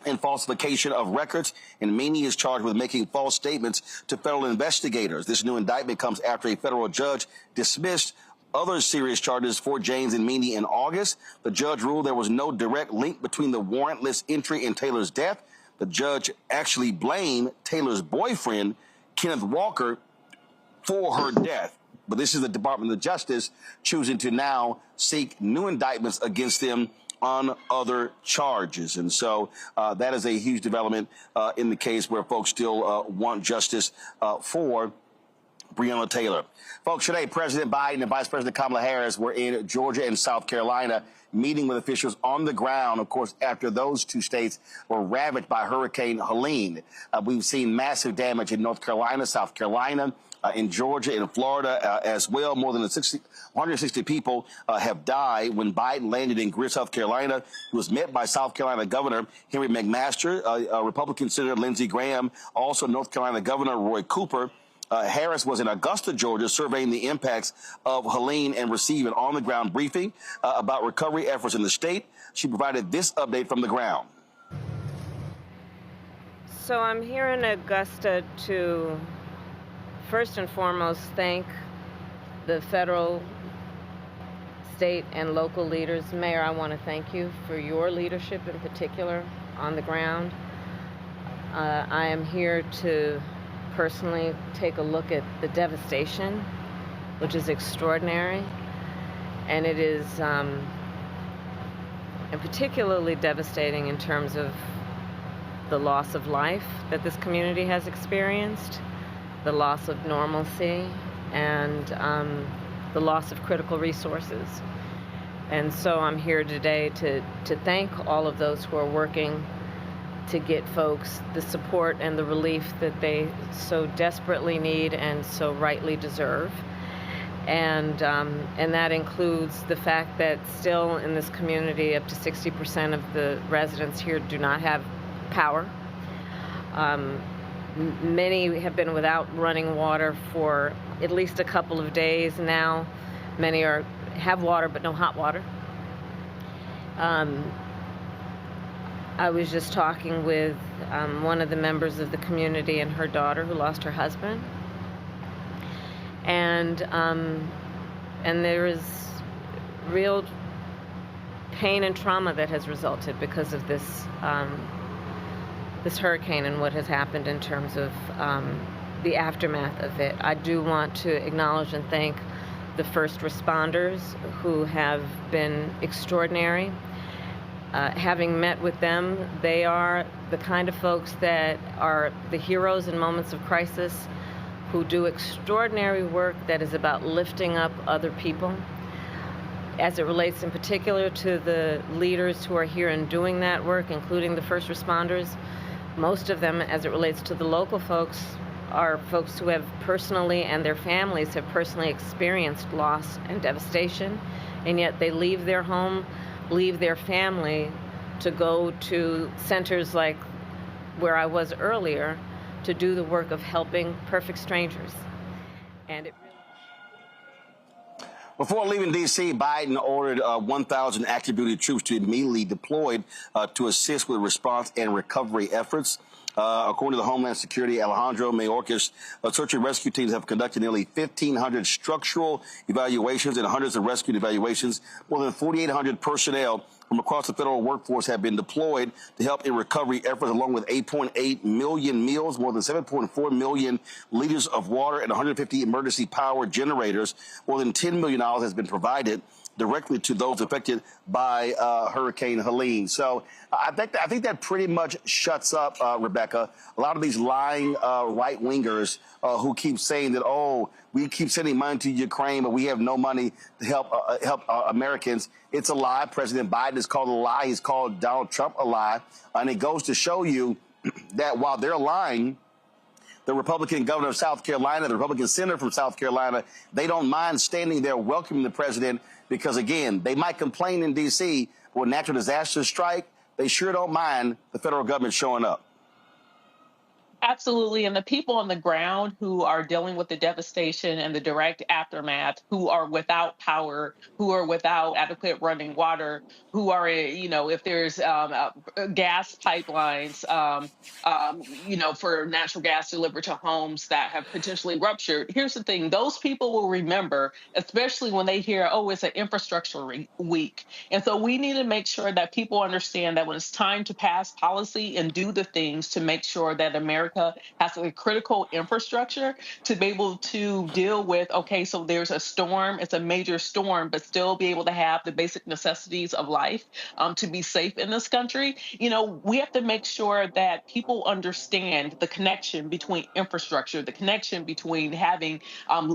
and falsification of records, and Meany is charged with making false statements to federal investigators. This new indictment comes after a federal judge dismissed other serious charges for James and Meany in August. The judge ruled there was no direct link between the warrantless entry and Taylor's death. The judge actually blamed Taylor's boyfriend, Kenneth Walker, for her death. But this is the Department of Justice choosing to now seek new indictments against them on other charges. And so that is a huge development in the case where folks still want justice for Breonna Taylor. Folks, today, President Biden and Vice President Kamala Harris were in Georgia and South Carolina meeting with officials on the ground, of course, after those two states were ravaged by Hurricane Helene. We've seen massive damage in North Carolina, South Carolina, in Georgia, in Florida as well. More than 160 people have died. When Biden landed in Greer, South Carolina, he was met by South Carolina Governor Henry McMaster, Republican Senator Lindsey Graham, also North Carolina Governor Roy Cooper. Harris was in Augusta, Georgia, surveying the impacts of Helene and received an on-the-ground briefing about recovery efforts in the state. She provided this update from the ground. So I'm here in Augusta to first and foremost thank the federal, state, and local leaders. Mayor, I want to thank you for your leadership in particular on the ground. I am here to personally take a look at the devastation, which is extraordinary, and it is and particularly devastating in terms of the loss of life that this community has experienced, the loss of normalcy, and the loss of critical resources. And so I'm here today to thank all of those who are working to get folks the support and the relief that they so desperately need and so rightly deserve. And that includes the fact that still in this community, up to 60% of the residents here do not have power. Many have been without running water for at least a couple of days now. Many have water but no hot water. I was just talking with one of the members of the community and her daughter who lost her husband. And there is real pain and trauma that has resulted because of this hurricane and what has happened in terms of the aftermath of it. I do want to acknowledge and thank the first responders who have been extraordinary. Having met with them, they are the kind of folks that are the heroes in moments of crisis, who do extraordinary work that is about lifting up other people. As it relates in particular to the leaders who are here and doing that work, including the first responders, most of them, as it relates to the local folks, are folks who have personally, and their families have personally experienced loss and devastation, and yet they leave their home, leave their family to go to centers like where I was earlier to do the work of helping perfect strangers. And it Before leaving D.C., Biden ordered 1,000 active duty troops to immediately deployed to assist with response and recovery efforts. According to the Homeland Security, Alejandro Mayorkas, search and rescue teams have conducted nearly 1,500 structural evaluations and hundreds of rescue evaluations. More than 4,800 personnel from across the federal workforce have been deployed to help in recovery efforts, along with 8.8 million meals, more than 7.4 million liters of water, and 150 emergency power generators. More than $10 million has been provided directly to those affected by Hurricane Helene. So I think that pretty much shuts up, Rebecca, a lot of these lying right-wingers who keep saying that, oh, we keep sending money to Ukraine, but we have no money to help Americans. It's a lie. President Biden is called a lie. He's called Donald Trump a lie. And it goes to show you that while they're lying, the Republican governor of South Carolina, the Republican senator from South Carolina, they don't mind standing there welcoming the president because, again, they might complain in D.C. when natural disasters strike. They sure don't mind the federal government showing up. Absolutely. And the people on the ground who are dealing with the devastation and the direct aftermath, who are without power, who are without adequate running water, who are, if there's gas pipelines, for natural gas delivered to homes that have potentially ruptured. Here's the thing. Those people will remember, especially when they hear, oh, it's an infrastructure week. And so we need to make sure that people understand that when it's time to pass policy and do the things to make sure that America has a critical infrastructure to be able to deal with, okay, so there's a storm, it's a major storm, but still be able to have the basic necessities of life to be safe in this country. We have to make sure that people understand the connection between infrastructure, the connection between having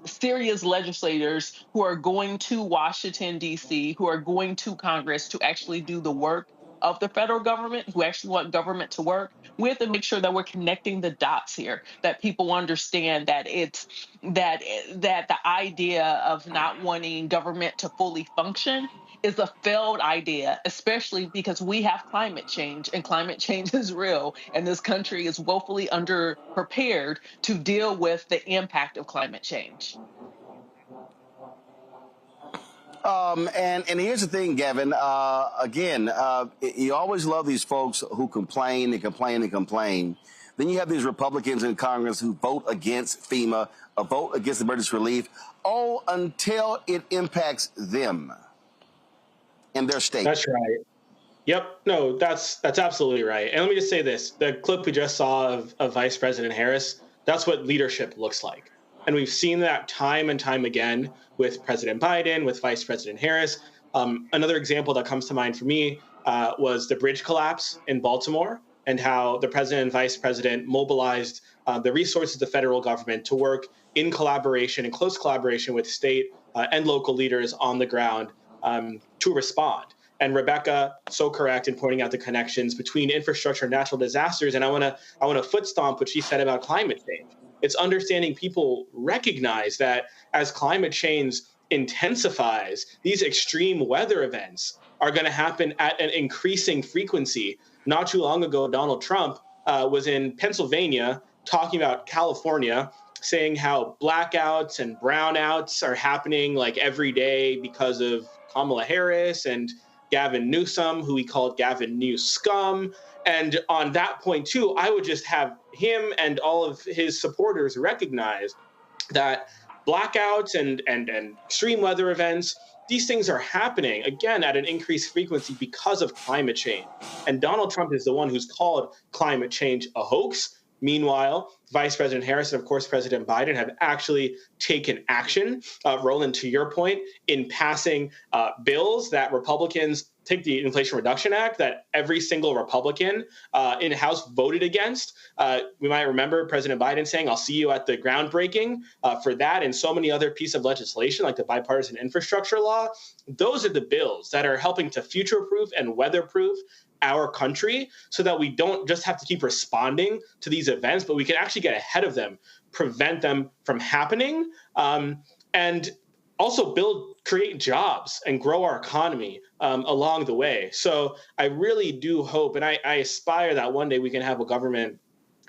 serious legislators who are going to Washington, D.C., who are going to Congress to actually do the work of the federal government, who actually want government to work. We have to make sure that we're connecting the dots here, that people understand that it's that the idea of not wanting government to fully function is a failed idea, especially because we have climate change, and climate change is real, and this country is woefully underprepared to deal with the impact of climate change. And here's the thing, Gavin. You always love these folks who complain and complain and complain. Then you have these Republicans in Congress who vote against FEMA, vote against emergency relief, all until it impacts them and their state. That's right. Yep. No, that's absolutely right. And let me just say this. The clip we just saw of Vice President Harris, that's what leadership looks like. And we've seen that time and time again with President Biden, with Vice President Harris. Another example that comes to mind for me was the bridge collapse in Baltimore, and how the president and vice president mobilized the resources of the federal government to work in collaboration, in close collaboration with state and local leaders on the ground to respond. And Rebecca, so correct in pointing out the connections between infrastructure and natural disasters. And I want to foot stomp what she said about climate change. It's understanding people recognize that as climate change intensifies, these extreme weather events are going to happen at an increasing frequency. Not too long ago, Donald Trump was in Pennsylvania talking about California, saying how blackouts and brownouts are happening like every day because of Kamala Harris and Gavin Newsom, who he called Gavin New Scum. And on that point, too, I would just have him and all of his supporters recognize that blackouts and extreme weather events, these things are happening, again, at an increased frequency because of climate change. And Donald Trump is the one who's called climate change a hoax. Meanwhile, Vice President Harris and, of course, President Biden have actually taken action, Roland, to your point, in passing bills that Republicans take the Inflation Reduction Act that every single Republican in the House voted against. We might remember President Biden saying, I'll see you at the groundbreaking for that and so many other pieces of legislation like the bipartisan infrastructure law. Those are the bills that are helping to future-proof and weather-proof our country so that we don't just have to keep responding to these events, but we can actually get ahead of them, prevent them from happening, and also create jobs and grow our economy along the way. So I really do hope, and I aspire that one day we can have a government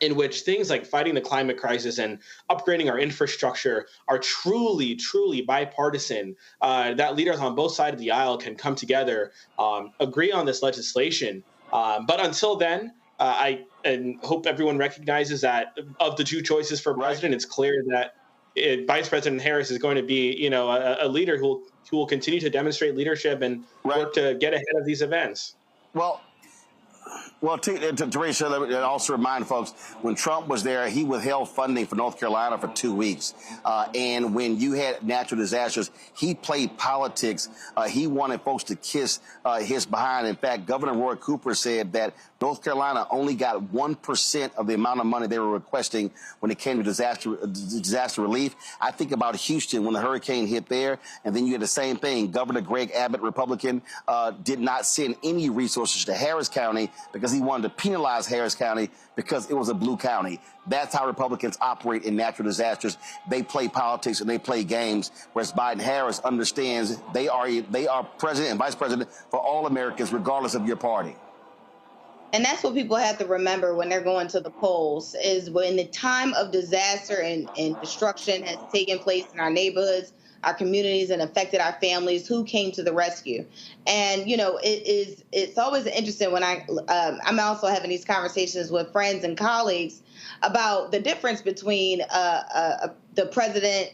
in which things like fighting the climate crisis and upgrading our infrastructure are truly, truly bipartisan, that leaders on both sides of the aisle can come together, agree on this legislation. But until then, I hope everyone recognizes that of the two choices for president, it's clear that Vice President Harris is going to be, a leader who will continue to demonstrate leadership and work to get ahead of these events. Well, Teresa, let me also remind folks, when Trump was there, he withheld funding for North Carolina for 2 weeks. And when you had natural disasters, he played politics. He wanted folks to kiss his behind. In fact, Governor Roy Cooper said that North Carolina only got 1% of the amount of money they were requesting when it came to disaster relief. I think about Houston when the hurricane hit there, and then you had the same thing. Governor Greg Abbott, Republican, did not send any resources to Harris County because he wanted to penalize Harris County because it was a blue county. That's how Republicans operate in natural disasters. They play politics and they play games, whereas Biden-Harris understands they are president and vice president for all Americans, regardless of your party. And that's what people have to remember when they're going to the polls, is when the time of disaster and destruction has taken place in our neighborhoods, our communities, and affected our families, who came to the rescue. And, it's always interesting when I'm also having these conversations with friends and colleagues about the difference between the president,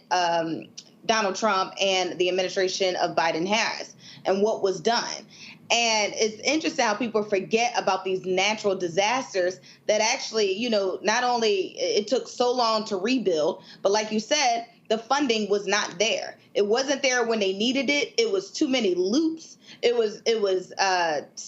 Donald Trump, and the administration of Biden-Harris and what was done. And it's interesting how people forget about these natural disasters that actually, not only it took so long to rebuild, but like you said, the funding was not there. It wasn't there when they needed it. It was too many loops. It was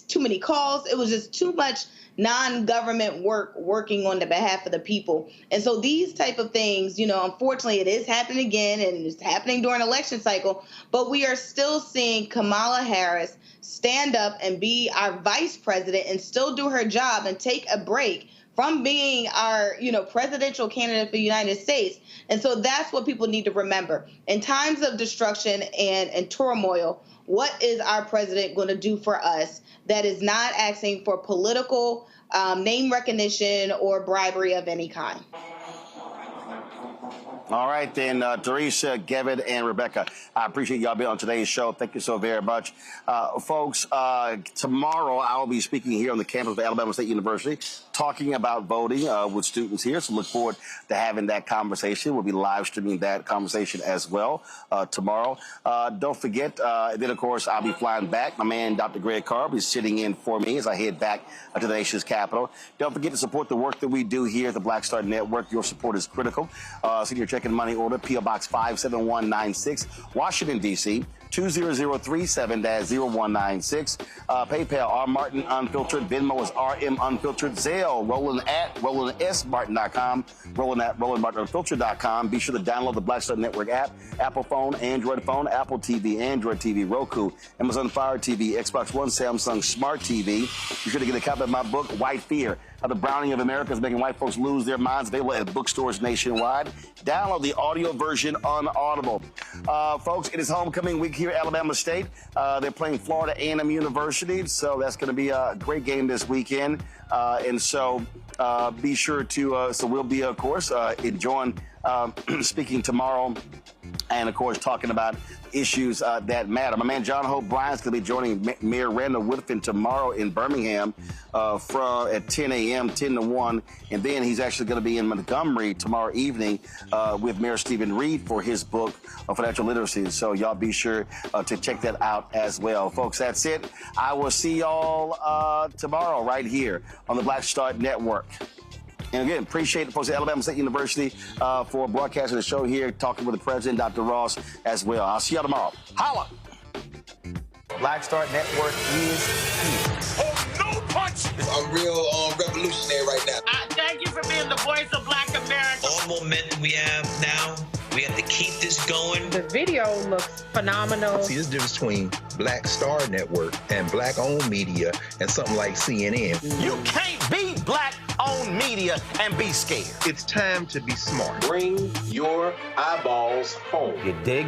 too many calls. It was just too much non-government working on the behalf of the people. And so these type of things, unfortunately, it is happening again, and it's happening during election cycle, but we are still seeing Kamala Harris stand up and be our vice president and still do her job and take a break from being our, presidential candidate for the United States. And so that's what people need to remember. In times of destruction and turmoil, what is our president going to do for us that is not asking for political name recognition or bribery of any kind? All right, then, Teresa, Gavin, and Rebecca, I appreciate y'all being on today's show. Thank you so very much. Folks, tomorrow I will be speaking here on the campus of Alabama State University, talking about voting with students here. So look forward to having that conversation. We'll be live streaming that conversation as well tomorrow. Don't forget, then, of course, I'll be flying back. My man, Dr. Greg Carr, will be sitting in for me as I head back to the nation's capital. Don't forget to support the work that we do here at the Black Star Network. Your support is critical. Senior checking money order, P.O. Box 57196, Washington, D.C., 20037-0196. PayPal, R. Martin Unfiltered. Venmo is RM Unfiltered. Zelle, Roland at RolandSMartin.com. Roland at RolandMartinUnfiltered.com. Be sure to download the Black Star Network app. Apple phone, Android phone, Apple TV, Android TV, Roku, Amazon Fire TV, Xbox One, Samsung Smart TV. Be sure to get a copy of my book, White Fear: How the Browning of America is Making White Folks Lose Their Minds. Available at bookstores nationwide. Download the audio version on Audible. Folks, it is homecoming week here at Alabama State. They're playing Florida A&M University, so that's going to be a great game this weekend. And so be sure to, so we'll be, of course, enjoying speaking tomorrow and, of course, talking about issues that matter. My man John Hope Bryant's going to be joining Mayor Randall Woodfin tomorrow in Birmingham at 10 a.m., 10 to 1. And then he's actually going to be in Montgomery tomorrow evening with Mayor Stephen Reed for his book of financial literacy. So y'all be sure to check that out as well. Folks, that's it. I will see y'all tomorrow right here on the Black Star Network. And again, appreciate the folks at Alabama State University for broadcasting the show here, talking with the president, Dr. Ross, as well. I'll see y'all tomorrow. Holla! Black Star Network is here. Oh, no punch! I'm real revolutionary right now. Thank you for being the voice of Black America. All momentum we have now, we have to keep this going. The video looks phenomenal. See, this difference between Black Star Network and Black-owned media and something like CNN. You can't be Black-owned media and be scared. It's time to be smart. Bring your eyeballs home. You dig?